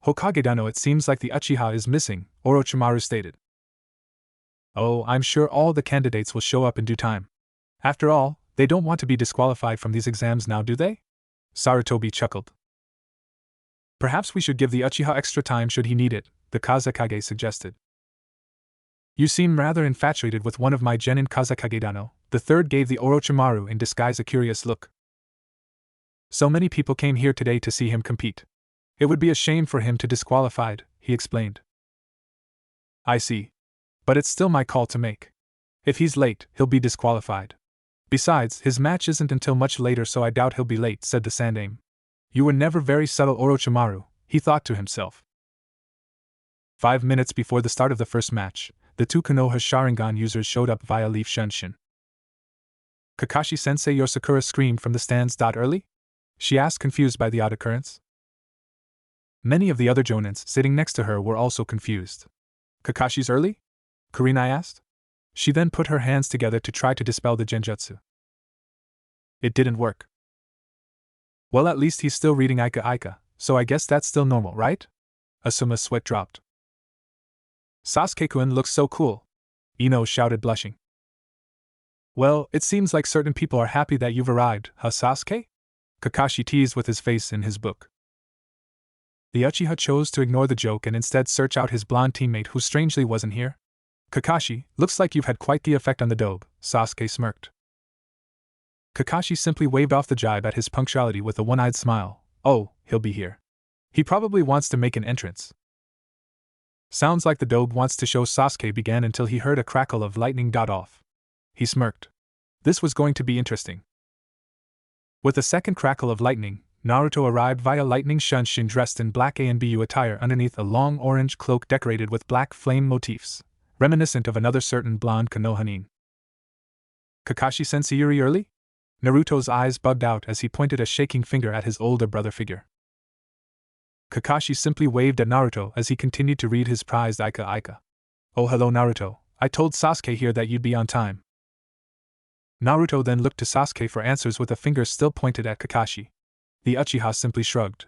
Hokage-dano, it seems like the Uchiha is missing, Orochimaru stated. Oh, I'm sure all the candidates will show up in due time. After all, they don't want to be disqualified from these exams now, do they? Sarutobi chuckled. Perhaps we should give the Uchiha extra time should he need it, the Kazekage suggested. You seem rather infatuated with one of my genin, Kazekage-dano, the third gave the Orochimaru in disguise a curious look. So many people came here today to see him compete. It would be a shame for him to disqualified, he explained. I see. But it's still my call to make. If he's late, he'll be disqualified. Besides, his match isn't until much later, so I doubt he'll be late, said the Sandaime. You were never very subtle, Orochimaru, he thought to himself. 5 minutes before the start of the first match, the 2 Konoha Sharingan users showed up via Leaf Shunshin. Kakashi-sensei, your Sakura screamed from the stands. Early? She asked, confused by the odd occurrence. Many of the other jonins sitting next to her were also confused. Kakashi's early? Kurenai asked. She then put her hands together to try to dispel the genjutsu. It didn't work. Well, at least he's still reading Aika Aika, so I guess that's still normal, right? Asuma's sweat dropped. Sasuke-kun looks so cool, Ino shouted, blushing. Well, it seems like certain people are happy that you've arrived, huh, Sasuke? Kakashi teased with his face in his book. The Uchiha chose to ignore the joke and instead search out his blonde teammate who strangely wasn't here. Kakashi, looks like you've had quite the effect on the dobe, Sasuke smirked. Kakashi simply waved off the jibe at his punctuality with a one-eyed smile. Oh, he'll be here. He probably wants to make an entrance. Sounds like the dobe wants to show, Sasuke began until he heard a crackle of lightning. Off. He smirked. This was going to be interesting. With a second crackle of lightning, Naruto arrived via Lightning Shunshin dressed in black ANBU attire underneath a long orange cloak decorated with black flame motifs, reminiscent of another certain blonde Konohanin. Kakashi-sensei Yuri early? Naruto's eyes bugged out as he pointed a shaking finger at his older brother figure. Kakashi simply waved at Naruto as he continued to read his prized Aika Aika. Oh, hello Naruto, I told Sasuke here that you'd be on time. Naruto then looked to Sasuke for answers with a finger still pointed at Kakashi. The Uchiha simply shrugged.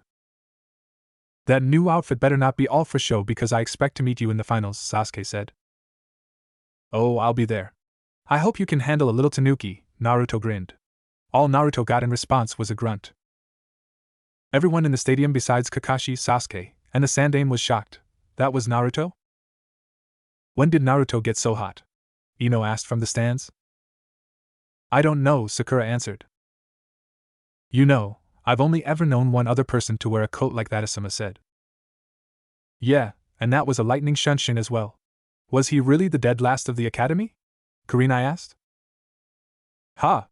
That new outfit better not be all for show because I expect to meet you in the finals, Sasuke said. Oh, I'll be there. I hope you can handle a little tanuki, Naruto grinned. All Naruto got in response was a grunt. Everyone in the stadium besides Kakashi, Sasuke, and the Sandaime was shocked. That was Naruto? When did Naruto get so hot? Ino asked from the stands. I don't know, Sakura answered. You know, I've only ever known one other person to wear a coat like that, Asuma said. Yeah, and that was a Lightning Shunshin as well. Was he really the dead last of the academy? Kurenai asked. Ha!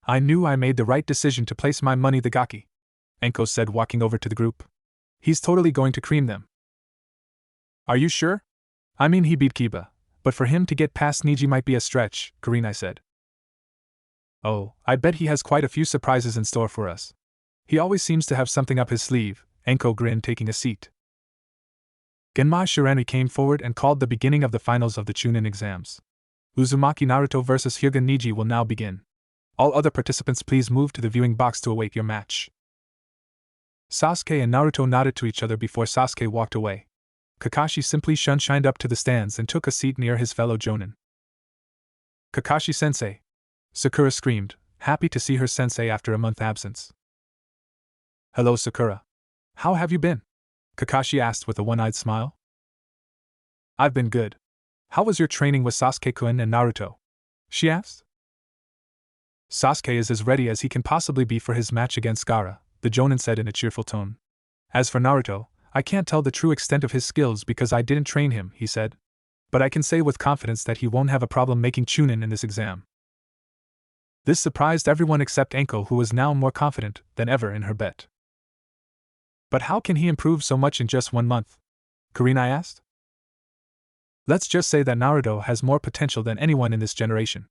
I knew I made the right decision to place my money the Gaki, Enko said, walking over to the group. He's totally going to cream them. Are you sure? I mean, he beat Kiba, but for him to get past Niji might be a stretch, Kurenai said. Oh, I bet he has quite a few surprises in store for us. He always seems to have something up his sleeve, Enko grinned, taking a seat. Genma Shirani came forward and called the beginning of the finals of the Chunin exams. Uzumaki Naruto vs Hyuga Niji will now begin. All other participants please move to the viewing box to await your match. Sasuke and Naruto nodded to each other before Sasuke walked away. Kakashi simply shined up to the stands and took a seat near his fellow jonin. Kakashi-sensei! Sakura screamed, happy to see her sensei after a month absence. Hello Sakura. How have you been? Kakashi asked with a one-eyed smile. I've been good. How was your training with Sasuke-kun and Naruto? She asked. Sasuke is as ready as he can possibly be for his match against Gaara, the jonin said in a cheerful tone. As for Naruto, I can't tell the true extent of his skills because I didn't train him, he said. But I can say with confidence that he won't have a problem making Chunin in this exam. This surprised everyone except Anko, who was now more confident than ever in her bet. But how can he improve so much in just 1 month? Kurenai asked. Let's just say that Naruto has more potential than anyone in this generation.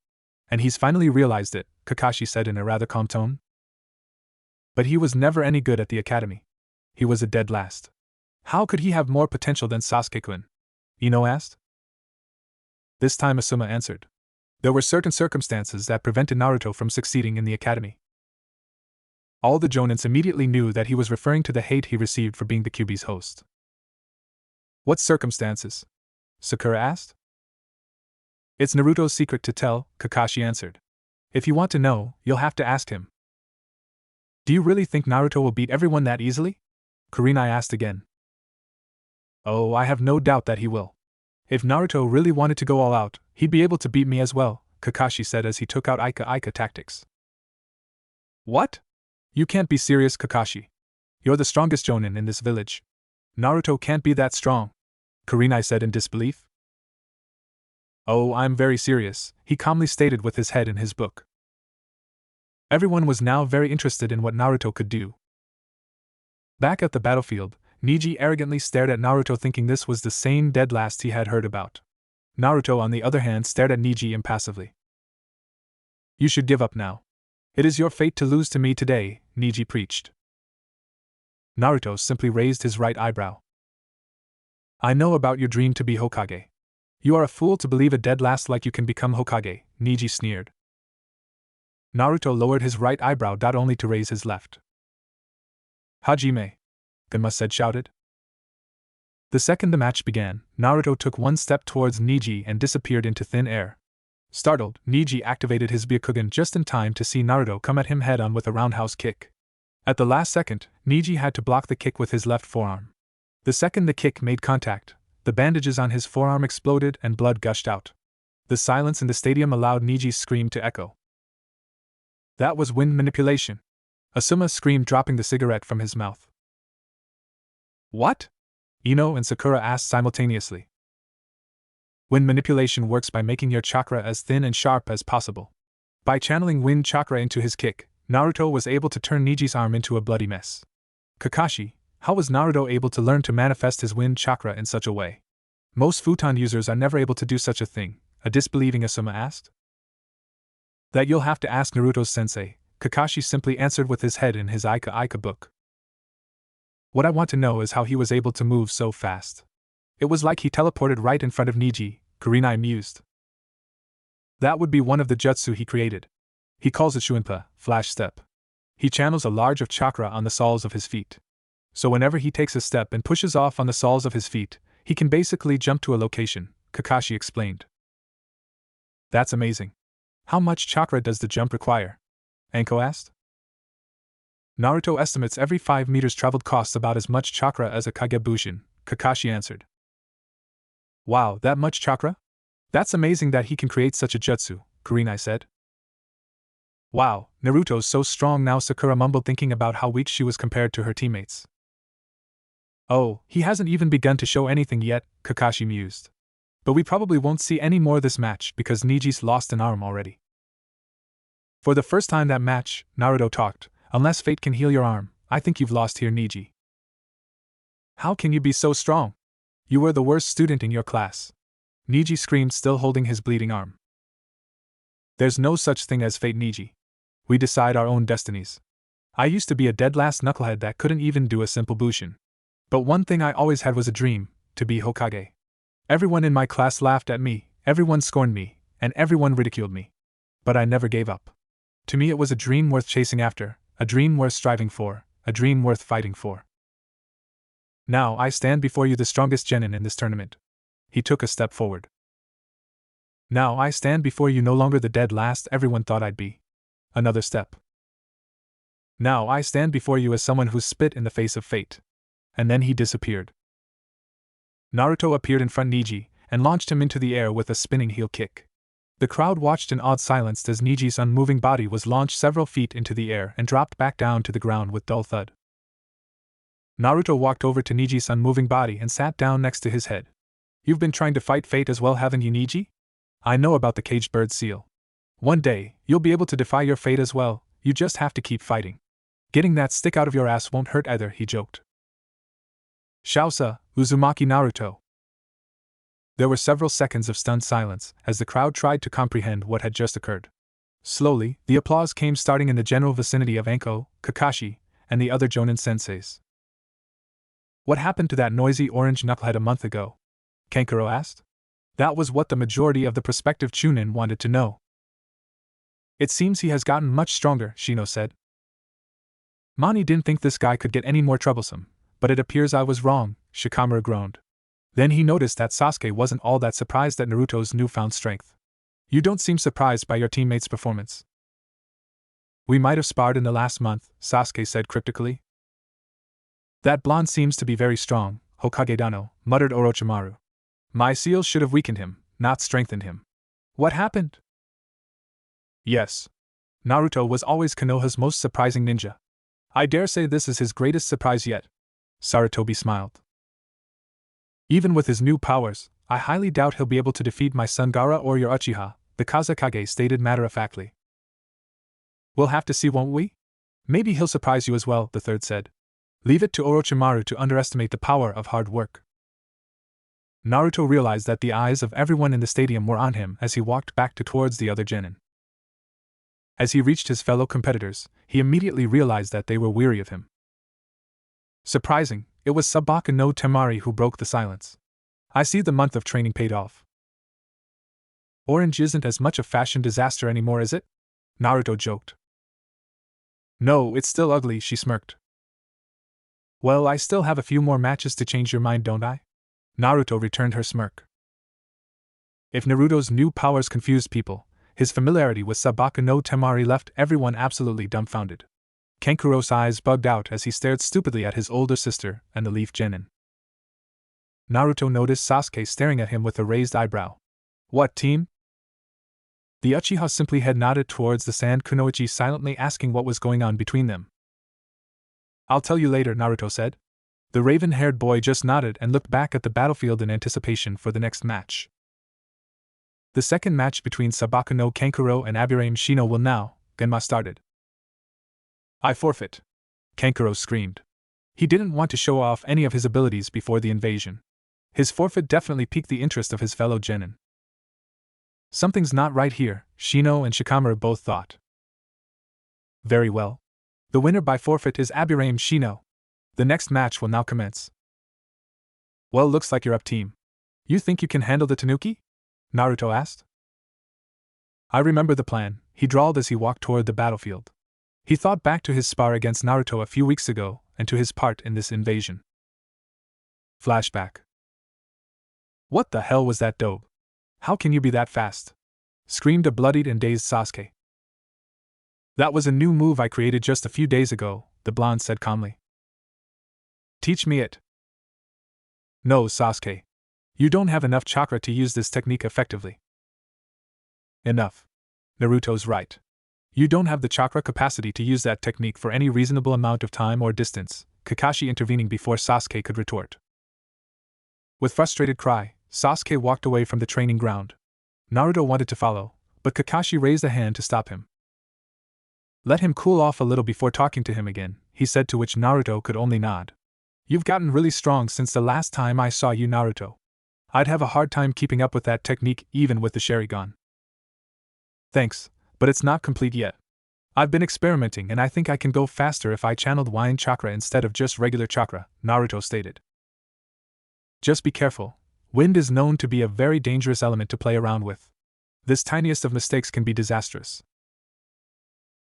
And he's finally realized it, Kakashi said in a rather calm tone. But he was never any good at the academy. He was a dead last. How could he have more potential than Sasuke-kun? Ino asked. This time Asuma answered. There were certain circumstances that prevented Naruto from succeeding in the academy. All the jonins immediately knew that he was referring to the hate he received for being the Kyuubi's host. What circumstances? Sakura asked. It's Naruto's secret to tell, Kakashi answered. If you want to know, you'll have to ask him. Do you really think Naruto will beat everyone that easily? Kurenai asked again. Oh, I have no doubt that he will. If Naruto really wanted to go all out, he'd be able to beat me as well, Kakashi said as he took out Ika tactics. What? You can't be serious, Kakashi. You're the strongest jonin in this village. Naruto can't be that strong, Kurenai said in disbelief. Oh, I'm very serious, he calmly stated with his head in his book. Everyone was now very interested in what Naruto could do. Back at the battlefield, Niji arrogantly stared at Naruto thinking this was the same dead last he had heard about. Naruto on the other hand stared at Niji impassively. You should give up now. It is your fate to lose to me today, Niji preached. Naruto simply raised his right eyebrow. I know about your dream to be Hokage. You are a fool to believe a dead last like you can become Hokage, Niji sneered. Naruto lowered his right eyebrow only to raise his left. Hajime, Genma said shouted. The second the match began, Naruto took one step towards Niji and disappeared into thin air. Startled, Niji activated his Byakugan just in time to see Naruto come at him head-on with a roundhouse kick. At the last second, Niji had to block the kick with his left forearm. The second the kick made contact, the bandages on his forearm exploded and blood gushed out. The silence in the stadium allowed Niji's scream to echo. That was wind manipulation. Asuma screamed, dropping the cigarette from his mouth. What? Ino and Sakura asked simultaneously. Wind manipulation works by making your chakra as thin and sharp as possible. By channeling wind chakra into his kick, Naruto was able to turn Niji's arm into a bloody mess. Kakashi, how was Naruto able to learn to manifest his wind chakra in such a way? Most futon users are never able to do such a thing, a disbelieving Asuma asked. That you'll have to ask Naruto's sensei, Kakashi simply answered with his head in his Ika book. What I want to know is how he was able to move so fast. It was like he teleported right in front of Niji, Kurenai mused. That would be one of the jutsu he created. He calls it Shuinpa, flash step. He channels a large of chakra on the soles of his feet. So whenever he takes a step and pushes off on the soles of his feet, he can basically jump to a location, Kakashi explained. That's amazing. How much chakra does the jump require? Anko asked. Naruto estimates every 5 meters traveled costs about as much chakra as a Kagebushin, Kakashi answered. Wow, that much chakra? That's amazing that he can create such a jutsu, Kurenai said. Wow, Naruto's so strong now, Sakura mumbled, thinking about how weak she was compared to her teammates. Oh, he hasn't even begun to show anything yet, Kakashi mused. But we probably won't see any more this match because Niji's lost an arm already. For the first time that match, Naruto talked. Unless fate can heal your arm, I think you've lost here, Niji. How can you be so strong? You were the worst student in your class. Niji screamed, still holding his bleeding arm. There's no such thing as fate, Niji. We decide our own destinies. I used to be a dead last knucklehead that couldn't even do a simple bushin. But one thing I always had was a dream, to be Hokage. Everyone in my class laughed at me, everyone scorned me, and everyone ridiculed me. But I never gave up. To me it was a dream worth chasing after, a dream worth striving for, a dream worth fighting for. Now I stand before you the strongest genin in this tournament. He took a step forward. Now I stand before you no longer the dead last everyone thought I'd be. Another step. Now I stand before you as someone who's spit in the face of fate. And then he disappeared. Naruto appeared in front of Neji, and launched him into the air with a spinning heel kick. The crowd watched in awed silence as Neji's unmoving body was launched several feet into the air and dropped back down to the ground with dull thud. Naruto walked over to Neji's unmoving body and sat down next to his head. You've been trying to fight fate as well, haven't you, Neji? I know about the caged bird seal. One day, you'll be able to defy your fate as well, you just have to keep fighting. Getting that stick out of your ass won't hurt either, he joked. Shousa, Uzumaki Naruto. There were several seconds of stunned silence as the crowd tried to comprehend what had just occurred. Slowly, the applause came, starting in the general vicinity of Anko, Kakashi, and the other Jonin senseis. What happened to that noisy orange knucklehead a month ago? Kankuro asked. That was what the majority of the prospective Chunin wanted to know. It seems he has gotten much stronger, Shino said. Mani didn't think this guy could get any more troublesome, but it appears I was wrong, Shikamaru groaned. Then he noticed that Sasuke wasn't all that surprised at Naruto's newfound strength. You don't seem surprised by your teammate's performance. We might have sparred in the last month, Sasuke said cryptically. That blonde seems to be very strong, Hokage Dano, muttered Orochimaru. My seals should have weakened him, not strengthened him. What happened? Yes. Naruto was always Konoha's most surprising ninja. I dare say this is his greatest surprise yet. Sarutobi smiled. Even with his new powers, I highly doubt he'll be able to defeat my son Gaara or your Uchiha, the Kazekage stated matter-of-factly. We'll have to see, won't we? Maybe he'll surprise you as well, the third said. Leave it to Orochimaru to underestimate the power of hard work. Naruto realized that the eyes of everyone in the stadium were on him as he walked back towards the other genin. As he reached his fellow competitors, he immediately realized that they were weary of him. Surprising, it was Sabaka no Temari who broke the silence. I see the month of training paid off. Orange isn't as much a fashion disaster anymore, is it? Naruto joked. No, it's still ugly, she smirked. Well, I still have a few more matches to change your mind, don't I? Naruto returned her smirk. If Naruto's new powers confused people, his familiarity with Sabaka no Temari left everyone absolutely dumbfounded. Kankuro's eyes bugged out as he stared stupidly at his older sister and the Leaf Genin. Naruto noticed Sasuke staring at him with a raised eyebrow. What team? The Uchiha simply head nodded towards the sand, Kunoichi silently asking what was going on between them. I'll tell you later, Naruto said. The raven-haired boy just nodded and looked back at the battlefield in anticipation for the next match. The second match between Sabaka no Kankuro and Aburame Shino will now, Genma started. I forfeit. Kankuro screamed. He didn't want to show off any of his abilities before the invasion. His forfeit definitely piqued the interest of his fellow genin. Something's not right here, Shino and Shikamaru both thought. Very well. The winner by forfeit is Aburame Shino. The next match will now commence. Well, looks like you're up, team. You think you can handle the Tanuki? Naruto asked. I remember the plan, he drawled as he walked toward the battlefield. He thought back to his spar against Naruto a few weeks ago, and to his part in this invasion. Flashback. What the hell was that dope? How can you be that fast? Screamed a bloodied and dazed Sasuke. That was a new move I created just a few days ago, the blonde said calmly. Teach me it. No, Sasuke. You don't have enough chakra to use this technique effectively. Enough. Naruto's right. You don't have the chakra capacity to use that technique for any reasonable amount of time or distance, Kakashi intervening before Sasuke could retort. With frustrated cry, Sasuke walked away from the training ground. Naruto wanted to follow, but Kakashi raised a hand to stop him. Let him cool off a little before talking to him again, he said, to which Naruto could only nod. You've gotten really strong since the last time I saw you, Naruto. I'd have a hard time keeping up with that technique even with the Sharingan. Thanks, but it's not complete yet. I've been experimenting and I think I can go faster if I channeled wine chakra instead of just regular chakra, Naruto stated. Just be careful. Wind is known to be a very dangerous element to play around with. This tiniest of mistakes can be disastrous.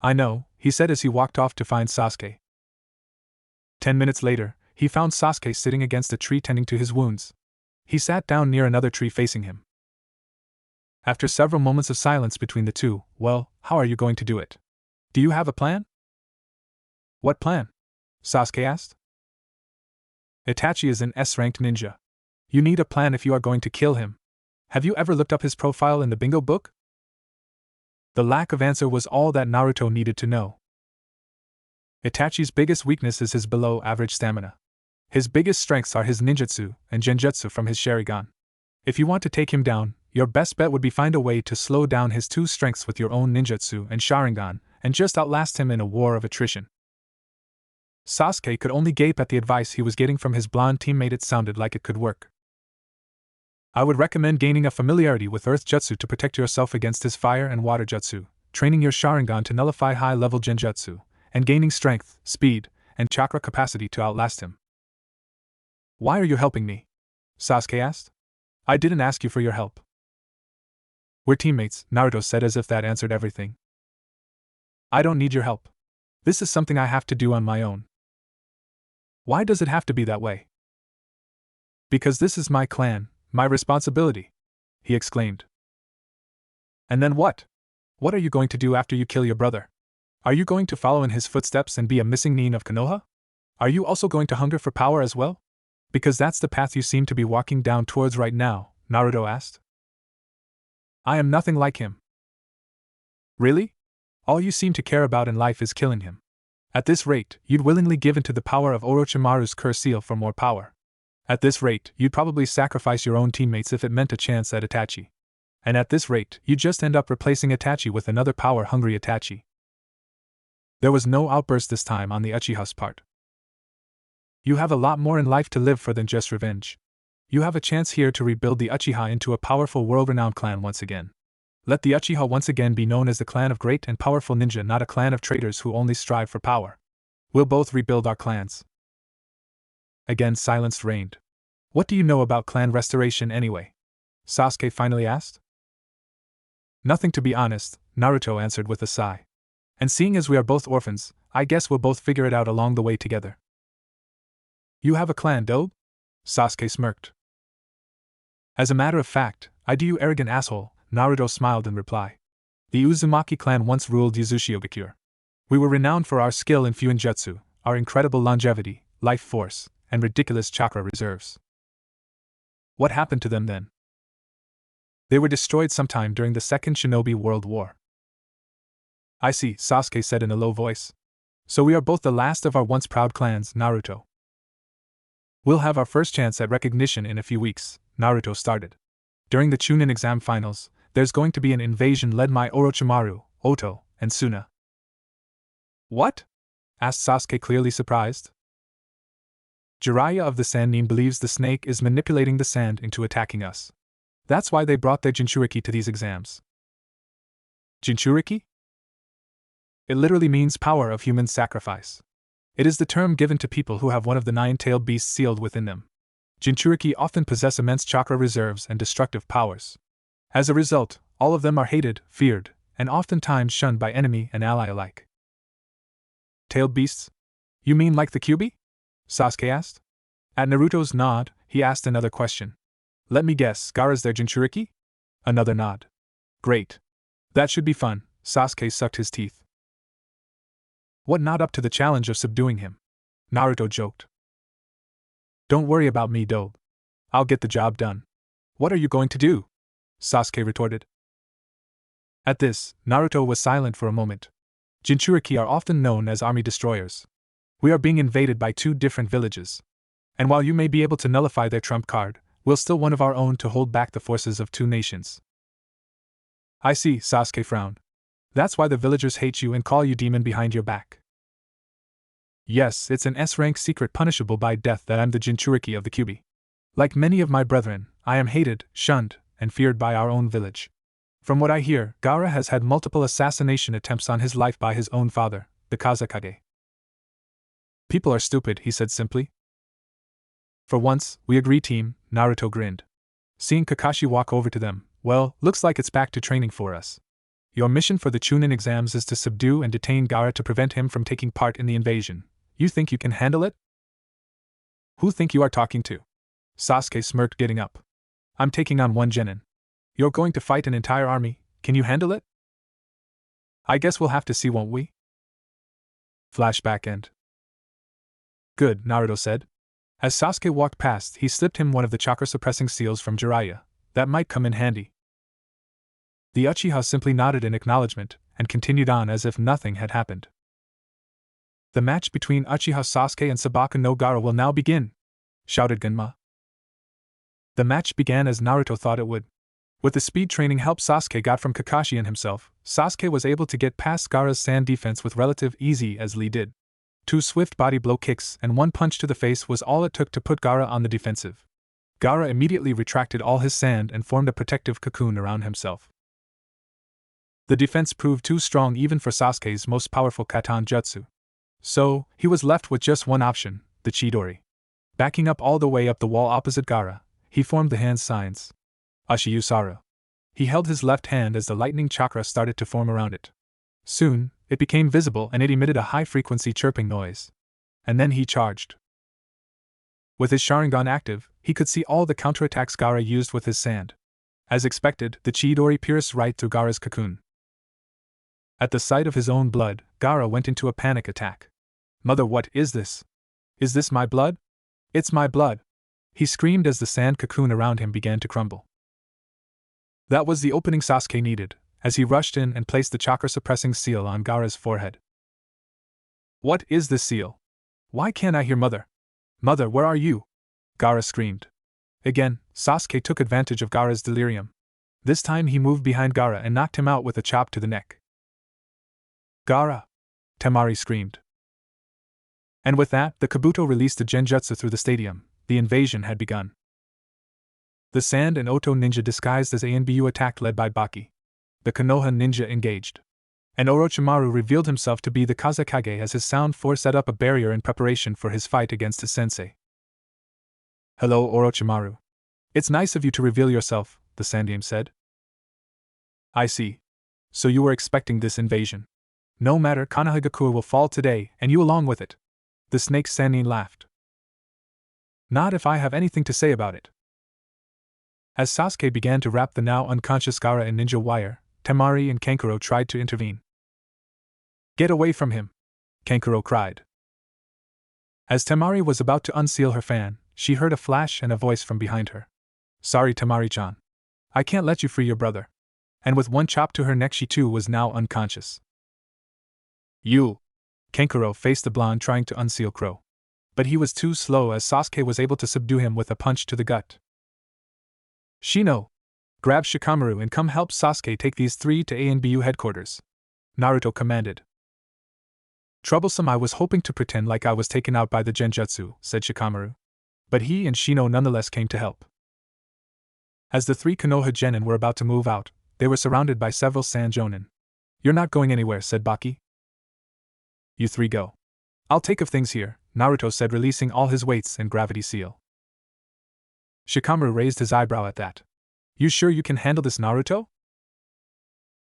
I know, he said as he walked off to find Sasuke. 10 minutes later, he found Sasuke sitting against a tree tending to his wounds. He sat down near another tree facing him. After several moments of silence between the two, well, how are you going to do it? Do you have a plan? What plan? Sasuke asked. Itachi is an S-ranked ninja. You need a plan if you are going to kill him. Have you ever looked up his profile in the bingo book? The lack of answer was all that Naruto needed to know. Itachi's biggest weakness is his below-average stamina. His biggest strengths are his ninjutsu and genjutsu from his Sharingan. If you want to take him down, your best bet would be find a way to slow down his two strengths with your own ninjutsu and Sharingan, and just outlast him in a war of attrition. Sasuke could only gape at the advice he was getting from his blonde teammate. It sounded like it could work. I would recommend gaining a familiarity with Earth Jutsu to protect yourself against his Fire and Water Jutsu, training your Sharingan to nullify high-level Genjutsu, and gaining strength, speed, and chakra capacity to outlast him. Why are you helping me? Sasuke asked. I didn't ask you for your help. We're teammates, Naruto said as if that answered everything. I don't need your help. This is something I have to do on my own. Why does it have to be that way? Because this is my clan, my responsibility, he exclaimed. And then what? What are you going to do after you kill your brother? Are you going to follow in his footsteps and be a missing nin of Konoha? Are you also going to hunger for power as well? Because that's the path you seem to be walking down towards right now, Naruto asked. I am nothing like him. Really? All you seem to care about in life is killing him. At this rate, you'd willingly give in to the power of Orochimaru's curse seal for more power. At this rate, you'd probably sacrifice your own teammates if it meant a chance at Itachi. And at this rate, you'd just end up replacing Itachi with another power-hungry Itachi. There was no outburst this time on the Uchiha's part. You have a lot more in life to live for than just revenge. You have a chance here to rebuild the Uchiha into a powerful world-renowned clan once again. Let the Uchiha once again be known as the clan of great and powerful ninja, not a clan of traitors who only strive for power. We'll both rebuild our clans. Again silence reigned. What do you know about clan restoration anyway? Sasuke finally asked. Nothing, to be honest, Naruto answered with a sigh. And seeing as we are both orphans, I guess we'll both figure it out along the way together. You have a clan, Dobe? Sasuke smirked. As a matter of fact, I do, you arrogant asshole, Naruto smiled in reply. The Uzumaki clan once ruled Yuzushiogakure. We were renowned for our skill in Fuinjutsu, our incredible longevity, life force, and ridiculous chakra reserves. What happened to them then? They were destroyed sometime during the Second Shinobi World War. I see, Sasuke said in a low voice. So we are both the last of our once proud clans, Naruto. We'll have our first chance at recognition in a few weeks, Naruto started. During the Chunin exam finals, there's going to be an invasion led by Orochimaru, Oto, and Suna. What? Asked Sasuke, clearly surprised. Jiraiya of the Sannin believes the snake is manipulating the sand into attacking us. That's why they brought their Jinchuriki to these exams. Jinchuriki? It literally means power of human sacrifice. It is the term given to people who have one of the 9-tailed beasts sealed within them. Jinchuriki often possess immense chakra reserves and destructive powers. As a result, all of them are hated, feared, and oftentimes shunned by enemy and ally alike. Tailed beasts? You mean like the Kyuubi? Sasuke asked. At Naruto's nod, he asked another question. Let me guess, Gaara's their Jinchuriki? Another nod. Great. That should be fun, Sasuke sucked his teeth. What, not up to the challenge of subduing him? Naruto joked. Don't worry about me, Dobe. I'll get the job done. What are you going to do? Sasuke retorted. At this, Naruto was silent for a moment. Jinchuriki are often known as army destroyers. We are being invaded by 2 different villages. And while you may be able to nullify their trump card, we'll still one of our own to hold back the forces of 2 nations. I see, Sasuke frowned. That's why the villagers hate you and call you demon behind your back. Yes, it's an S-rank secret punishable by death that I'm the Jinchuriki of the Kyuubi. Like many of my brethren, I am hated, shunned, and feared by our own village. From what I hear, Gaara has had multiple assassination attempts on his life by his own father, the Kazekage. People are stupid, he said simply. For once, we agree, team, Naruto grinned. Seeing Kakashi walk over to them, well, looks like it's back to training for us. Your mission for the Chunin exams is to subdue and detain Gaara to prevent him from taking part in the invasion. You think you can handle it? Who think you are talking to? Sasuke smirked, getting up. I'm taking on one genin. You're going to fight an entire army, can you handle it? I guess we'll have to see, won't we? Flashback end. Good, Naruto said. As Sasuke walked past, he slipped him one of the chakra-suppressing seals from Jiraiya. That might come in handy. The Uchiha simply nodded in acknowledgement, and continued on as if nothing had happened. The match between Uchiha Sasuke and Sabaka no Gaara will now begin, shouted Genma. The match began as Naruto thought it would. With the speed training help Sasuke got from Kakashi and himself, Sasuke was able to get past Gaara's sand defense with relative ease, as Lee did. 2 swift body blow kicks and 1 punch to the face was all it took to put Gaara on the defensive. Gaara immediately retracted all his sand and formed a protective cocoon around himself. The defense proved too strong even for Sasuke's most powerful Katan Jutsu. So, he was left with just one option, the Chidori. Backing up all the way up the wall opposite Gaara, he formed the hand signs. Ashiusaru. He held his left hand as the lightning chakra started to form around it. Soon, it became visible and it emitted a high-frequency chirping noise. And then he charged. With his Sharingan active, he could see all the counterattacks Gaara used with his sand. As expected, the Chidori pierced right through Gaara's cocoon. At the sight of his own blood, Gaara went into a panic attack. Mother, what is this? Is this my blood? It's my blood! He screamed as the sand cocoon around him began to crumble. That was the opening Sasuke needed, as he rushed in and placed the chakra-suppressing seal on Gaara's forehead. What is this seal? Why can't I hear Mother? Mother, where are you? Gaara screamed. Again, Sasuke took advantage of Gaara's delirium. This time he moved behind Gaara and knocked him out with a chop to the neck. Gaara! Temari screamed. And with that, the Kabuto released a genjutsu through the stadium. The invasion had begun. The Sand and Oto ninja disguised as ANBU attacked, led by Baki. The Konoha ninja engaged. And Orochimaru revealed himself to be the Kazekage as his sound force set up a barrier in preparation for his fight against his sensei. Hello, Orochimaru. It's nice of you to reveal yourself, the Sandaime said. I see. So you were expecting this invasion. No matter, Konohagakure will fall today, and you along with it. The snake Sannin laughed. Not if I have anything to say about it. As Sasuke began to wrap the now unconscious Gaara in ninja wire, Temari and Kankuro tried to intervene. Get away from him! Kankuro cried. As Temari was about to unseal her fan, she heard a flash and a voice from behind her. Sorry, Temari-chan. I can't let you free your brother. And with one chop to her neck, she too was now unconscious. You! Kankuro faced the blonde trying to unseal Crow. But he was too slow as Sasuke was able to subdue him with a punch to the gut. Shino! Grab Shikamaru and come help Sasuke take these 3 to ANBU headquarters. Naruto commanded. Troublesome, I was hoping to pretend like I was taken out by the genjutsu, said Shikamaru. But he and Shino nonetheless came to help. As the 3 Konoha genin were about to move out, they were surrounded by several Sand Jonin. You're not going anywhere, said Baki. You 3 go. I'll take of things here, Naruto said, releasing all his weights and gravity seal. Shikamaru raised his eyebrow at that. You sure you can handle this, Naruto?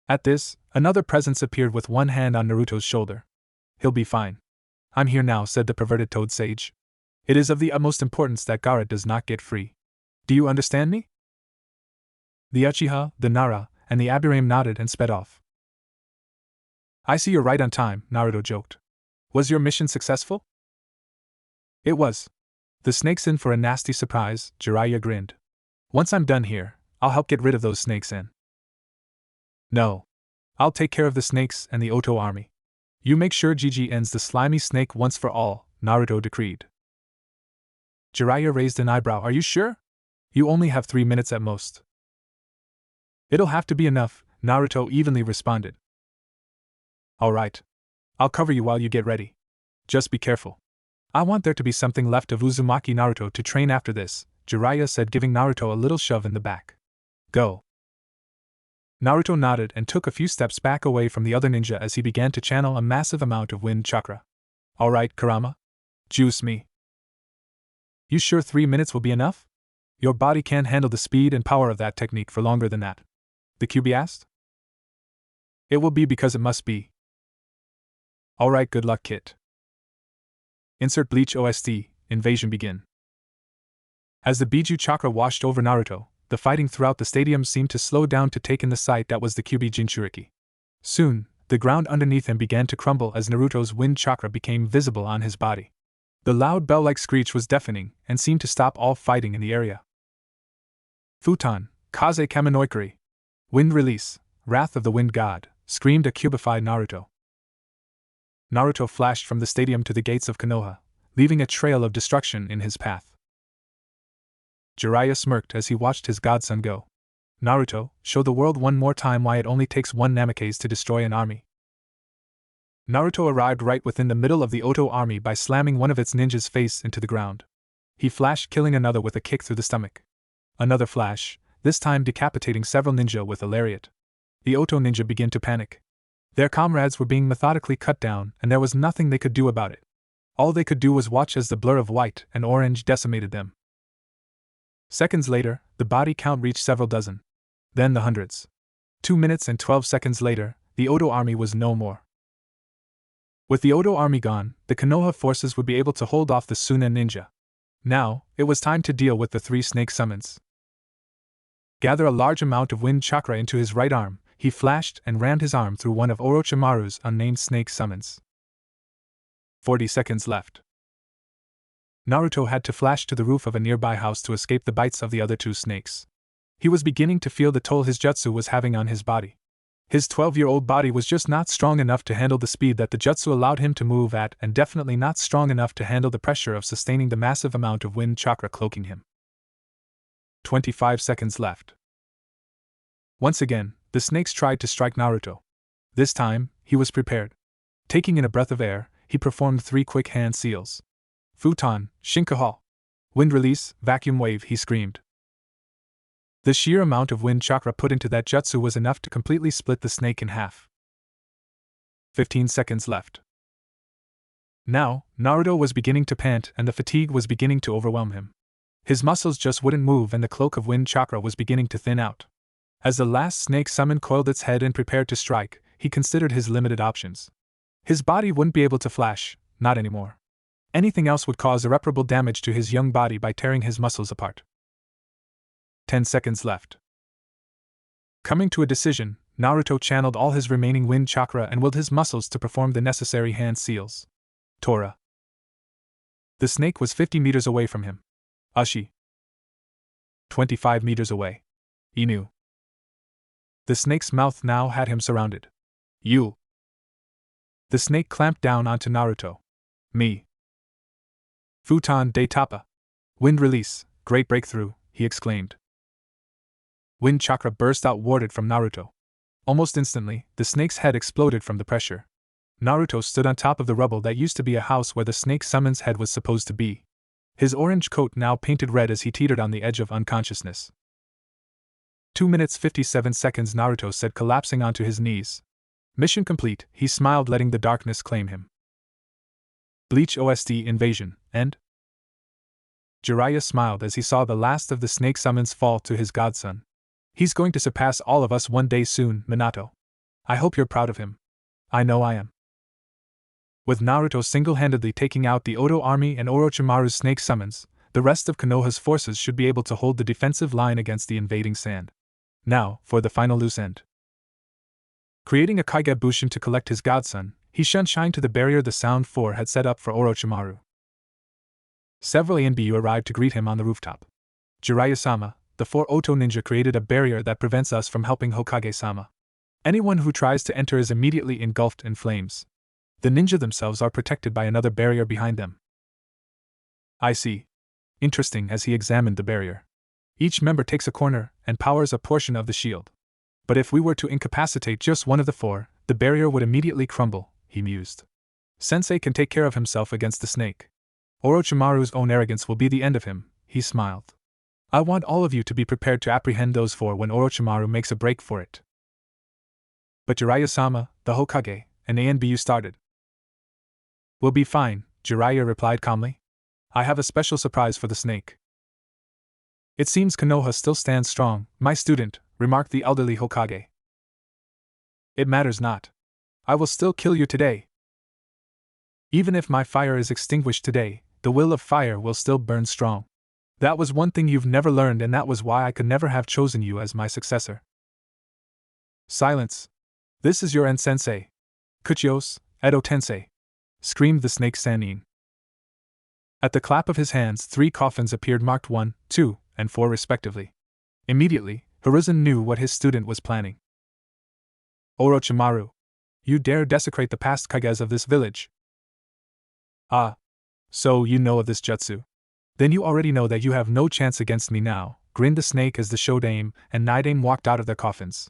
At this, another presence appeared with one hand on Naruto's shoulder. He'll be fine. I'm here now, said the perverted toad sage. It is of the utmost importance that Gaara does not get free. Do you understand me? The Uchiha, the Nara, and the Aburame nodded and sped off. I see you're right on time, Naruto joked. Was your mission successful? It was. The snake's in for a nasty surprise, Jiraiya grinned. Once I'm done here, I'll help get rid of those snakes in. No. I'll take care of the snakes and the Oto army. You make sure Gigi ends the slimy snake once for all, Naruto decreed. Jiraiya raised an eyebrow. Are you sure? You only have 3 minutes at most. It'll have to be enough, Naruto evenly responded. All right. I'll cover you while you get ready. Just be careful. I want there to be something left of Uzumaki Naruto to train after this, Jiraiya said, giving Naruto a little shove in the back. Go. Naruto nodded and took a few steps back away from the other ninja as he began to channel a massive amount of wind chakra. All right, Kurama. Juice me. You sure 3 minutes will be enough? Your body can't handle the speed and power of that technique for longer than that, the QB asked. It will be because it must be. Alright, good luck, Kit. Insert Bleach OST, Invasion begin. As the Biju chakra washed over Naruto, the fighting throughout the stadium seemed to slow down to take in the sight that was the QB Jinchuriki. Soon, the ground underneath him began to crumble as Naruto's wind chakra became visible on his body. The loud bell-like screech was deafening and seemed to stop all fighting in the area. Futon, Kaze Kaminoikari. Wind release, Wrath of the Wind God, screamed a cubified Naruto. Naruto flashed from the stadium to the gates of Konoha, leaving a trail of destruction in his path. Jiraiya smirked as he watched his godson go. Naruto, show the world one more time why it only takes one Namikaze to destroy an army. Naruto arrived right within the middle of the Oto army by slamming one of its ninjas' face into the ground. He flashed, killing another with a kick through the stomach. Another flash, this time decapitating several ninja with a lariat. The Oto ninja began to panic. Their comrades were being methodically cut down, and there was nothing they could do about it. All they could do was watch as the blur of white and orange decimated them. Seconds later, the body count reached several dozen. Then the hundreds. 2 minutes and 12 seconds later, the Oto army was no more. With the Oto army gone, the Konoha forces would be able to hold off the Chunin ninja. Now, it was time to deal with the 3 snake summons. Gather a large amount of wind chakra into his right arm, he flashed and rammed his arm through one of Orochimaru's unnamed snake summons. 40 seconds left. Naruto had to flash to the roof of a nearby house to escape the bites of the other 2 snakes. He was beginning to feel the toll his jutsu was having on his body. His 12-year-old body was just not strong enough to handle the speed that the jutsu allowed him to move at, and definitely not strong enough to handle the pressure of sustaining the massive amount of wind chakra cloaking him. 25 seconds left. Once again, the snakes tried to strike Naruto. This time, he was prepared. Taking in a breath of air, he performed 3 quick hand seals. Futon, Shinkaha. Wind release, vacuum wave, he screamed. The sheer amount of wind chakra put into that jutsu was enough to completely split the snake in half. 15 seconds left. Now, Naruto was beginning to pant and the fatigue was beginning to overwhelm him. His muscles just wouldn't move and the cloak of wind chakra was beginning to thin out. As the last snake summon coiled its head and prepared to strike, he considered his limited options. His body wouldn't be able to flash, not anymore. Anything else would cause irreparable damage to his young body by tearing his muscles apart. 10 seconds left. Coming to a decision, Naruto channeled all his remaining wind chakra and willed his muscles to perform the necessary hand seals. Tora. The snake was 50 meters away from him. Ushi. 25 meters away. Inu. The snake's mouth now had him surrounded. You. The snake clamped down onto Naruto. Me. Futon de Tapa. Wind release, great breakthrough, he exclaimed. Wind chakra burst out warded from Naruto. Almost instantly, the snake's head exploded from the pressure. Naruto stood on top of the rubble that used to be a house where the snake summon's head was supposed to be. His orange coat now painted red as he teetered on the edge of unconsciousness. 2 minutes 57 seconds, Naruto said, collapsing onto his knees. Mission complete, he smiled, letting the darkness claim him. Bleach OST Invasion, end. Jiraiya smiled as he saw the last of the snake summons fall to his godson. He's going to surpass all of us one day soon, Minato. I hope you're proud of him. I know I am. With Naruto single-handedly taking out the Oto army and Orochimaru's snake summons, the rest of Konoha's forces should be able to hold the defensive line against the invading sand. Now, for the final loose end. Creating a Kaigebushin to collect his godson, he shunshined to the barrier the Sound 4 had set up for Orochimaru. Several ANBU arrived to greet him on the rooftop. Jiraiya-sama, the 4 Oto ninja created a barrier that prevents us from helping Hokage-sama. Anyone who tries to enter is immediately engulfed in flames. The ninja themselves are protected by another barrier behind them. I see. Interesting, as he examined the barrier. Each member takes a corner and powers a portion of the shield. But if we were to incapacitate just one of the 4, the barrier would immediately crumble, he mused. Sensei can take care of himself against the snake. Orochimaru's own arrogance will be the end of him, he smiled. I want all of you to be prepared to apprehend those 4 when Orochimaru makes a break for it. But Jiraiya-sama, the Hokage, and ANBU started. We'll be fine, Jiraiya replied calmly. I have a special surprise for the snake. It seems Konoha still stands strong, my student, remarked the elderly Hokage. It matters not. I will still kill you today. Even if my fire is extinguished today, the will of fire will still burn strong. That was one thing you've never learned, and that was why I could never have chosen you as my successor. Silence. This is your end sensei. Kuchios, Edo Tensei, screamed the snake Sannin. At the clap of his hands, 3 coffins appeared marked 1, 2, and 4 respectively. Immediately, Hiruzen knew what his student was planning. Orochimaru, you dare desecrate the past kages of this village. Ah. So you know of this jutsu. Then you already know that you have no chance against me now, grinned the snake as the Shodaime and Nidaime walked out of their coffins.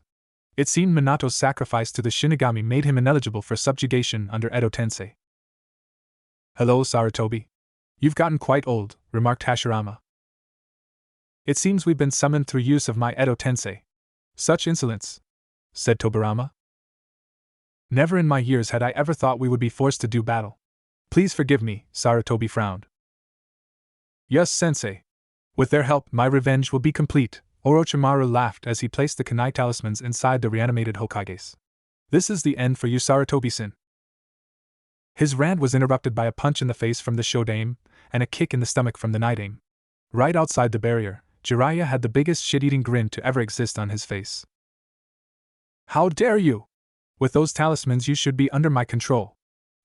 It seemed Minato's sacrifice to the Shinigami made him ineligible for subjugation under Edo Tensei. Hello, Sarutobi. You've gotten quite old, remarked Hashirama. It seems we've been summoned through use of my Edo Tensei. Such insolence, said Tobirama. Never in my years had I ever thought we would be forced to do battle. Please forgive me, Sarutobi frowned. Yes, sensei. With their help, my revenge will be complete, Orochimaru laughed as he placed the kunai talismans inside the reanimated Hokages. This is the end for you, Sarutobi-san. His rant was interrupted by a punch in the face from the Shodaime and a kick in the stomach from the Nidaime. Right outside the barrier, Jiraiya had the biggest shit-eating grin to ever exist on his face. How dare you! With those talismans you should be under my control,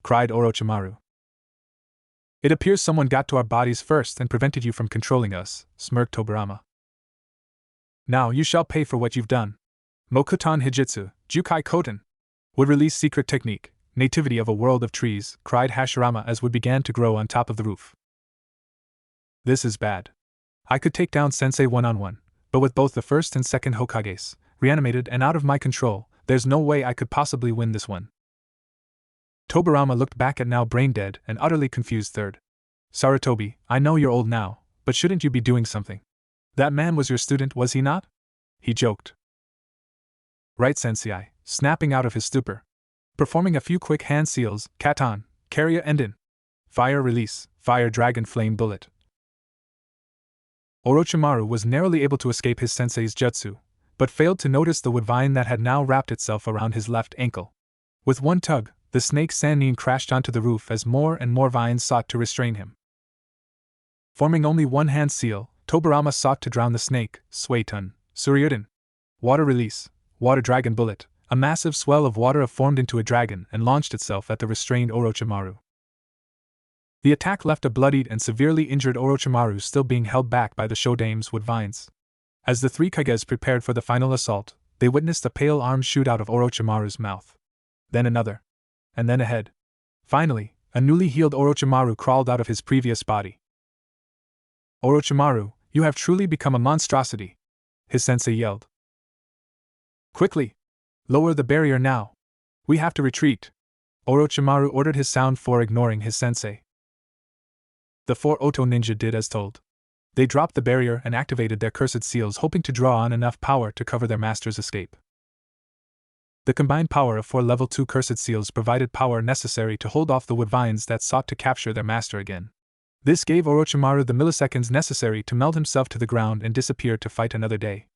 cried Orochimaru. It appears someone got to our bodies first and prevented you from controlling us, smirked Tobirama. Now you shall pay for what you've done. Mokutan Hijitsu, Jukai Koten. Would release secret technique, nativity of a world of trees, cried Hashirama as wood began to grow on top of the roof. This is bad. I could take down Sensei one-on-one, but with both the first and second Hokages, reanimated and out of my control, there's no way I could possibly win this one. Tobirama looked back at now brain-dead and utterly confused third. Sarutobi, I know you're old now, but shouldn't you be doing something? That man was your student, was he not? He joked. Right, sensei, snapping out of his stupor. Performing a few quick hand seals, Katan, Karya Enden. Fire release, fire dragon flame bullet. Orochimaru was narrowly able to escape his sensei's jutsu, but failed to notice the wood vine that had now wrapped itself around his left ankle. With one tug, the snake Sannin crashed onto the roof as more and more vines sought to restrain him. Forming only one hand seal, Tobirama sought to drown the snake, Suetun, Suryuden. Water release, water dragon bullet. A massive swell of water formed into a dragon and launched itself at the restrained Orochimaru. The attack left a bloodied and severely injured Orochimaru still being held back by the Shodaime's wood vines. As the 3 Kages prepared for the final assault, they witnessed a pale arm shoot out of Orochimaru's mouth. Then another. And then a head. Finally, a newly healed Orochimaru crawled out of his previous body. Orochimaru, you have truly become a monstrosity, his sensei yelled. Quickly! Lower the barrier now. We have to retreat. Orochimaru ordered his sound for ignoring his sensei. The 4 Oto ninja did as told. They dropped the barrier and activated their cursed seals, hoping to draw on enough power to cover their master's escape. The combined power of 4 level 2 cursed seals provided power necessary to hold off the wood vines that sought to capture their master again. This gave Orochimaru the milliseconds necessary to melt himself to the ground and disappear to fight another day.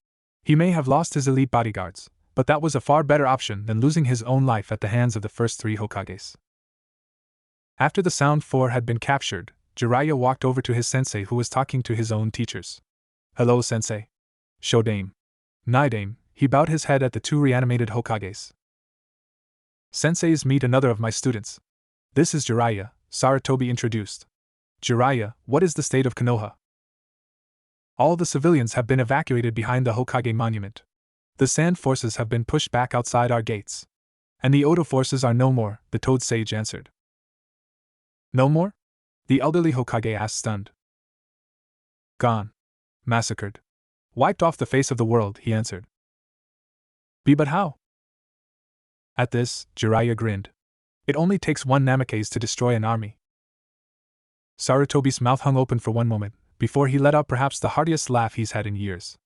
He may have lost his elite bodyguards, but that was a far better option than losing his own life at the hands of the first 3 Hokages. After the Sound 4 had been captured, Jiraiya walked over to his sensei who was talking to his own teachers. Hello, sensei. Shodaime. Nidaime, he bowed his head at the 2 reanimated Hokages. Senseis, meet another of my students. This is Jiraiya, Sarutobi introduced. Jiraiya, what is the state of Konoha? All the civilians have been evacuated behind the Hokage monument. The Sand forces have been pushed back outside our gates. And the Oto forces are no more, the Toad Sage answered. No more? The elderly Hokage asked, stunned. Gone. Massacred. Wiped off the face of the world, he answered. But how? At this, Jiraiya grinned. It only takes 1 Namekize to destroy an army. Sarutobi's mouth hung open for one moment, before he let out perhaps the heartiest laugh he's had in years.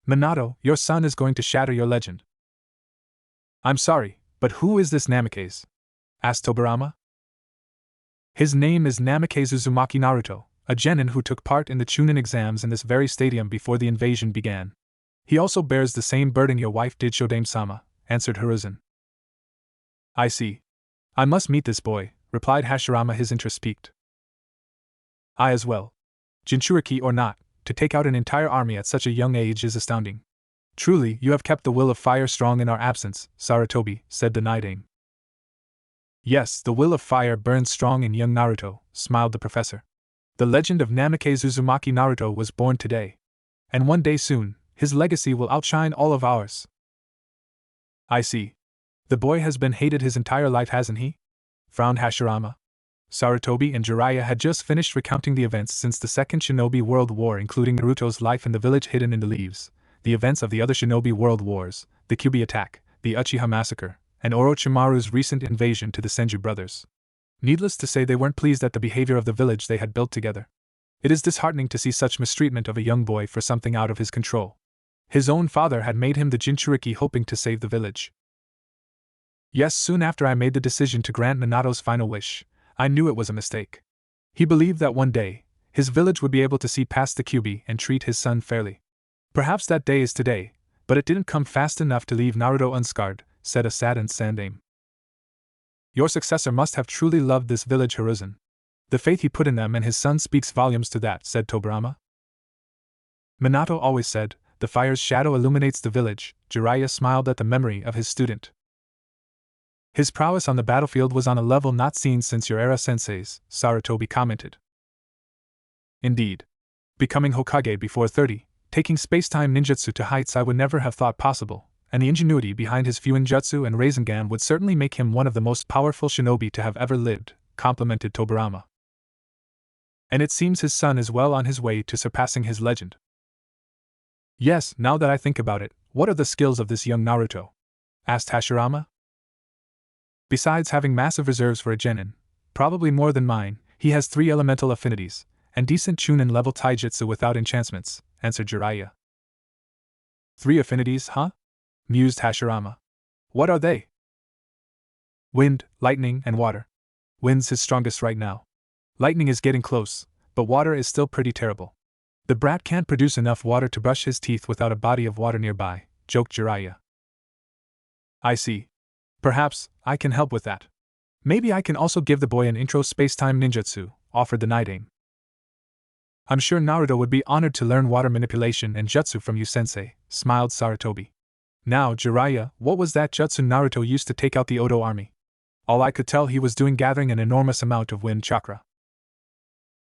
Minato, your son is going to shatter your legend. I'm sorry, but who is this Namekize? Asked Tobirama. His name is Namekize Uzumaki Naruto, a genin who took part in the Chunin exams in this very stadium before the invasion began. He also bears the same burden your wife did, Shodame-sama, answered Hiruzen. I see. I must meet this boy, replied Hashirama, his interest piqued. I as well. Jinchuriki or not, to take out an entire army at such a young age is astounding. Truly, you have kept the will of fire strong in our absence, Sarutobi, said the Night Aim. Yes, the will of fire burns strong in young Naruto, smiled the professor. The legend of Namikaze Uzumaki Naruto was born today. And one day soon, his legacy will outshine all of ours. I see. The boy has been hated his entire life, hasn't he? Frowned Hashirama. Sarutobi and Jiraiya had just finished recounting the events since the Second Shinobi World War, including Naruto's life in the village hidden in the leaves, the events of the other Shinobi World Wars, the Kyuubi attack, the Uchiha massacre, and Orochimaru's recent invasion to the Senju brothers. Needless to say, they weren't pleased at the behavior of the village they had built together. It is disheartening to see such mistreatment of a young boy for something out of his control. His own father had made him the Jinchuriki hoping to save the village. Yes, soon after I made the decision to grant Minato's final wish, I knew it was a mistake. He believed that one day, his village would be able to see past the Kyuubi and treat his son fairly. Perhaps that day is today, but it didn't come fast enough to leave Naruto unscarred, said a saddened Sandaime. Your successor must have truly loved this village, Hiruzen. The faith he put in them and his son speaks volumes to that, said Tobirama. Minato always said, the fire's shadow illuminates the village. Jiraiya smiled at the memory of his student. His prowess on the battlefield was on a level not seen since your era, senseis, Sarutobi commented. Indeed. Becoming Hokage before 30, taking space-time ninjutsu to heights I would never have thought possible, and the ingenuity behind his Fuinjutsu and Rasengan would certainly make him one of the most powerful shinobi to have ever lived, complimented Tobirama. And it seems his son is well on his way to surpassing his legend. Yes, now that I think about it, what are the skills of this young Naruto? Asked Hashirama. Besides having massive reserves for a genin, probably more than mine, he has 3 elemental affinities, and decent Chunin-level taijutsu without enchantments, answered Jiraiya. 3 affinities, huh? Mused Hashirama. What are they? Wind, lightning, and water. Wind's his strongest right now. Lightning is getting close, but water is still pretty terrible. The brat can't produce enough water to brush his teeth without a body of water nearby, joked Jiraiya. I see. Perhaps I can help with that. Maybe I can also give the boy an intro space-time ninjutsu, offered the Night Aim. I'm sure Naruto would be honored to learn water manipulation and jutsu from you, sensei, smiled Sarutobi. Now, Jiraiya, what was that jutsu Naruto used to take out the Odo army? All I could tell he was doing gathering an enormous amount of wind chakra.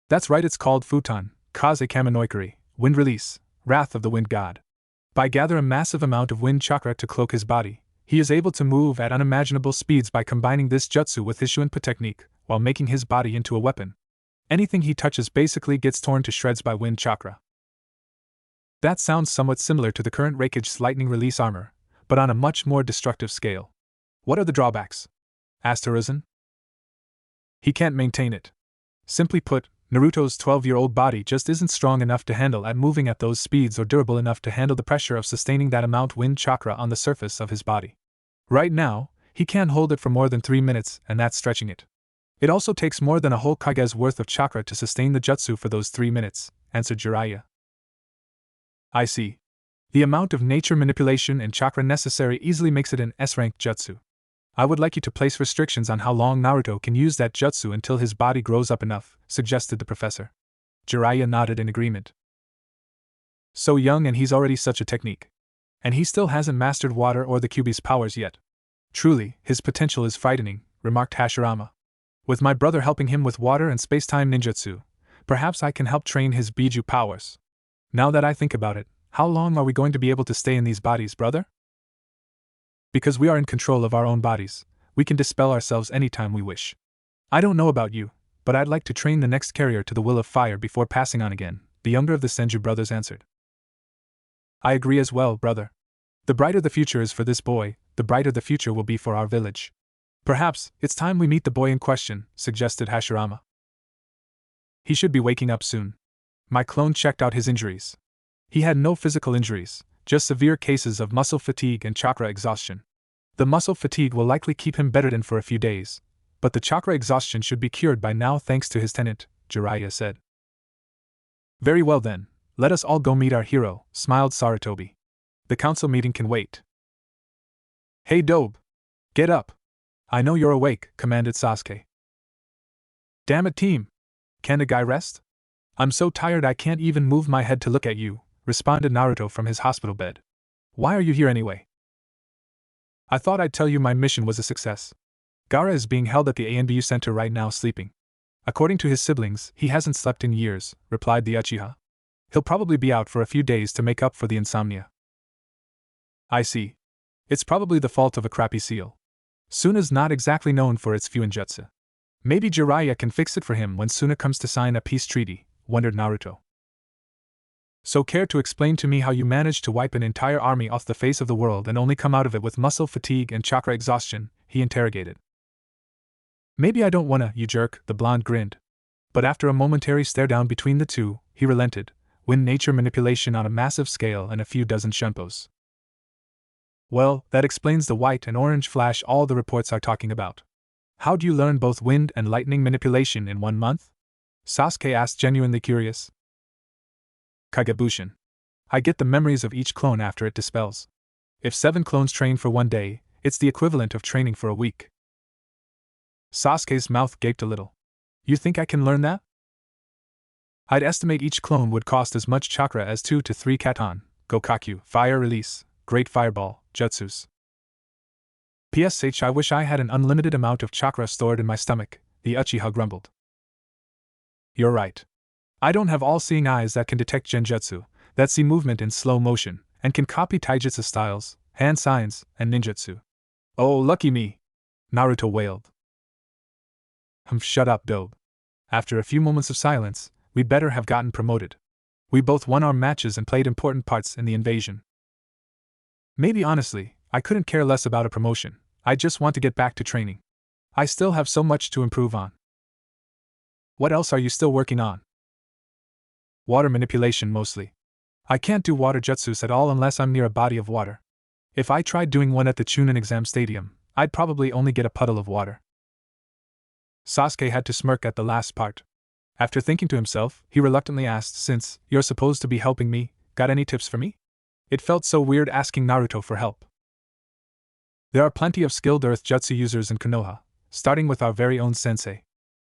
That's right, it's called Futon, Kaze Kaminoikari, wind release, wrath of the wind god. By gather a massive amount of wind chakra to cloak his body, he is able to move at unimaginable speeds by combining this jutsu with his Shuinpa technique, while making his body into a weapon. Anything he touches basically gets torn to shreds by wind chakra. That sounds somewhat similar to the current Raikage's lightning release armor, but on a much more destructive scale. What are the drawbacks? Asked Hiruzen. He can't maintain it. Simply put, Naruto's 12-year-old body just isn't strong enough to handle at moving at those speeds or durable enough to handle the pressure of sustaining that amount wind chakra on the surface of his body. Right now, he can't hold it for more than 3 minutes, and that's stretching it. It also takes more than a whole Kage's worth of chakra to sustain the jutsu for those 3 minutes, answered Jiraiya. I see. The amount of nature manipulation and chakra necessary easily makes it an S-rank jutsu. I would like you to place restrictions on how long Naruto can use that jutsu until his body grows up enough, suggested the professor. Jiraiya nodded in agreement. So young and he's already such a technique. And he still hasn't mastered water or the Kyuubi's powers yet. Truly, his potential is frightening, remarked Hashirama. With my brother helping him with water and space-time ninjutsu, perhaps I can help train his Biju powers. Now that I think about it, how long are we going to be able to stay in these bodies, brother? Because we are in control of our own bodies, we can dispel ourselves anytime we wish. I don't know about you, but I'd like to train the next carrier to the will of fire before passing on again, the younger of the Senju brothers answered. I agree as well, brother. The brighter the future is for this boy, the brighter the future will be for our village. Perhaps it's time we meet the boy in question, suggested Hashirama. He should be waking up soon. My clone checked out his injuries. He had no physical injuries, just severe cases of muscle fatigue and chakra exhaustion. The muscle fatigue will likely keep him bedridden for a few days, but the chakra exhaustion should be cured by now thanks to his tenant, Jiraiya said. Very well then, let us all go meet our hero, smiled Sarutobi. The council meeting can wait. Hey Dobe! Get up! I know you're awake, commanded Sasuke. Damn it, team! Can a guy rest? I'm so tired I can't even move my head to look at you, responded Naruto from his hospital bed. Why are you here anyway? I thought I'd tell you my mission was a success. Gaara is being held at the ANBU center right now sleeping. According to his siblings, he hasn't slept in years, replied the Uchiha. He'll probably be out for a few days to make up for the insomnia. I see. It's probably the fault of a crappy seal. Suna's not exactly known for its fuinjutsu. Maybe Jiraiya can fix it for him when Suna comes to sign a peace treaty, wondered Naruto. So care to explain to me how you managed to wipe an entire army off the face of the world and only come out of it with muscle fatigue and chakra exhaustion, he interrogated. Maybe I don't wanna, you jerk, the blonde grinned. But after a momentary stare down between the two, he relented, wind nature manipulation on a massive scale and a few dozen shunpos. Well, that explains the white and orange flash all the reports are talking about. How do you learn both wind and lightning manipulation in 1 month? Sasuke asked, genuinely curious. Kagebushin. I get the memories of each clone after it dispels. If 7 clones train for 1 day, it's the equivalent of training for a week. Sasuke's mouth gaped a little. You think I can learn that? I'd estimate each clone would cost as much chakra as 2 to 3 Katon, Gokakyu, Fire Release, Great Fireball, Jutsus. PSH, I wish I had an unlimited amount of chakra stored in my stomach, the Uchiha grumbled. You're right. I don't have all-seeing eyes that can detect genjutsu, that see movement in slow motion, and can copy taijutsu styles, hand signs, and ninjutsu. Oh, lucky me! Naruto wailed. Shut up, Dobe. After a few moments of silence, we'd better have gotten promoted. We both won our matches and played important parts in the invasion. Maybe honestly, I couldn't care less about a promotion. I just want to get back to training. I still have so much to improve on. What else are you still working on? Water manipulation mostly. I can't do water jutsus at all unless I'm near a body of water. If I tried doing one at the Chunin exam stadium, I'd probably only get a puddle of water. Sasuke had to smirk at the last part. After thinking to himself, he reluctantly asked, since you're supposed to be helping me, got any tips for me? It felt so weird asking Naruto for help. There are plenty of skilled earth jutsu users in Konoha, starting with our very own sensei.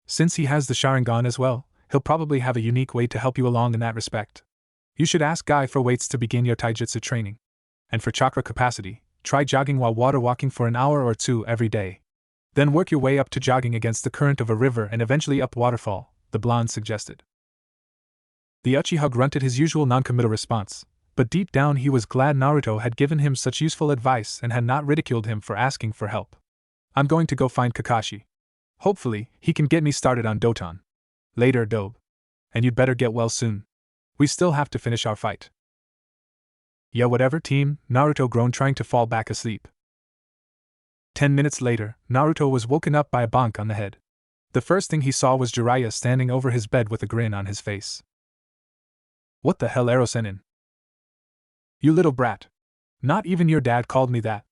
Since he has the Sharingan as well, he'll probably have a unique way to help you along in that respect. You should ask Guy for weights to begin your taijutsu training. And for chakra capacity, try jogging while water walking for an hour or 2 every day. Then work your way up to jogging against the current of a river and eventually up waterfall, the blonde suggested. The Uchiha grunted his usual non-committal response, but deep down he was glad Naruto had given him such useful advice and had not ridiculed him for asking for help. I'm going to go find Kakashi. Hopefully, he can get me started on Doton. Later, Dobe. And you'd better get well soon. We still have to finish our fight. Yeah, whatever, team, Naruto groaned, trying to fall back asleep. 10 minutes later, Naruto was woken up by a bonk on the head. The first thing he saw was Jiraiya standing over his bed with a grin on his face. What the hell, Erosenin? You little brat. Not even your dad called me that.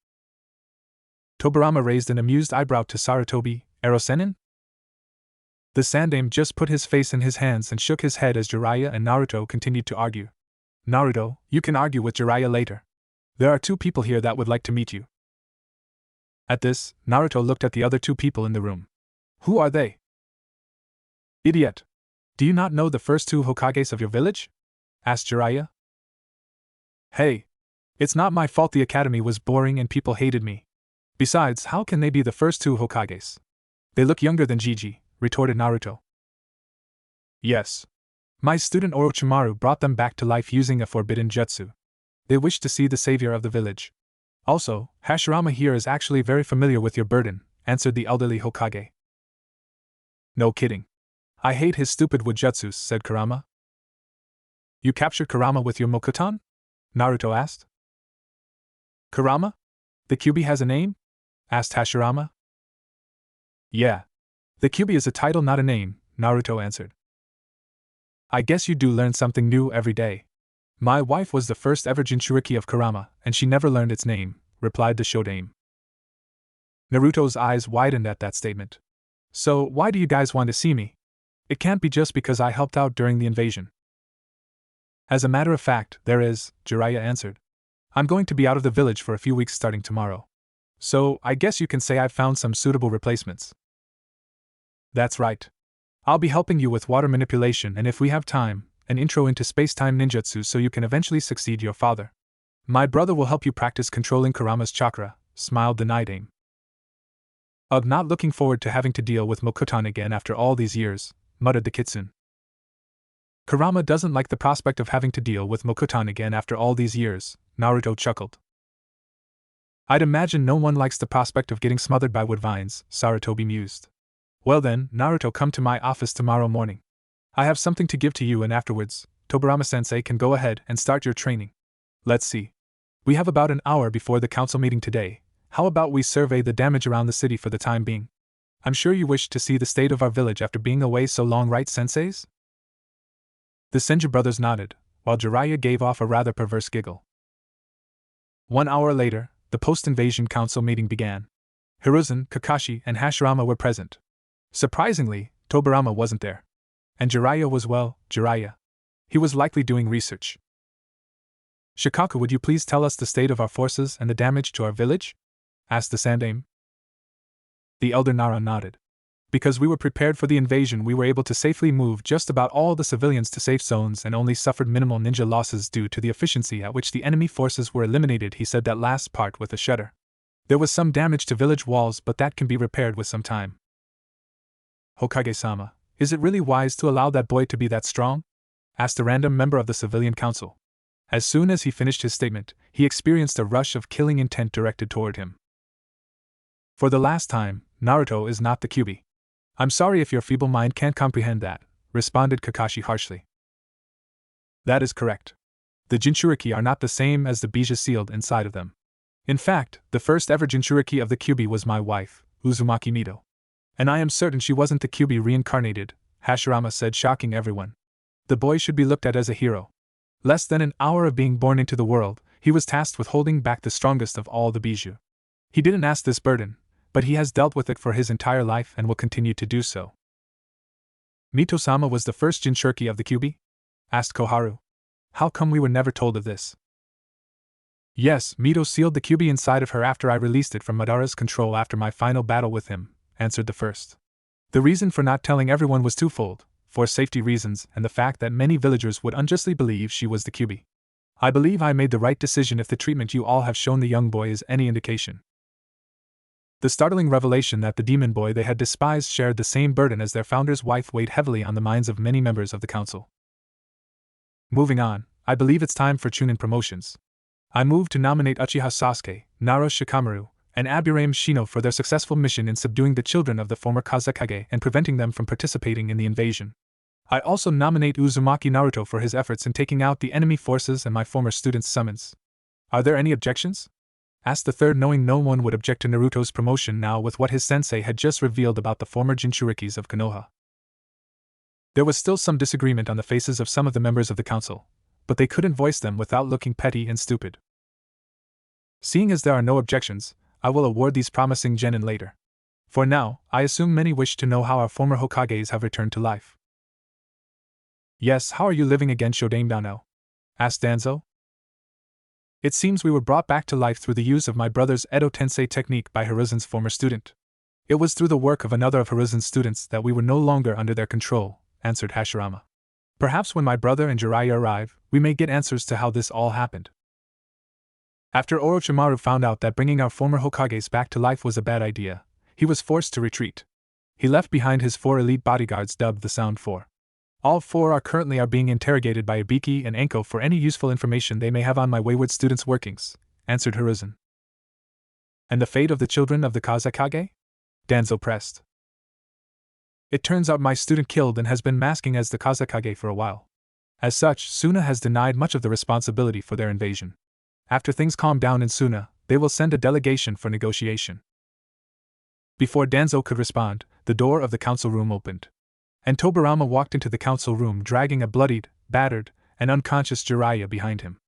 Tobirama raised an amused eyebrow to Sarutobi. Erosenin? The Sandaime just put his face in his hands and shook his head as Jiraiya and Naruto continued to argue. Naruto, you can argue with Jiraiya later. There are 2 people here that would like to meet you. At this, Naruto looked at the other 2 people in the room. Who are they? Idiot! Do you not know the first 2 Hokages of your village? Asked Jiraiya. Hey! It's not my fault the academy was boring and people hated me. Besides, how can they be the first 2 Hokages? They look younger than Gigi, retorted Naruto. Yes. My student Orochimaru brought them back to life using a forbidden jutsu. They wish to see the savior of the village. Also, Hashirama here is actually very familiar with your burden, answered the elderly Hokage. No kidding. I hate his stupid wood jutsus, said Kurama. You captured Kurama with your Mokuton? Naruto asked. Kurama? The Kyuubi has a name? Asked Hashirama. Yeah. The Kyuubi is a title, not a name, Naruto answered. I guess you do learn something new every day. My wife was the first ever Jinchuriki of Kurama, and she never learned its name, replied the Shodaime. Naruto's eyes widened at that statement. So, why do you guys want to see me? It can't be just because I helped out during the invasion. As a matter of fact, there is, Jiraiya answered. I'm going to be out of the village for a few weeks starting tomorrow. So, I guess you can say I've found some suitable replacements. That's right. I'll be helping you with water manipulation and if we have time, an intro into space-time ninjutsu so you can eventually succeed your father. My brother will help you practice controlling Kurama's chakra, smiled the Night Aim. Ugh, not looking forward to having to deal with Mokutan again after all these years, muttered the Kitsune. Kurama doesn't like the prospect of having to deal with Mokutan again after all these years, Naruto chuckled. I'd imagine no one likes the prospect of getting smothered by wood vines, Sarutobi mused. Well then, Naruto, come to my office tomorrow morning. I have something to give to you and afterwards, Tobirama-sensei can go ahead and start your training. Let's see. We have about an hour before the council meeting today. How about we survey the damage around the city for the time being? I'm sure you wish to see the state of our village after being away so long, right, senseis? The Senju brothers nodded, while Jiraiya gave off a rather perverse giggle. 1 hour later, the post-invasion council meeting began. Hiruzen, Kakashi, and Hashirama were present. Surprisingly, Tobirama wasn't there. And Jiraiya was, well, Jiraiya. He was likely doing research. Shikaku, would you please tell us the state of our forces and the damage to our village? Asked the Sandaime. The elder Nara nodded. Because we were prepared for the invasion, we were able to safely move just about all the civilians to safe zones and only suffered minimal ninja losses due to the efficiency at which the enemy forces were eliminated. He said that last part with a shudder. There was some damage to village walls, but that can be repaired with some time. Hokage-sama, is it really wise to allow that boy to be that strong? Asked a random member of the civilian council. As soon as he finished his statement, he experienced a rush of killing intent directed toward him. For the last time, Naruto is not the Kyuubi. I'm sorry if your feeble mind can't comprehend that, responded Kakashi harshly. That is correct. The Jinchuriki are not the same as the bija sealed inside of them. In fact, the first ever Jinchuriki of the Kyuubi was my wife, Uzumaki Mito. And I am certain she wasn't the Kyuubi reincarnated, Hashirama said, shocking everyone. The boy should be looked at as a hero. Less than an hour of being born into the world, he was tasked with holding back the strongest of all the Biju. He didn't ask this burden, but he has dealt with it for his entire life and will continue to do so. Mito-sama was the first Jinchuriki of the Kyuubi? Asked Koharu. How come we were never told of this? Yes, Mito sealed the Kyuubi inside of her after I released it from Madara's control after my final battle with him, answered the first. The reason for not telling everyone was twofold, for safety reasons and the fact that many villagers would unjustly believe she was the Kyuubi. I believe I made the right decision if the treatment you all have shown the young boy is any indication. The startling revelation that the demon boy they had despised shared the same burden as their founder's wife weighed heavily on the minds of many members of the council. Moving on, I believe it's time for Chunin promotions. I move to nominate Uchiha Sasuke, Nara Shikamaru, and Aburame Shino for their successful mission in subduing the children of the former Kazekage and preventing them from participating in the invasion. I also nominate Uzumaki Naruto for his efforts in taking out the enemy forces and my former student's summons. Are there any objections? Asked the third, knowing no one would object to Naruto's promotion now with what his sensei had just revealed about the former Jinchurikis of Konoha. There was still some disagreement on the faces of some of the members of the council, but they couldn't voice them without looking petty and stupid. Seeing as there are no objections, I will award these promising genin later. For now, I assume many wish to know how our former Hokages have returned to life. Yes, how are you living again, Shodaime Dano? Asked Danzo. It seems we were brought back to life through the use of my brother's Edo Tensei technique by Hiruzen's former student. It was through the work of another of Hiruzen's students that we were no longer under their control, answered Hashirama. Perhaps when my brother and Jiraiya arrive, we may get answers to how this all happened. After Orochimaru found out that bringing our former Hokages back to life was a bad idea, he was forced to retreat. He left behind his 4 elite bodyguards dubbed the Sound 4. All 4 are currently being interrogated by Ibiki and Enko for any useful information they may have on my wayward students' workings, answered Hiruzen. And the fate of the children of the Kazekage? Danzo pressed. It turns out my student killed and has been masking as the Kazekage for a while. As such, Suna has denied much of the responsibility for their invasion. After things calm down in Suna, they will send a delegation for negotiation. Before Danzo could respond, the door of the council room opened. And Tobirama walked into the council room dragging a bloodied, battered, and unconscious Jiraiya behind him.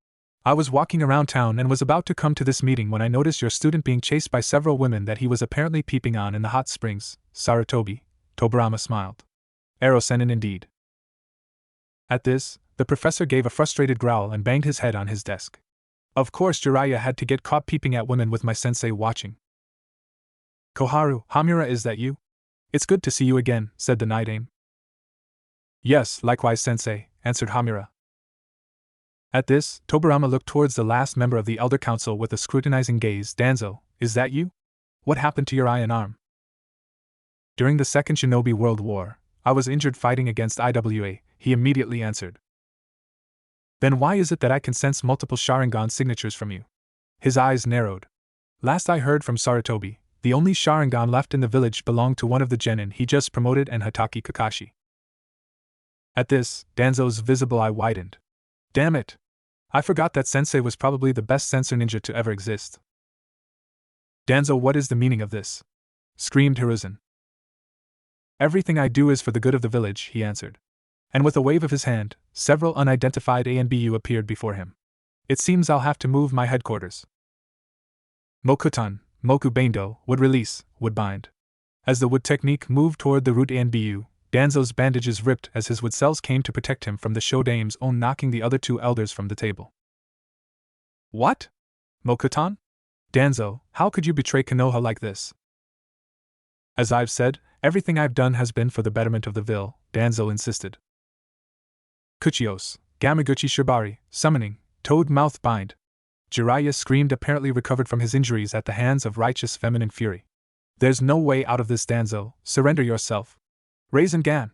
I was walking around town and was about to come to this meeting when I noticed your student being chased by several women that he was apparently peeping on in the hot springs, Sarutobi. Tobirama smiled. Ero Sennin indeed. At this, The professor gave a frustrated growl and banged his head on his desk. Of course Jiraiya had to get caught peeping at women with my sensei watching. Koharu, Hamura, is that you? It's good to see you again, said the night aim. Yes, likewise sensei, answered Hamura. At this, Tobirama looked towards the last member of the Elder Council with a scrutinizing gaze. Danzo, is that you? What happened to your eye and arm? During the Second Shinobi World War, I was injured fighting against IWA, he immediately answered. Then why is it that I can sense multiple Sharingan signatures from you? His eyes narrowed. Last I heard from Sarutobi, the only Sharingan left in the village belonged to one of the genin he just promoted and Hatake Kakashi. At this, Danzo's visible eye widened. Damn it! I forgot that sensei was probably the best sensor ninja to ever exist. Danzo, what is the meaning of this? Screamed Hiruzen. Everything I do is for the good of the village, he answered. And with a wave of his hand, several unidentified ANBU appeared before him. It seems I'll have to move my headquarters. Mokutan, Moku Baindo, would release, would bind. As the wood technique moved toward the root ANBU, Danzo's bandages ripped as his wood cells came to protect him from the Shodame's own, knocking the other two elders from the table. What? Mokutan? Danzo, how could you betray Konoha like this? As I've said, everything I've done has been for the betterment of the Ville, Danzo insisted. Kuchios, Gamaguchi Shibari, summoning, toad mouth bind. Jiraiya screamed, apparently recovered from his injuries at the hands of righteous feminine fury. There's no way out of this, Danzo, surrender yourself. Raisin Gan,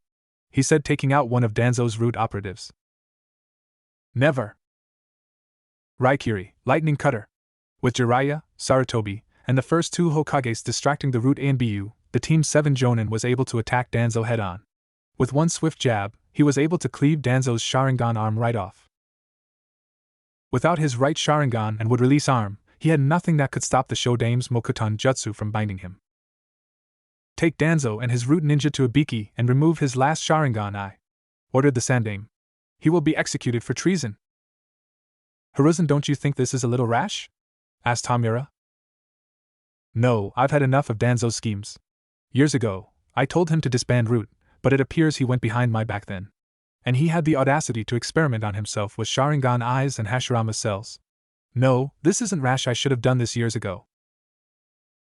he said, taking out one of Danzo's root operatives. Never. Raikiri, lightning cutter. With Jiraiya, Sarutobi, and the first two Hokages distracting the root ANBU, the Team 7 Jonin was able to attack Danzo head-on. With one swift jab, he was able to cleave Danzo's Sharingan arm right off. Without his right Sharingan and would-release arm, he had nothing that could stop the Shodame's Mokutan Jutsu from binding him. Take Danzo and his root ninja to Ibiki and remove his last Sharingan eye, ordered the Sandame. He will be executed for treason. Hiruzen, don't you think this is a little rash? Asked Hamura. No, I've had enough of Danzo's schemes. Years ago, I told him to disband Root, but it appears he went behind my back then. And he had the audacity to experiment on himself with Sharingan eyes and Hashirama cells. No, this isn't rash, I should have done this years ago.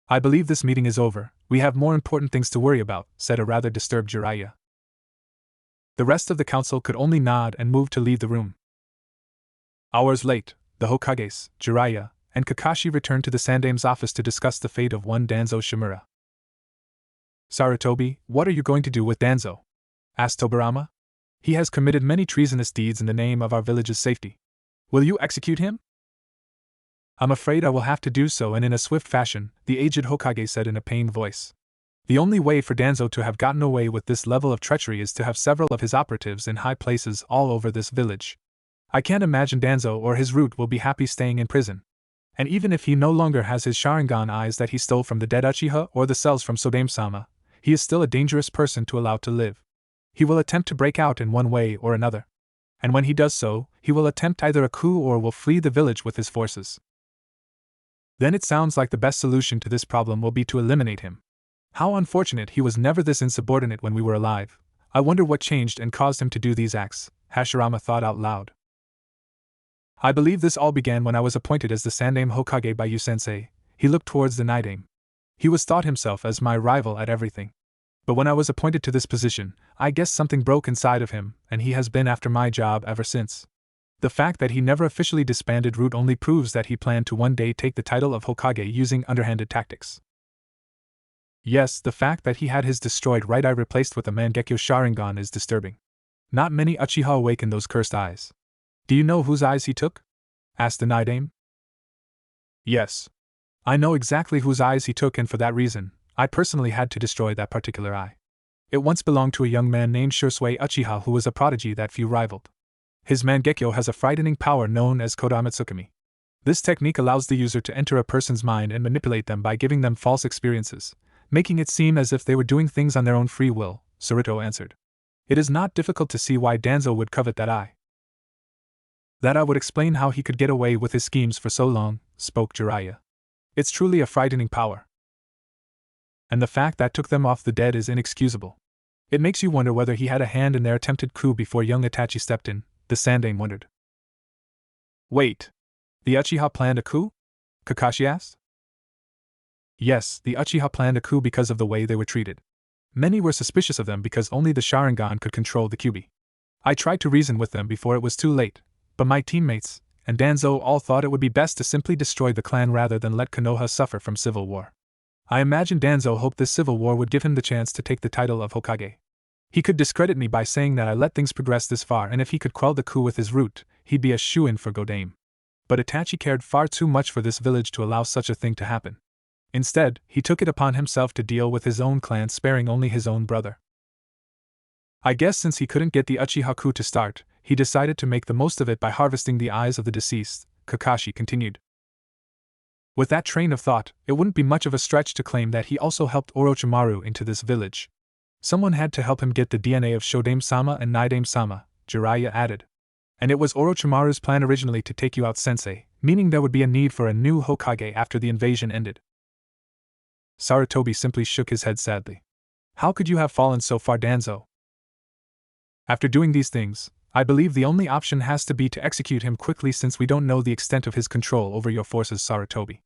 I believe this meeting is over, we have more important things to worry about, said a rather disturbed Jiraiya. The rest of the council could only nod and move to leave the room. Hours late, the Hokages, Jiraiya, and Kakashi returned to the Sandame's office to discuss the fate of one Danzo Shimura. Sarutobi, what are you going to do with Danzo? Asked Tobirama. He has committed many treasonous deeds in the name of our village's safety. Will you execute him? I'm afraid I will have to do so, and in a swift fashion, the aged Hokage said in a pained voice. The only way for Danzo to have gotten away with this level of treachery is to have several of his operatives in high places all over this village. I can't imagine Danzo or his root will be happy staying in prison. And even if he no longer has his Sharingan eyes that he stole from the dead Uchiha or the cells from Sodame-sama, he is still a dangerous person to allow to live. He will attempt to break out in one way or another. And when he does so, he will attempt either a coup or will flee the village with his forces. Then it sounds like the best solution to this problem will be to eliminate him. How unfortunate he was never this insubordinate when we were alive. I wonder what changed and caused him to do these acts, Hashirama thought out loud. I believe this all began when I was appointed as the Sandame Hokage by you, sensei. He looked towards the night aim. He was thought himself as my rival at everything. But when I was appointed to this position, I guess something broke inside of him, and he has been after my job ever since. The fact that he never officially disbanded Root only proves that he planned to one day take the title of Hokage using underhanded tactics. Yes, the fact that he had his destroyed right eye replaced with a Mangekyo Sharingan is disturbing. Not many Uchiha awaken those cursed eyes. Do you know whose eyes he took? Asked the night aim. Yes. I know exactly whose eyes he took, and for that reason, I personally had to destroy that particular eye. It once belonged to a young man named Shursui Uchiha who was a prodigy that few rivaled. His Mangekyo has a frightening power known as Kodamatsukami. This technique allows the user to enter a person's mind and manipulate them by giving them false experiences, making it seem as if they were doing things on their own free will, Saruto answered. It is not difficult to see why Danzo would covet that eye. That I would explain how he could get away with his schemes for so long, spoke Jiraiya. It's truly a frightening power. And the fact that took them off the dead is inexcusable. It makes you wonder whether he had a hand in their attempted coup before young Itachi stepped in, the Sandaime wondered. Wait. The Uchiha planned a coup? Kakashi asked. Yes, the Uchiha planned a coup because of the way they were treated. Many were suspicious of them because only the Sharingan could control the Kyuubi. I tried to reason with them before it was too late, but my teammates and Danzo all thought it would be best to simply destroy the clan rather than let Konoha suffer from civil war. I imagine Danzo hoped this civil war would give him the chance to take the title of Hokage. He could discredit me by saying that I let things progress this far, and if he could quell the coup with his root, he'd be a shoo-in for Godame. But Itachi cared far too much for this village to allow such a thing to happen. Instead, he took it upon himself to deal with his own clan, sparing only his own brother. I guess since he couldn't get the Uchiha coup to start, he decided to make the most of it by harvesting the eyes of the deceased, Kakashi continued. With that train of thought, it wouldn't be much of a stretch to claim that he also helped Orochimaru into this village. Someone had to help him get the DNA of Shodame-sama and Naidame-sama, Jiraiya added. And it was Orochimaru's plan originally to take you out sensei, meaning there would be a need for a new Hokage after the invasion ended. Sarutobi simply shook his head sadly. How could you have fallen so far, Danzo? After doing these things, I believe the only option has to be to execute him quickly since we don't know the extent of his control over your forces, Sarutobi.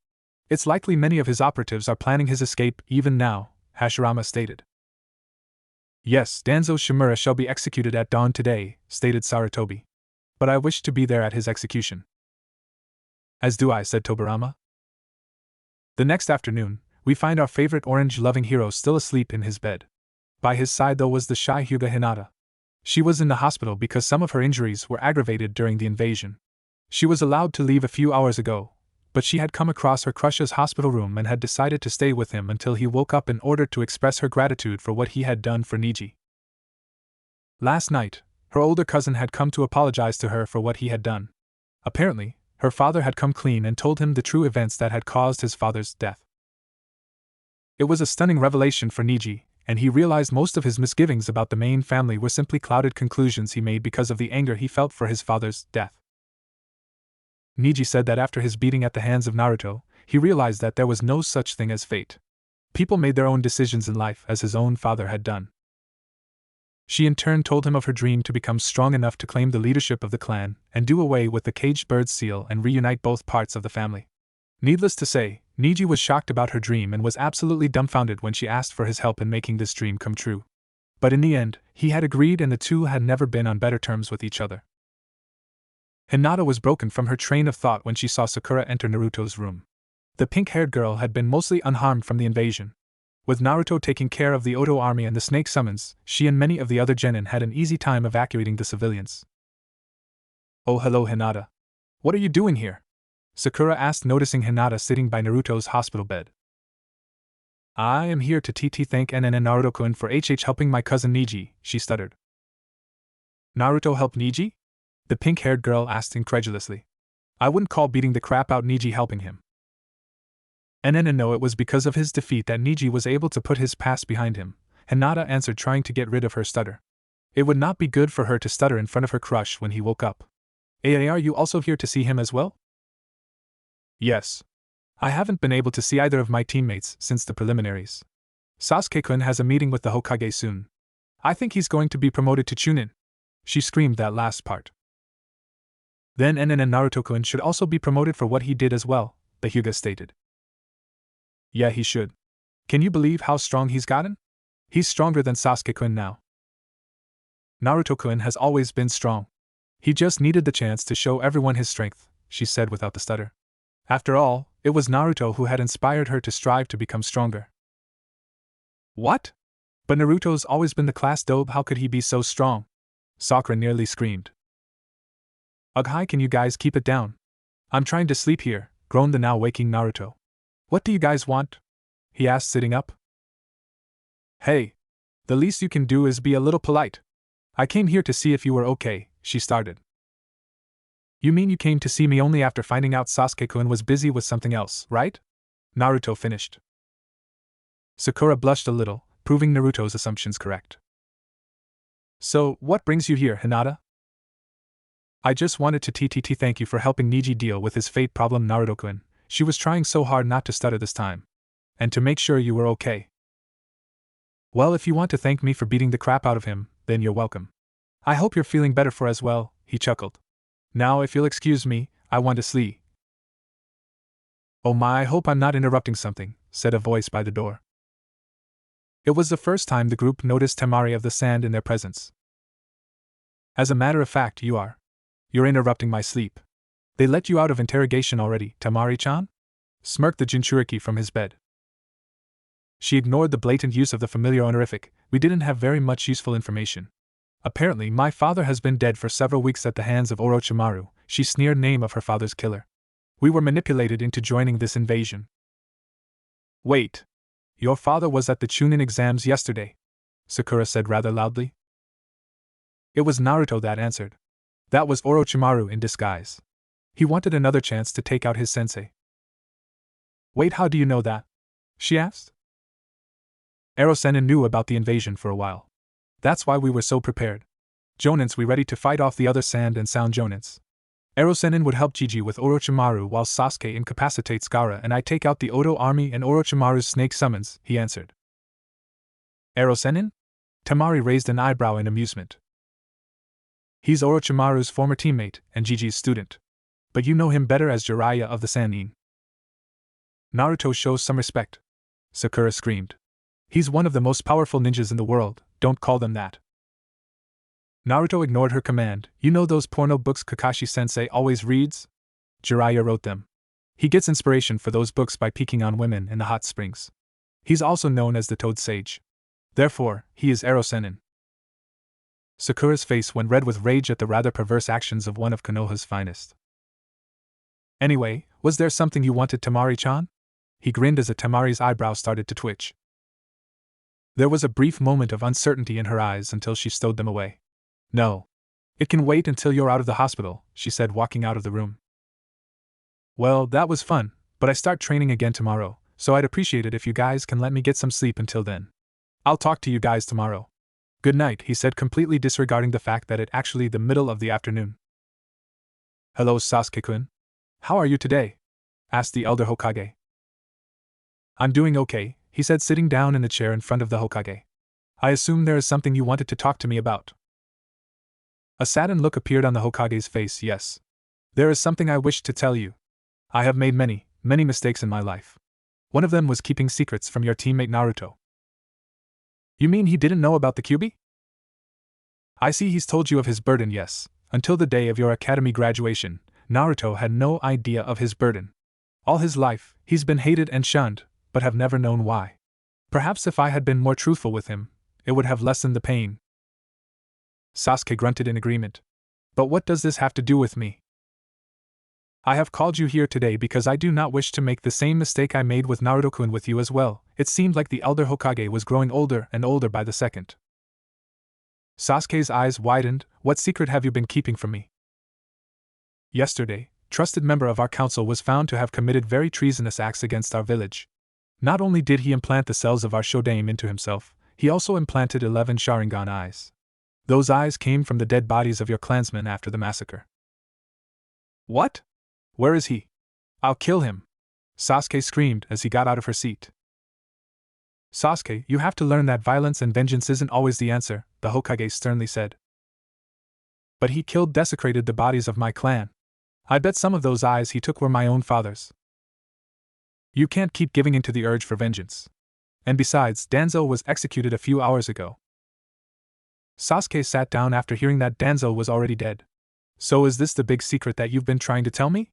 It's likely many of his operatives are planning his escape even now, Hashirama stated. Yes, Danzo Shimura shall be executed at dawn today, stated Sarutobi. But I wish to be there at his execution. As do I, said Tobirama. The next afternoon, we find our favorite orange-loving hero still asleep in his bed. By his side though was the shy Hyuga Hinata. She was in the hospital because some of her injuries were aggravated during the invasion. She was allowed to leave a few hours ago, but she had come across her crush's hospital room and had decided to stay with him until he woke up in order to express her gratitude for what he had done for Niji. Last night, her older cousin had come to apologize to her for what he had done. Apparently, her father had come clean and told him the true events that had caused his father's death. It was a stunning revelation for Niji, and he realized most of his misgivings about the main family were simply clouded conclusions he made because of the anger he felt for his father's death. Niji said that after his beating at the hands of Naruto, he realized that there was no such thing as fate. People made their own decisions in life as his own father had done. She in turn told him of her dream to become strong enough to claim the leadership of the clan and do away with the caged bird seal and reunite both parts of the family. Needless to say, Niji was shocked about her dream and was absolutely dumbfounded when she asked for his help in making this dream come true. But in the end, he had agreed and the two had never been on better terms with each other. Hinata was broken from her train of thought when she saw Sakura enter Naruto's room. The pink-haired girl had been mostly unharmed from the invasion. With Naruto taking care of the Oto army and the snake summons, she and many of the other genin had an easy time evacuating the civilians. Oh, hello, Hinata. What are you doing here? Sakura asked, noticing Hinata sitting by Naruto's hospital bed. I am here to thank NN and Naruto-kun for helping my cousin Niji, she stuttered. Naruto helped Niji? The pink-haired girl asked incredulously. I wouldn't call beating the crap out Niji helping him. And no, it was because of his defeat that Niji was able to put his past behind him, Hinata answered, trying to get rid of her stutter. It would not be good for her to stutter in front of her crush when he woke up. Are you also here to see him as well? Yes. I haven't been able to see either of my teammates since the preliminaries. Sasuke-kun has a meeting with the Hokage soon. I think he's going to be promoted to Chunin. She screamed that last part. Then NN and Naruto-kun should also be promoted for what he did as well, the Hyuga stated. Yeah, he should. Can you believe how strong he's gotten? He's stronger than Sasuke-kun now. Naruto-kun has always been strong. He just needed the chance to show everyone his strength, she said without the stutter. After all, it was Naruto who had inspired her to strive to become stronger. What? But Naruto's always been the class dope, how could he be so strong? Sakura nearly screamed. Ugh, hi, can you guys keep it down? I'm trying to sleep here, groaned the now waking Naruto. What do you guys want? He asked, sitting up. Hey, the least you can do is be a little polite. I came here to see if you were okay, she started. You mean you came to see me only after finding out Sasuke-kun was busy with something else, right? Naruto finished. Sakura blushed a little, proving Naruto's assumptions correct. So, what brings you here, Hinata? I just wanted to thank you for helping Niji deal with his fate problem, Naruto-kun. She was trying so hard not to stutter this time. And to make sure you were okay. Well, if you want to thank me for beating the crap out of him, then you're welcome. I hope you're feeling better for as well, he chuckled. Now if you'll excuse me, I want to sleep. Oh my, I hope I'm not interrupting something, said a voice by the door. It was the first time the group noticed Temari of the Sand in their presence. As a matter of fact, you are. You're interrupting my sleep. They let you out of interrogation already, Temari-chan? Smirked the Jinchuriki from his bed. She ignored the blatant use of the familiar honorific. We didn't have very much useful information. Apparently, my father has been dead for several weeks at the hands of Orochimaru, she sneered name of her father's killer. We were manipulated into joining this invasion. Wait. Your father was at the Chunin exams yesterday, Sakura said rather loudly. It was Naruto that answered. That was Orochimaru in disguise. He wanted another chance to take out his sensei. Wait, how do you know that? She asked. Ero-sennin knew about the invasion for a while. That's why we were so prepared. Jonins, we ready to fight off the other Sand and Sound Jonins. Ero-sennin would help Gigi with Orochimaru while Sasuke incapacitates Gaara and I take out the Odo army and Orochimaru's snake summons, he answered. Ero-sennin? Temari raised an eyebrow in amusement. He's Orochimaru's former teammate and Gigi's student. But you know him better as Jiraiya of the Sannin. Naruto shows some respect, Sakura screamed. He's one of the most powerful ninjas in the world, don't call them that. Naruto ignored her command. You know those porno books Kakashi-sensei always reads? Jiraiya wrote them. He gets inspiration for those books by peeking on women in the hot springs. He's also known as the Toad Sage. Therefore, he is Ero-sennin. Sakura's face went red with rage at the rather perverse actions of one of Konoha's finest. Anyway, was there something you wanted, Temari-chan? He grinned as Temari's eyebrow started to twitch. There was a brief moment of uncertainty in her eyes until she stowed them away. No. It can wait until you're out of the hospital, she said, walking out of the room. Well, that was fun, but I start training again tomorrow, so I'd appreciate it if you guys can let me get some sleep until then. I'll talk to you guys tomorrow. Good night, he said, completely disregarding the fact that it actually the middle of the afternoon. Hello, Sasuke-kun. How are you today? Asked the elder Hokage. I'm doing okay, he said, sitting down in the chair in front of the Hokage. I assume there is something you wanted to talk to me about. A saddened look appeared on the Hokage's face. Yes. There is something I wish to tell you. I have made many mistakes in my life. One of them was keeping secrets from your teammate Naruto. You mean he didn't know about the Kyuubi? I see he's told you of his burden, yes. Until the day of your academy graduation, Naruto had no idea of his burden. All his life, he's been hated and shunned, but have never known why. Perhaps if I had been more truthful with him, it would have lessened the pain. Sasuke grunted in agreement. But what does this have to do with me? I have called you here today because I do not wish to make the same mistake I made with Naruto-kun with you as well. It seemed like the elder Hokage was growing older and older by the second. Sasuke's eyes widened. What secret have you been keeping from me? Yesterday, trusted member of our council was found to have committed very treasonous acts against our village. Not only did he implant the cells of our Shodaime into himself, he also implanted 11 Sharingan eyes. Those eyes came from the dead bodies of your clansmen after the massacre. What? Where is he? I'll kill him! Sasuke screamed as he got out of her seat. Sasuke, you have to learn that violence and vengeance isn't always the answer, the Hokage sternly said. But he desecrated the bodies of my clan. I bet some of those eyes he took were my own father's. You can't keep giving in to the urge for vengeance. And besides, Danzo was executed a few hours ago. Sasuke sat down after hearing that Danzo was already dead. So is this the big secret that you've been trying to tell me?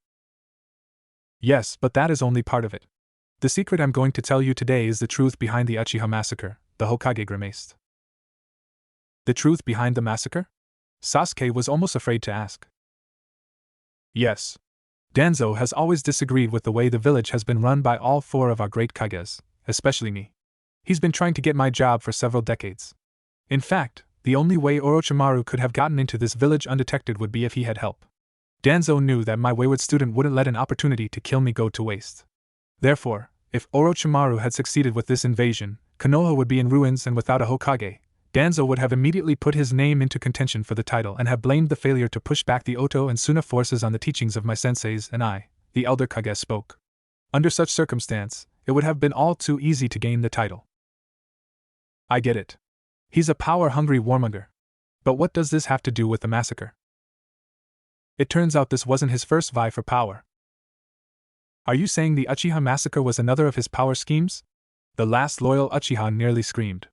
Yes, but that is only part of it. The secret I'm going to tell you today is the truth behind the Uchiha massacre, the Hokage grimaced. The truth behind the massacre? Sasuke was almost afraid to ask. Yes. Danzo has always disagreed with the way the village has been run by all 4 of our great Kages, especially me. He's been trying to get my job for several decades. In fact, the only way Orochimaru could have gotten into this village undetected would be if he had help. Danzo knew that my wayward student wouldn't let an opportunity to kill me go to waste. Therefore, if Orochimaru had succeeded with this invasion, Konoha would be in ruins, and without a Hokage, Danzo would have immediately put his name into contention for the title and have blamed the failure to push back the Oto and Suna forces on the teachings of my senseis and I, the elder Kage spoke. Under such circumstance, it would have been all too easy to gain the title. I get it. He's a power-hungry warmonger. But what does this have to do with the massacre? It turns out this wasn't his first vie for power. Are you saying the Uchiha massacre was another of his power schemes? The last loyal Uchiha nearly screamed.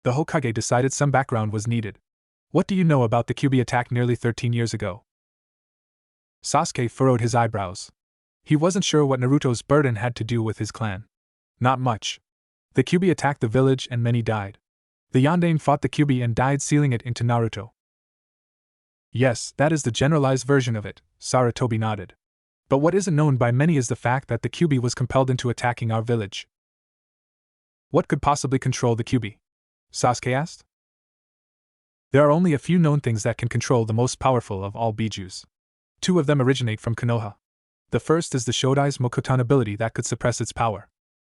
The Hokage decided some background was needed. What do you know about the Kyuubi attack nearly 13 years ago? Sasuke furrowed his eyebrows. He wasn't sure what Naruto's burden had to do with his clan. Not much. The Kyuubi attacked the village and many died. The Yondaime fought the Kyuubi and died, sealing it into Naruto. Yes, that is the generalized version of it, Sarutobi nodded. But what isn't known by many is the fact that the Kyuubi was compelled into attacking our village. What could possibly control the Kyuubi? Sasuke asked. There are only a few known things that can control the most powerful of all Bijus. 2 of them originate from Konoha. The first is the Shodai's Mokutan ability that could suppress its power.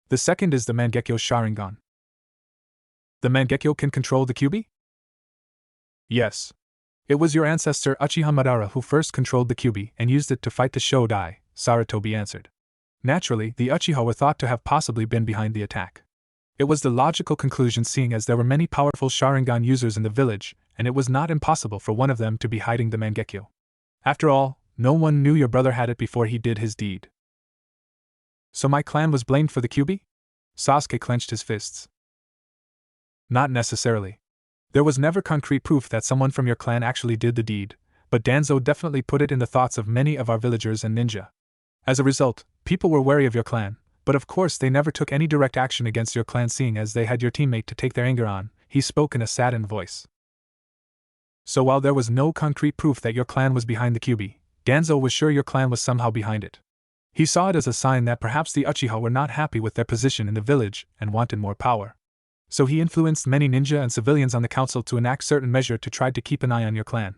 The second is the Mangekyo Sharingan. The Mangekyo can control the Kyuubi? Yes. It was your ancestor Uchiha Madara who first controlled the Kyuubi and used it to fight the Shodai, Sarutobi answered. Naturally, the Uchiha were thought to have possibly been behind the attack. It was the logical conclusion seeing as there were many powerful Sharingan users in the village, and it was not impossible for one of them to be hiding the Mangekyo. After all, no one knew your brother had it before he did his deed. So my clan was blamed for the Kyuubi? Sasuke clenched his fists. Not necessarily. There was never concrete proof that someone from your clan actually did the deed, but Danzo definitely put it in the thoughts of many of our villagers and ninja. As a result, people were wary of your clan, but of course they never took any direct action against your clan seeing as they had your teammate to take their anger on, he spoke in a saddened voice. So while there was no concrete proof that your clan was behind the Kyuubi, Danzo was sure your clan was somehow behind it. He saw it as a sign that perhaps the Uchiha were not happy with their position in the village and wanted more power. So he influenced many ninja and civilians on the council to enact certain measures to try to keep an eye on your clan.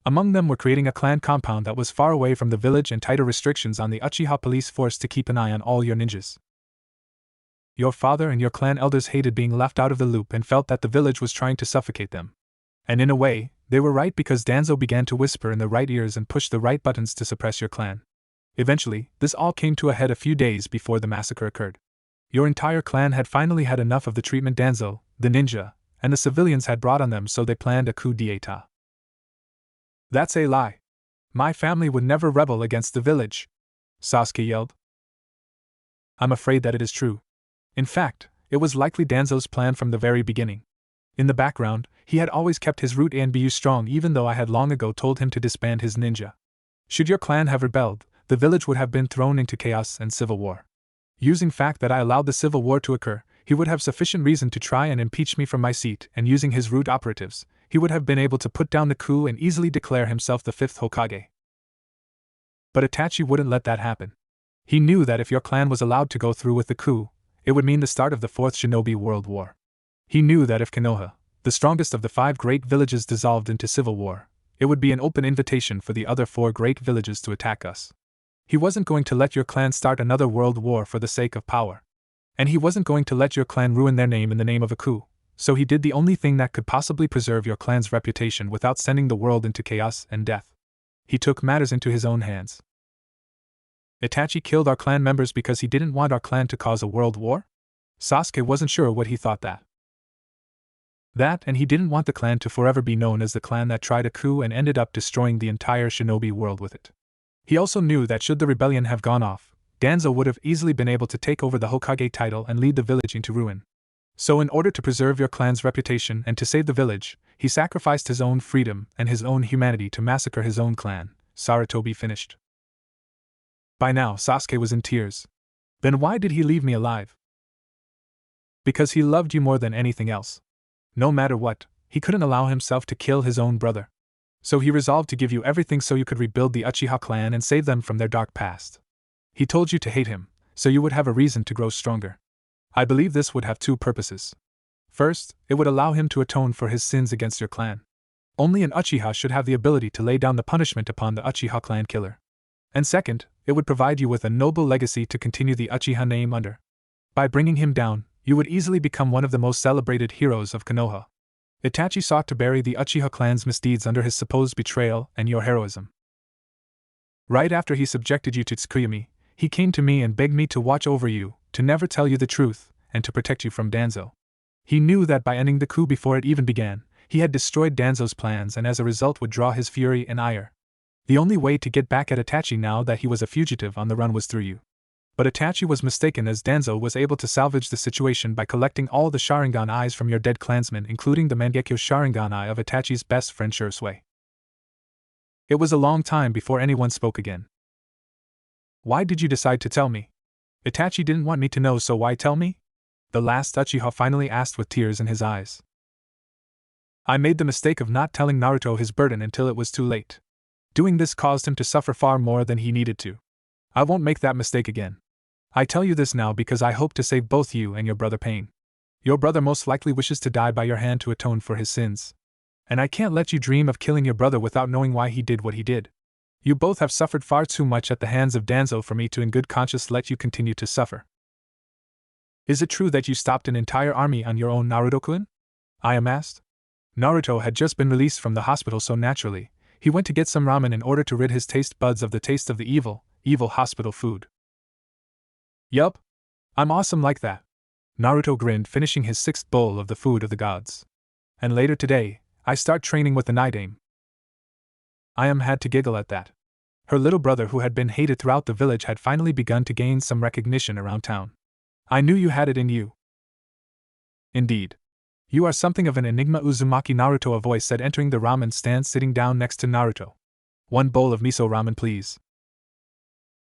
Among them were creating a clan compound that was far away from the village and tighter restrictions on the Uchiha police force to keep an eye on all your ninjas. Your father and your clan elders hated being left out of the loop and felt that the village was trying to suffocate them. And in a way, they were right because Danzo began to whisper in the right ears and push the right buttons to suppress your clan. Eventually, this all came to a head a few days before the massacre occurred. Your entire clan had finally had enough of the treatment Danzo, the ninja, and the civilians had brought on them, so they planned a coup d'état. That's a lie. My family would never rebel against the village, Sasuke yelled. I'm afraid that it is true. In fact, it was likely Danzo's plan from the very beginning. In the background, he had always kept his root and bu strong even though I had long ago told him to disband his ninja. Should your clan have rebelled, the village would have been thrown into chaos and civil war. Using fact that I allowed the civil war to occur, he would have sufficient reason to try and impeach me from my seat, and using his root operatives, he would have been able to put down the coup and easily declare himself the 5th Hokage. But Itachi wouldn't let that happen. He knew that if your clan was allowed to go through with the coup, it would mean the start of the 4th Shinobi World War. He knew that if Konoha, the strongest of the 5 great villages, dissolved into civil war, it would be an open invitation for the other 4 great villages to attack us. He wasn't going to let your clan start another world war for the sake of power. And he wasn't going to let your clan ruin their name in the name of a coup, so he did the only thing that could possibly preserve your clan's reputation without sending the world into chaos and death. He took matters into his own hands. Itachi killed our clan members because he didn't want our clan to cause a world war? Sasuke wasn't sure what he thought that. That, and he didn't want the clan to forever be known as the clan that tried a coup and ended up destroying the entire shinobi world with it. He also knew that should the rebellion have gone off, Danzo would have easily been able to take over the Hokage title and lead the village into ruin. So in order to preserve your clan's reputation and to save the village, he sacrificed his own freedom and his own humanity to massacre his own clan, Sarutobi finished. By now, Sasuke was in tears. Then why did he leave me alive? Because he loved you more than anything else. No matter what, he couldn't allow himself to kill his own brother. So he resolved to give you everything so you could rebuild the Uchiha clan and save them from their dark past. He told you to hate him, so you would have a reason to grow stronger. I believe this would have 2 purposes. First, it would allow him to atone for his sins against your clan. Only an Uchiha should have the ability to lay down the punishment upon the Uchiha clan killer. And second, it would provide you with a noble legacy to continue the Uchiha name under. By bringing him down, you would easily become one of the most celebrated heroes of Konoha. Itachi sought to bury the Uchiha clan's misdeeds under his supposed betrayal and your heroism. Right after he subjected you to Tsukuyomi, he came to me and begged me to watch over you, to never tell you the truth, and to protect you from Danzo. He knew that by ending the coup before it even began, he had destroyed Danzo's plans and as a result would draw his fury and ire. The only way to get back at Itachi now that he was a fugitive on the run was through you. But Itachi was mistaken, as Danzo was able to salvage the situation by collecting all the Sharingan eyes from your dead clansmen, including the Mangekyo Sharingan eye of Itachi's best friend Shursui. It was a long time before anyone spoke again. Why did you decide to tell me? Itachi didn't want me to know, so why tell me? The last Uchiha finally asked with tears in his eyes. I made the mistake of not telling Naruto his burden until it was too late. Doing this caused him to suffer far more than he needed to. I won't make that mistake again. I tell you this now because I hope to save both you and your brother pain. Your brother most likely wishes to die by your hand to atone for his sins. And I can't let you dream of killing your brother without knowing why he did what he did. You both have suffered far too much at the hands of Danzo for me to in good conscience let you continue to suffer. Is it true that you stopped an entire army on your own, Naruto-kun? I asked. Naruto had just been released from the hospital, so naturally, he went to get some ramen in order to rid his taste buds of the taste of the evil hospital food. Yup. I'm awesome like that. Naruto grinned, finishing his 6th bowl of the food of the gods. And later today, I start training with the night aim. Ayam had to giggle at that. Her little brother, who had been hated throughout the village, had finally begun to gain some recognition around town. I knew you had it in you. Indeed. You are something of an enigma, Uzumaki, Naruto, a voice said, entering the ramen stand sitting down next to Naruto. 1 bowl of miso ramen, please.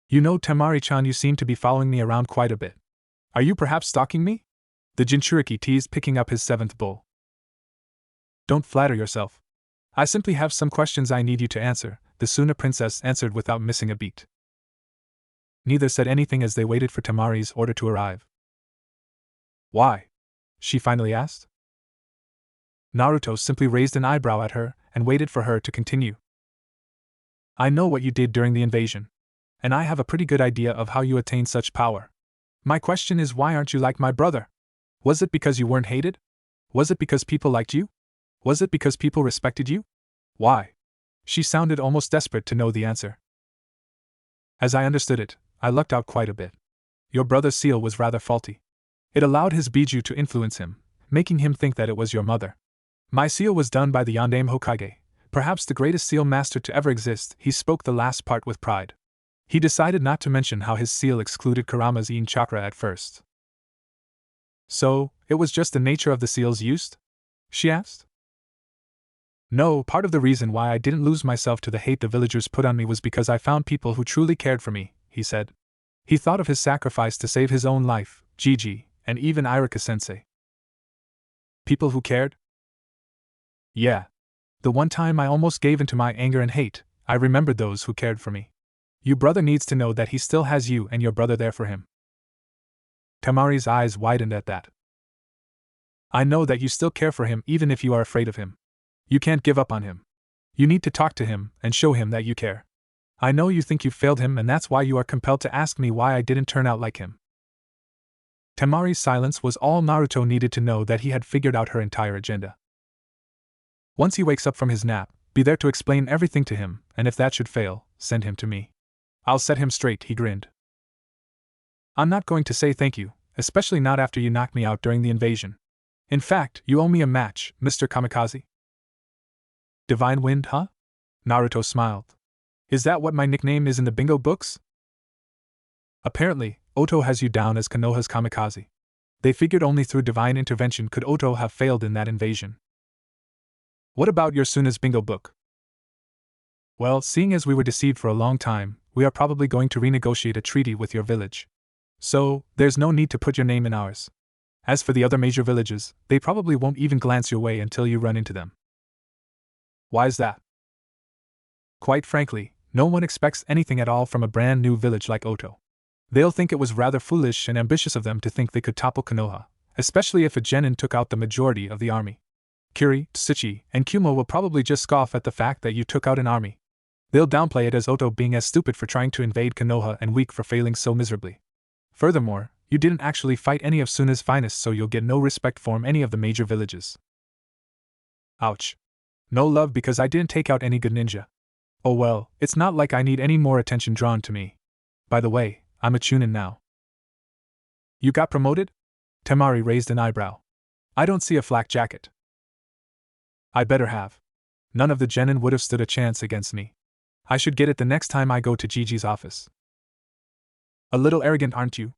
You know, Temari-chan, you seem to be following me around quite a bit. Are you perhaps stalking me? The Jinchuriki teased, picking up his 7th bowl. Don't flatter yourself. I simply have some questions I need you to answer, the Suna princess answered without missing a beat. Neither said anything as they waited for Temari's order to arrive. Why? She finally asked. Naruto simply raised an eyebrow at her and waited for her to continue. I know what you did during the invasion. And I have a pretty good idea of how you attained such power. My question is, why aren't you like my brother? Was it because you weren't hated? Was it because people liked you? Was it because people respected you? Why? She sounded almost desperate to know the answer. As I understood it, I lucked out quite a bit. Your brother's seal was rather faulty. It allowed his Biju to influence him, making him think that it was your mother. My seal was done by the Yondaime Hokage, perhaps the greatest seal master to ever exist. He spoke the last part with pride. He decided not to mention how his seal excluded Kurama's Yin chakra at first. So, it was just the nature of the seal's use? She asked. No, part of the reason why I didn't lose myself to the hate the villagers put on me was because I found people who truly cared for me, he said. He thought of his sacrifice to save his own life, Gigi, and even Irika-sensei. People who cared? Yeah. The one time I almost gave in to my anger and hate, I remembered those who cared for me. Your brother needs to know that he still has you and your brother there for him. Temari's eyes widened at that. I know that you still care for him even if you are afraid of him. You can't give up on him. You need to talk to him and show him that you care. I know you think you failed him, and that's why you are compelled to ask me why I didn't turn out like him. Temari's silence was all Naruto needed to know that he had figured out her entire agenda. Once he wakes up from his nap, be there to explain everything to him, and if that should fail, send him to me. I'll set him straight, he grinned. I'm not going to say thank you, especially not after you knocked me out during the invasion. In fact, you owe me a match, Mr. Kamikaze. Divine Wind, huh? Naruto smiled. Is that what my nickname is in the bingo books? Apparently, Oto has you down as Konoha's Kamikaze. They figured only through divine intervention could Oto have failed in that invasion. What about your Suna's bingo book? Well, seeing as we were deceived for a long time, we are probably going to renegotiate a treaty with your village. So, there's no need to put your name in ours. As for the other major villages, they probably won't even glance your way until you run into them. Why's that? Quite frankly, no one expects anything at all from a brand new village like Oto. They'll think it was rather foolish and ambitious of them to think they could topple Konoha, especially if a genin took out the majority of the army. Kiri, Tsuchi, and Kumo will probably just scoff at the fact that you took out an army. They'll downplay it as Oto being as stupid for trying to invade Konoha and weak for failing so miserably. Furthermore, you didn't actually fight any of Suna's finest, so you'll get no respect from any of the major villages. Ouch. No love because I didn't take out any good ninja. Oh well, it's not like I need any more attention drawn to me. By the way, I'm a Chunin now. You got promoted? Temari raised an eyebrow. I don't see a flak jacket. I better have. None of the genin would have stood a chance against me. I should get it the next time I go to Gigi's office. A little arrogant, aren't you?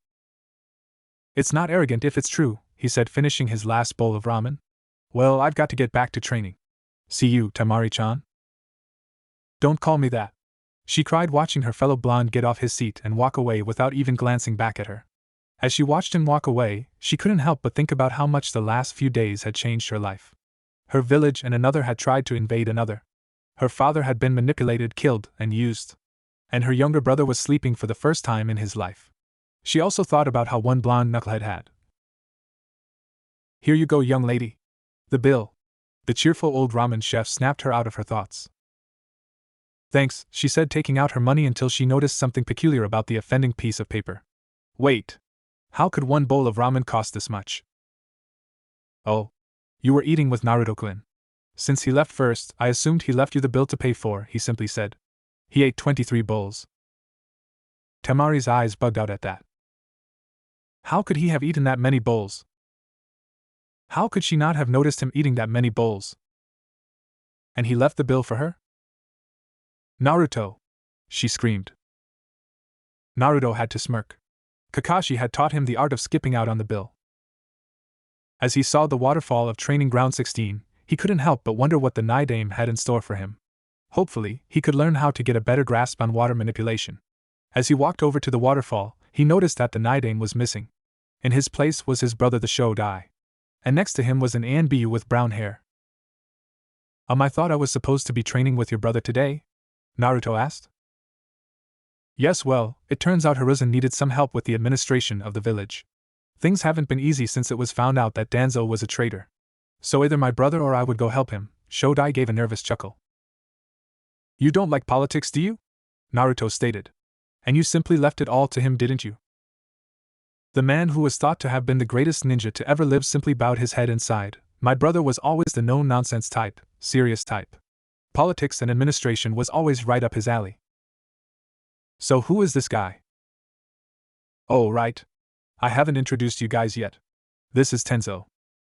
It's not arrogant if it's true, he said, finishing his last bowl of ramen. Well, I've got to get back to training. See you, Tamari-chan. Don't call me that, she cried, watching her fellow blonde get off his seat and walk away without even glancing back at her. As she watched him walk away, she couldn't help but think about how much the last few days had changed her life. Her village and another had tried to invade another. Her father had been manipulated, killed, and used. And her younger brother was sleeping for the first time in his life. She also thought about how one blonde knucklehead had. Here you go, young lady. The bill. The cheerful old ramen chef snapped her out of her thoughts. Thanks, she said, taking out her money until she noticed something peculiar about the offending piece of paper. Wait. How could one bowl of ramen cost this much? Oh. You were eating with Naruto-kun. Since he left first, I assumed he left you the bill to pay for, he simply said. He ate 23 bowls. Tamari's eyes bugged out at that. How could he have eaten that many bowls? How could she not have noticed him eating that many bowls? And he left the bill for her? Naruto! She screamed. Naruto had to smirk. Kakashi had taught him the art of skipping out on the bill. As he saw the waterfall of Training Ground 16, he couldn't help but wonder what the Nidaime had in store for him. Hopefully, he could learn how to get a better grasp on water manipulation. As he walked over to the waterfall, he noticed that the Nidaime was missing. In his place was his brother, the Shodai. And next to him was an Anbu with brown hair. I thought I was supposed to be training with your brother today? Naruto asked. Yes, well, it turns out Hiruzen needed some help with the administration of the village. Things haven't been easy since it was found out that Danzo was a traitor. So either my brother or I would go help him. Shodai gave a nervous chuckle. You don't like politics, do you? Naruto stated. And you simply left it all to him, didn't you? The man who was thought to have been the greatest ninja to ever live simply bowed his head and sighed. My brother was always the no-nonsense type, serious type. Politics and administration was always right up his alley. So who is this guy? Oh, right. I haven't introduced you guys yet. This is Tenzo.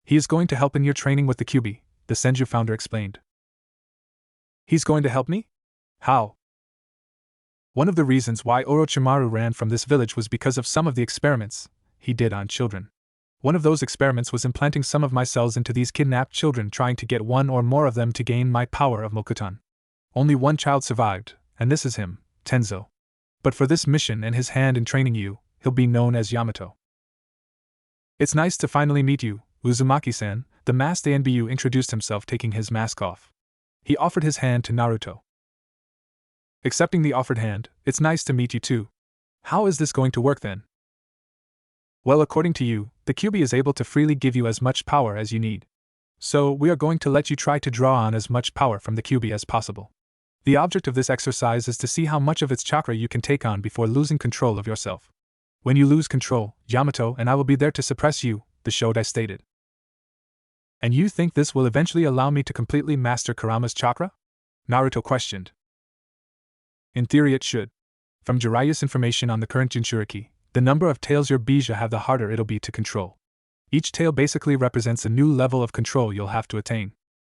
He is going to help in your training with the Kyuubi, the Senju founder explained. He's going to help me? How? One of the reasons why Orochimaru ran from this village was because of some of the experiments he did on children. One of those experiments was implanting some of my cells into these kidnapped children, trying to get one or more of them to gain my power of Mokuton. Only one child survived, and this is him, Tenzo. But for this mission and his hand in training you, he'll be known as Yamato. It's nice to finally meet you, Uzumaki-san, the masked Anbu introduced himself, taking his mask off. He offered his hand to Naruto. Accepting the offered hand, it's nice to meet you too. How is this going to work then? Well, according to you, the Kyuubi is able to freely give you as much power as you need. So, we are going to let you try to draw on as much power from the Kyuubi as possible. The object of this exercise is to see how much of its chakra you can take on before losing control of yourself. When you lose control, Yamato and I will be there to suppress you, the Shodai stated. And you think this will eventually allow me to completely master Kurama's chakra? Naruto questioned. In theory it should. From Jiraiya's information on the current Jinchuriki, the number of tails your Bija have, the harder it'll be to control. Each tail basically represents a new level of control you'll have to attain.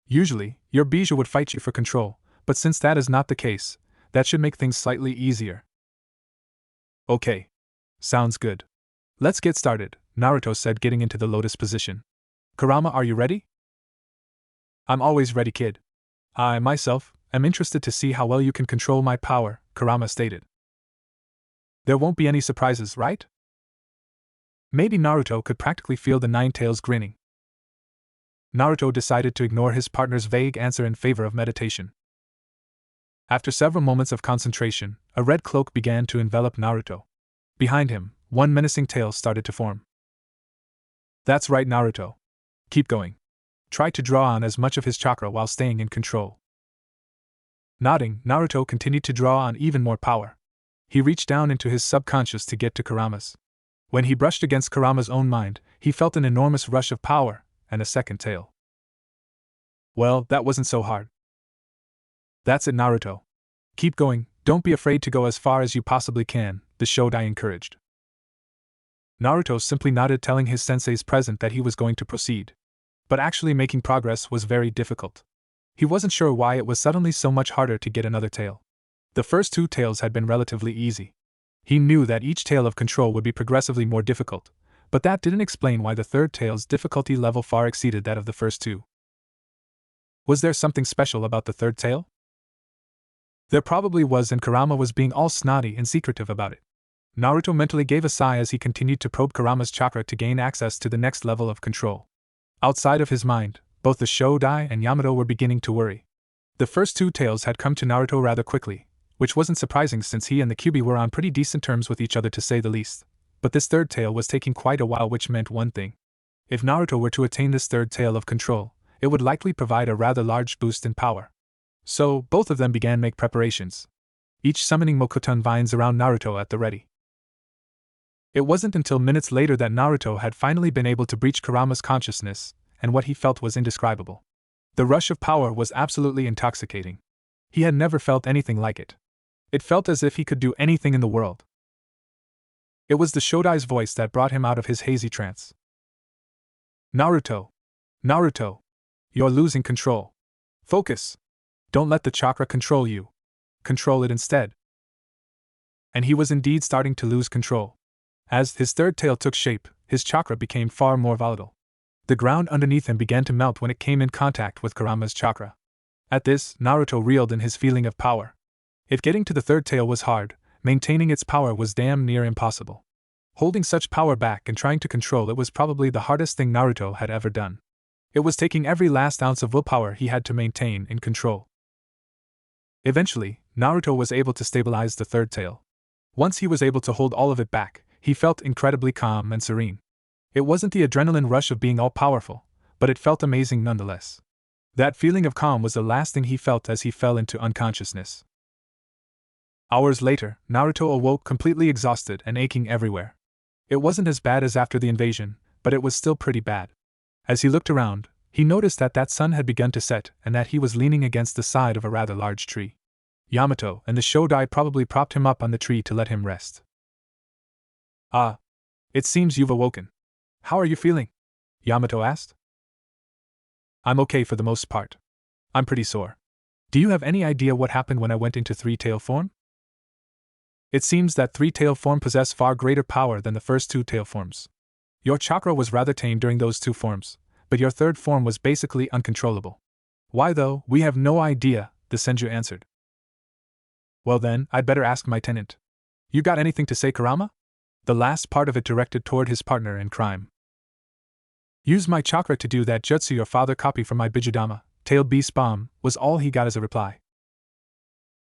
Usually, your Bija would fight you for control, but since that is not the case, that should make things slightly easier. Okay. Sounds good. Let's get started, Naruto said, getting into the lotus position. Kurama, are you ready? I'm always ready, kid. I, myself, am interested to see how well you can control my power, Kurama stated. There won't be any surprises, right? Maybe Naruto could practically feel the nine tails grinning. Naruto decided to ignore his partner's vague answer in favor of meditation. After several moments of concentration, a red cloak began to envelop Naruto. Behind him, one menacing tail started to form. That's right, Naruto. Keep going. Try to draw on as much of his chakra while staying in control. Nodding, Naruto continued to draw on even more power. He reached down into his subconscious to get to Kurama's. When he brushed against Kurama's own mind, he felt an enormous rush of power, and a second tail. Well, that wasn't so hard. That's it, Naruto. Keep going, don't be afraid to go as far as you possibly can, the Shodai encouraged. Naruto simply nodded, telling his senseis present that he was going to proceed. But actually making progress was very difficult. He wasn't sure why it was suddenly so much harder to get another tail. The first two tales had been relatively easy. He knew that each tale of control would be progressively more difficult, but that didn't explain why the third tale's difficulty level far exceeded that of the first two. Was there something special about the third tale? There probably was, and Kurama was being all snotty and secretive about it. Naruto mentally gave a sigh as he continued to probe Kurama's chakra to gain access to the next level of control. Outside of his mind, both the Shodai and Yamato were beginning to worry. The first two tales had come to Naruto rather quickly, which wasn't surprising since he and the Kyuubi were on pretty decent terms with each other to say the least. But this third tale was taking quite a while, which meant one thing. If Naruto were to attain this third tale of control, it would likely provide a rather large boost in power. So, both of them began make preparations, each summoning Mokuton vines around Naruto at the ready. It wasn't until minutes later that Naruto had finally been able to breach Kurama's consciousness, and what he felt was indescribable. The rush of power was absolutely intoxicating. He had never felt anything like it. It felt as if he could do anything in the world. It was the Shodai's voice that brought him out of his hazy trance. Naruto! Naruto! You're losing control. Focus! Don't let the chakra control you. Control it instead. And he was indeed starting to lose control. As his third tail took shape, his chakra became far more volatile. The ground underneath him began to melt when it came in contact with Kurama's chakra. At this, Naruto reeled in his feeling of power. If getting to the third tail was hard, maintaining its power was damn near impossible. Holding such power back and trying to control it was probably the hardest thing Naruto had ever done. It was taking every last ounce of willpower he had to maintain in control. Eventually, Naruto was able to stabilize the third tail. Once he was able to hold all of it back, he felt incredibly calm and serene. It wasn't the adrenaline rush of being all-powerful, but it felt amazing nonetheless. That feeling of calm was the last thing he felt as he fell into unconsciousness. Hours later, Naruto awoke completely exhausted and aching everywhere. It wasn't as bad as after the invasion, but it was still pretty bad. As he looked around, he noticed that sun had begun to set and that he was leaning against the side of a rather large tree. Yamato and the Shodai probably propped him up on the tree to let him rest. "Ah. It seems you've awoken. How are you feeling?" Yamato asked. "I'm okay for the most part. I'm pretty sore. Do you have any idea what happened when I went into three-tail form?" "It seems that three-tail form possessed far greater power than the first two-tail forms. Your chakra was rather tame during those two forms, but your third form was basically uncontrollable." "Why though, we have no idea," the Senju answered. "Well then, I'd better ask my tenant. You got anything to say, Kurama?" The last part of it directed toward his partner in crime. "Use my chakra to do that jutsu your father copied from my Bijudama, tailed beast bomb," was all he got as a reply.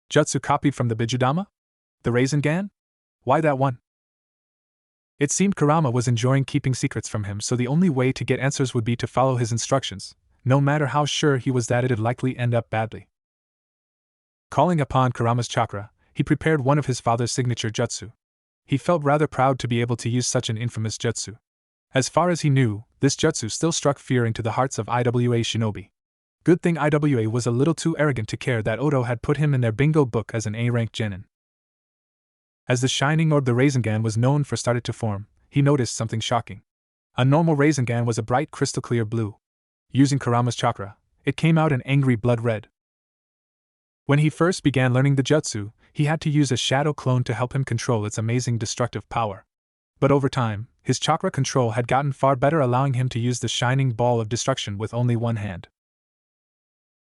Jutsu copied from the Bijudama? The Rasengan? Why that one? It seemed Kurama was enjoying keeping secrets from him, so the only way to get answers would be to follow his instructions, no matter how sure he was that it'd likely end up badly. Calling upon Kurama's chakra, he prepared one of his father's signature jutsu. He felt rather proud to be able to use such an infamous jutsu. As far as he knew, this jutsu still struck fear into the hearts of IWA shinobi. Good thing IWA was a little too arrogant to care that Oto had put him in their bingo book as an A-rank genin. As the shining orb the Rasengan was known for started to form, he noticed something shocking. A normal Rasengan was a bright crystal clear blue. Using Kurama's chakra, it came out an angry blood red. When he first began learning the jutsu, he had to use a shadow clone to help him control its amazing destructive power. But over time, his chakra control had gotten far better, allowing him to use the shining ball of destruction with only one hand.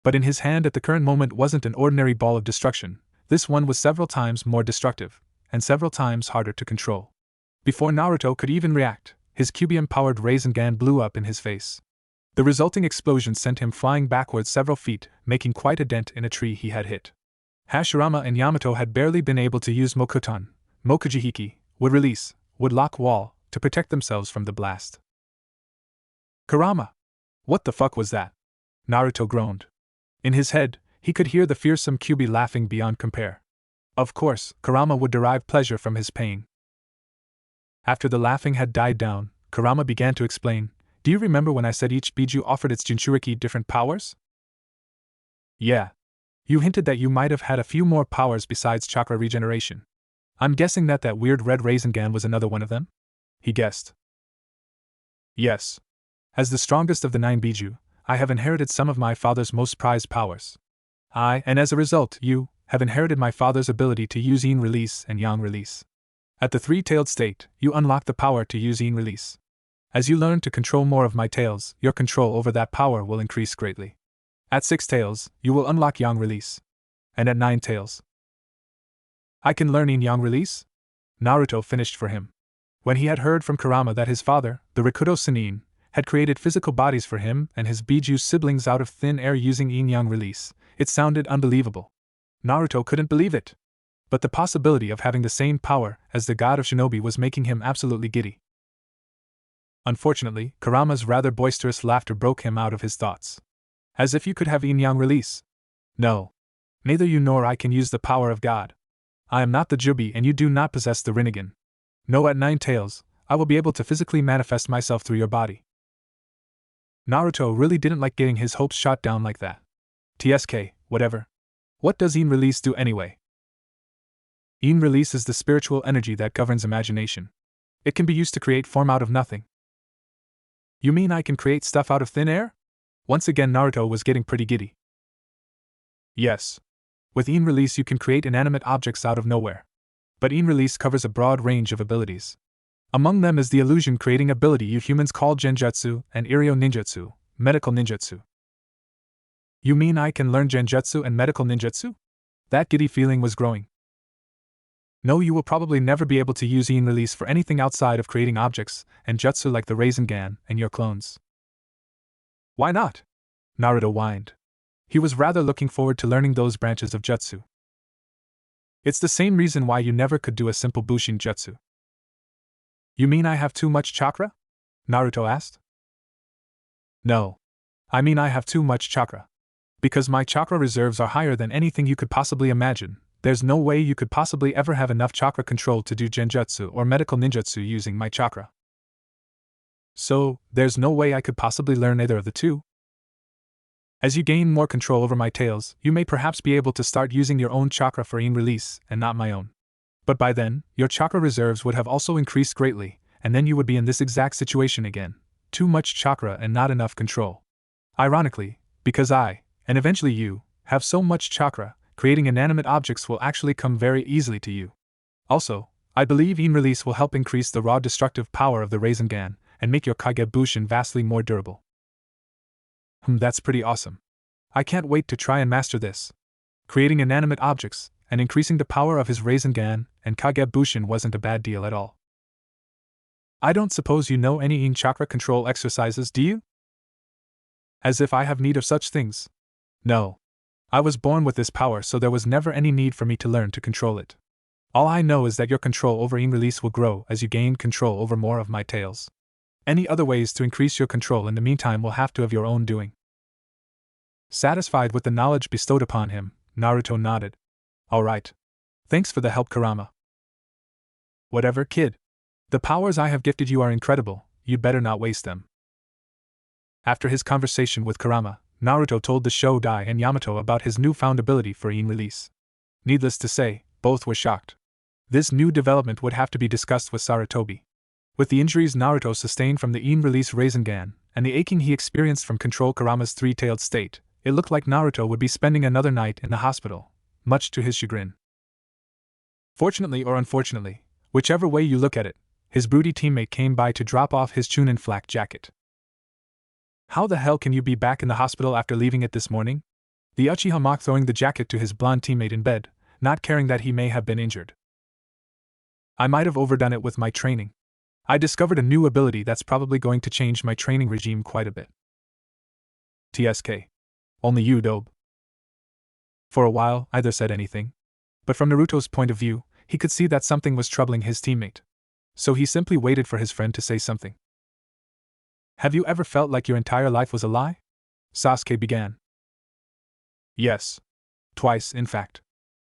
But in his hand at the current moment wasn't an ordinary ball of destruction. This one was several times more destructive, and several times harder to control. Before Naruto could even react, his Cubium-powered Rasengan blew up in his face. The resulting explosion sent him flying backwards several feet, making quite a dent in a tree he had hit. Hashirama and Yamato had barely been able to use Mokuton, Mokujihiki, would release, would lock wall, to protect themselves from the blast. "Kurama! What the fuck was that?" Naruto groaned. In his head, he could hear the fearsome Kyuubi laughing beyond compare. Of course, Kurama would derive pleasure from his pain. After the laughing had died down, Kurama began to explain, "Do you remember when I said each Biju offered its Jinchuriki different powers?" "Yeah. You hinted that you might have had a few more powers besides chakra regeneration. I'm guessing that weird red Rasengan was another one of them?" he guessed. "Yes. As the strongest of the 9 Biju, I have inherited some of my father's most prized powers. And as a result, you, have inherited my father's ability to use Yin release and Yang release. At the three-tailed state, you unlock the power to use Yin release. As you learn to control more of my tails, your control over that power will increase greatly. At 6 tails, you will unlock Yang release. And at 9 tails, I can learn Yin Yang release? Naruto finished for him. When he had heard from Kurama that his father, the Rikudo Sannin, had created physical bodies for him and his Biju siblings out of thin air using Yin Yang release, it sounded unbelievable. Naruto couldn't believe it. But the possibility of having the same power as the god of shinobi was making him absolutely giddy. Unfortunately, Kurama's rather boisterous laughter broke him out of his thoughts. As if you could have Yin Yang release. No. Neither you nor I can use the power of God. I am not the Jubi and you do not possess the Rinnegan. No, at 9 tails, I will be able to physically manifest myself through your body. Naruto really didn't like getting his hopes shot down like that. TSK, whatever. What does Yin release do anyway? Yin release is the spiritual energy that governs imagination. It can be used to create form out of nothing. You mean I can create stuff out of thin air? Once again Naruto was getting pretty giddy. Yes. With Yin release you can create inanimate objects out of nowhere. But Yin release covers a broad range of abilities. Among them is the illusion creating ability you humans call Genjutsu and Iryo Ninjutsu, medical ninjutsu. You mean I can learn Genjutsu and medical ninjutsu? That giddy feeling was growing. No, you will probably never be able to use Yin release for anything outside of creating objects and jutsu like the Rasengan and your clones. Why not? Naruto whined. He was rather looking forward to learning those branches of jutsu. It's the same reason why you never could do a simple Bushin jutsu. You mean I have too much chakra? Naruto asked. No. I mean I have too much chakra. Because my chakra reserves are higher than anything you could possibly imagine, there's no way you could possibly ever have enough chakra control to do genjutsu or medical ninjutsu using my chakra. So, there's no way I could possibly learn either of the two? As you gain more control over my tails, you may perhaps be able to start using your own chakra for Yin release and not my own. But by then, your chakra reserves would have also increased greatly, and then you would be in this exact situation again. Too much chakra and not enough control. Ironically, because I, and eventually you, have so much chakra, creating inanimate objects will actually come very easily to you. Also, I believe Yin release will help increase the raw destructive power of the Rasengan and make your Kage Bushin vastly more durable. That's pretty awesome. I can't wait to try and master this. Creating inanimate objects and increasing the power of his Rasengan and Kage Bushin wasn't a bad deal at all. I don't suppose you know any Yin chakra control exercises, do you? As if I have need of such things. No. I was born with this power, so there was never any need for me to learn to control it. All I know is that your control over Yin release will grow as you gain control over more of my tails. Any other ways to increase your control in the meantime will have to of your own doing. Satisfied with the knowledge bestowed upon him, Naruto nodded. All right. Thanks for the help, Kurama. Whatever, kid. The powers I have gifted you are incredible, you'd better not waste them. After his conversation with Kurama, Naruto told the Shodai and Yamato about his newfound ability for Yin release. Needless to say, both were shocked. This new development would have to be discussed with Sarutobi. With the injuries Naruto sustained from the Yin release Rasengan, and the aching he experienced from Control Kurama's three-tailed state, it looked like Naruto would be spending another night in the hospital, much to his chagrin. Fortunately or unfortunately, whichever way you look at it, his broody teammate came by to drop off his Chunin flak jacket. How the hell can you be back in the hospital after leaving it this morning? The Uchiha mocked, throwing the jacket to his blonde teammate in bed, not caring that he may have been injured. I might have overdone it with my training. I discovered a new ability that's probably going to change my training regime quite a bit. TSK. Only you, Dobe. For a while, neither said anything. But from Naruto's point of view, he could see that something was troubling his teammate. So he simply waited for his friend to say something. Have you ever felt like your entire life was a lie? Sasuke began. Yes. Twice, in fact.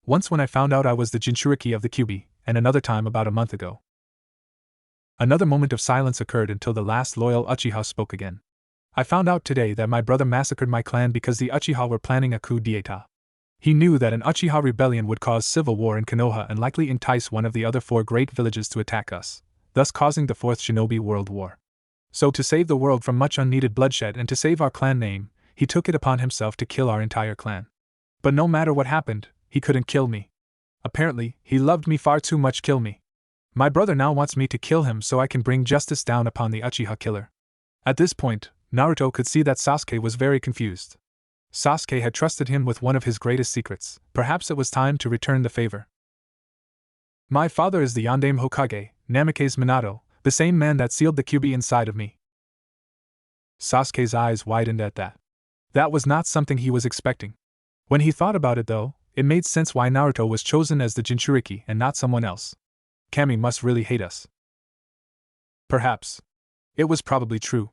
Once when I found out I was the Jinchuriki of the Kyuubi, and another time about a month ago. Another moment of silence occurred until the last loyal Uchiha spoke again. I found out today that my brother massacred my clan because the Uchiha were planning a coup d'etat. He knew that an Uchiha rebellion would cause civil war in Konoha and likely entice one of the other 4 great villages to attack us, thus causing the 4th Shinobi World War. So to save the world from much unneeded bloodshed and to save our clan name, he took it upon himself to kill our entire clan. But no matter what happened, he couldn't kill me. Apparently, he loved me far too much kill me. My brother now wants me to kill him so I can bring justice down upon the Uchiha killer. At this point, Naruto could see that Sasuke was very confused. Sasuke had trusted him with one of his greatest secrets. Perhaps it was time to return the favor. My father is the Yondaime Hokage, Namikaze Minato, the same man that sealed the Kyuubi inside of me. Sasuke's eyes widened at that. That was not something he was expecting. When he thought about it though, it made sense why Naruto was chosen as the Jinchuriki and not someone else. Kami must really hate us. Perhaps. It was probably true.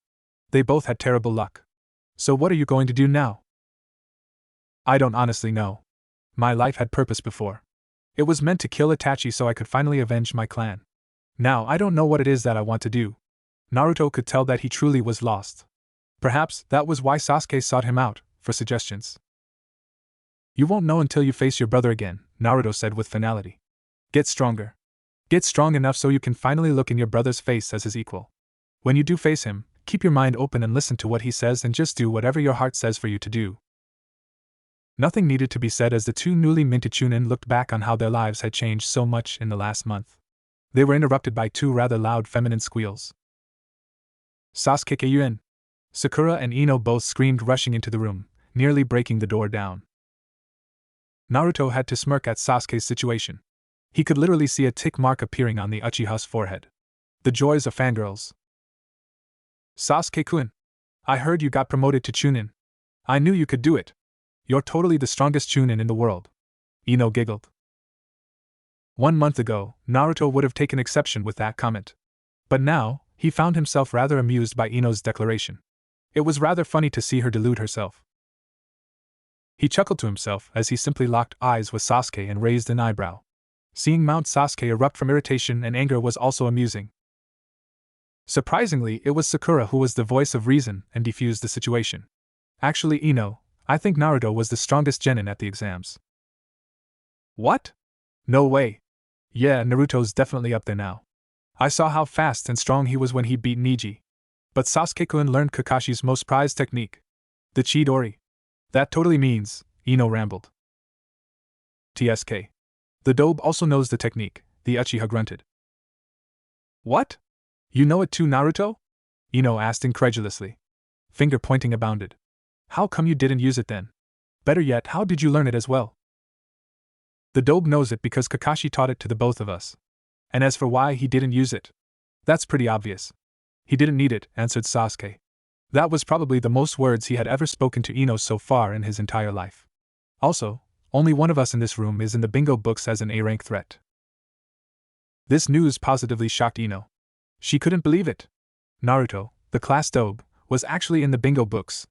They both had terrible luck. So what are you going to do now? I don't honestly know. My life had purpose before. It was meant to kill Itachi so I could finally avenge my clan. Now I don't know what it is that I want to do. Naruto could tell that he truly was lost. Perhaps that was why Sasuke sought him out, for suggestions. You won't know until you face your brother again, Naruto said with finality. Get stronger. Get strong enough so you can finally look in your brother's face as his equal. When you do face him, keep your mind open and listen to what he says and just do whatever your heart says for you to do. Nothing needed to be said as the two newly minted Chunin looked back on how their lives had changed so much in the last month. They were interrupted by two rather loud feminine squeals. Sasuke Kyuin! Sakura and Ino both screamed, rushing into the room, nearly breaking the door down. Naruto had to smirk at Sasuke's situation. He could literally see a tick mark appearing on the Uchiha's forehead. The joys of fangirls. Sasuke-kun, I heard you got promoted to Chunin. I knew you could do it. You're totally the strongest Chunin in the world. Ino giggled. 1 month ago, Naruto would have taken exception with that comment. But now, he found himself rather amused by Ino's declaration. It was rather funny to see her delude herself. He chuckled to himself as he simply locked eyes with Sasuke and raised an eyebrow. Seeing Mount Sasuke erupt from irritation and anger was also amusing. Surprisingly, it was Sakura who was the voice of reason and defused the situation. Actually, Ino, I think Naruto was the strongest genin at the exams. What? No way. Yeah, Naruto's definitely up there now. I saw how fast and strong he was when he beat Neji. But Sasuke-kun learned Kakashi's most prized technique. The Chidori. That totally means, Ino rambled. TSK. The Dobe also knows the technique, the Uchiha grunted. What? You know it too, Naruto? Ino asked incredulously. Finger pointing abounded. How come you didn't use it then? Better yet, how did you learn it as well? The Dobe knows it because Kakashi taught it to the both of us. And as for why he didn't use it, that's pretty obvious. He didn't need it, answered Sasuke. That was probably the most words he had ever spoken to Ino so far in his entire life. Also, only one of us in this room is in the bingo books as an A-rank threat. This news positively shocked Ino. She couldn't believe it. Naruto, the class Dobe, was actually in the bingo books.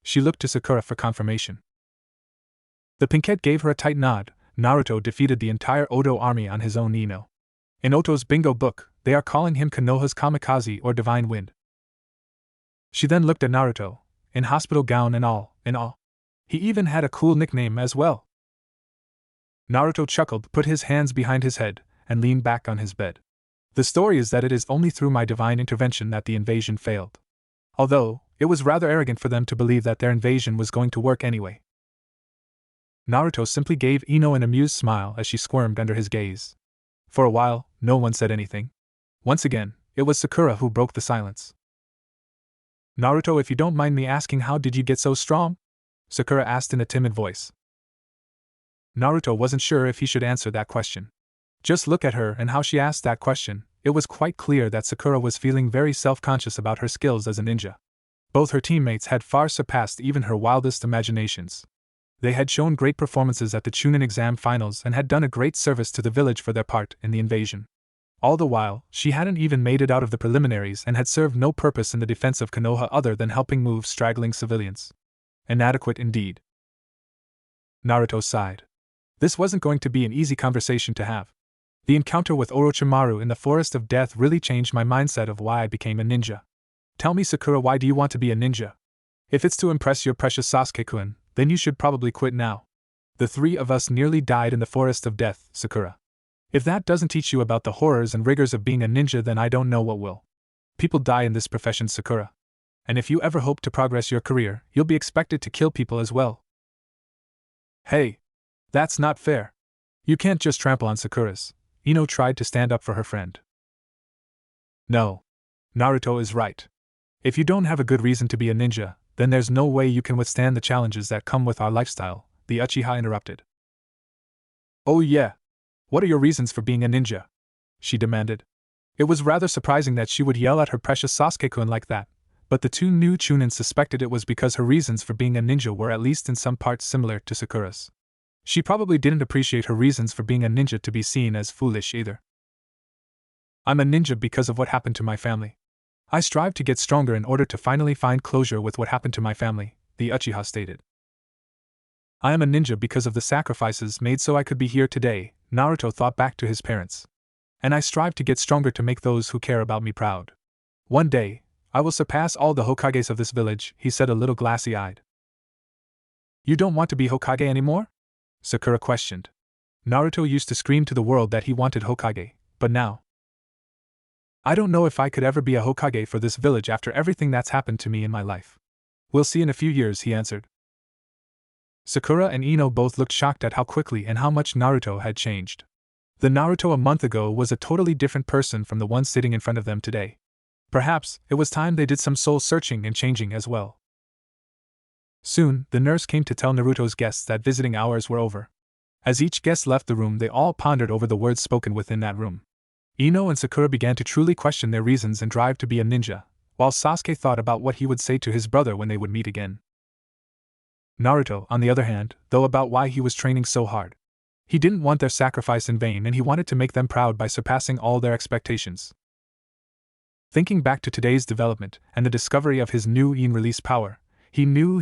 She looked to Sakura for confirmation. The pinkette gave her a tight nod. Naruto defeated the entire Oto army on his own Ino. In Oto's bingo book, they are calling him Konoha's Kamikaze or Divine Wind. She then looked at Naruto, in hospital gown and all, in awe. He even had a cool nickname as well. Naruto chuckled, put his hands behind his head, and leaned back on his bed. The story is that it is only through my divine intervention that the invasion failed. Although, it was rather arrogant for them to believe that their invasion was going to work anyway. Naruto simply gave Ino an amused smile as she squirmed under his gaze. For a while, no one said anything. Once again, it was Sakura who broke the silence. Naruto, if you don't mind me asking, how did you get so strong? Sakura asked in a timid voice. Naruto wasn't sure if he should answer that question. Just look at her and how she asked that question. It was quite clear that Sakura was feeling very self-conscious about her skills as a ninja. Both her teammates had far surpassed even her wildest imaginations. They had shown great performances at the Chunin exam finals and had done a great service to the village for their part in the invasion. All the while, she hadn't even made it out of the preliminaries and had served no purpose in the defense of Konoha other than helping move straggling civilians. Inadequate indeed. Naruto sighed. This wasn't going to be an easy conversation to have. The encounter with Orochimaru in the Forest of Death really changed my mindset of why I became a ninja. Tell me, Sakura, why do you want to be a ninja? If it's to impress your precious Sasuke-kun, then you should probably quit now. The three of us nearly died in the Forest of Death, Sakura. If that doesn't teach you about the horrors and rigors of being a ninja, then I don't know what will. People die in this profession, Sakura. And if you ever hope to progress your career, you'll be expected to kill people as well. Hey! That's not fair. You can't just trample on Sakura's. Ino tried to stand up for her friend. No. Naruto is right. If you don't have a good reason to be a ninja, then there's no way you can withstand the challenges that come with our lifestyle, the Uchiha interrupted. Oh yeah. What are your reasons for being a ninja? She demanded. It was rather surprising that she would yell at her precious Sasuke-kun like that, but the two new Chunin suspected it was because her reasons for being a ninja were at least in some parts similar to Sakura's. She probably didn't appreciate her reasons for being a ninja to be seen as foolish either. I'm a ninja because of what happened to my family. I strive to get stronger in order to finally find closure with what happened to my family, the Uchiha stated. I am a ninja because of the sacrifices made so I could be here today, Naruto thought back to his parents. And I strive to get stronger to make those who care about me proud. One day, I will surpass all the Hokages of this village, he said a little glassy-eyed. You don't want to be Hokage anymore? Sakura questioned. Naruto used to scream to the world that he wanted Hokage, but now, I don't know if I could ever be a Hokage for this village after everything that's happened to me in my life. We'll see in a few years, he answered. Sakura and Ino both looked shocked at how quickly and how much Naruto had changed. The Naruto a month ago was a totally different person from the one sitting in front of them today. Perhaps it was time they did some soul searching and changing as well. Soon, the nurse came to tell Naruto's guests that visiting hours were over. As each guest left the room, they all pondered over the words spoken within that room. Ino and Sakura began to truly question their reasons and drive to be a ninja, while Sasuke thought about what he would say to his brother when they would meet again. Naruto, on the other hand, thought about why he was training so hard. He didn't want their sacrifice in vain and he wanted to make them proud by surpassing all their expectations. Thinking back to today's development and the discovery of his new in-release power, he knew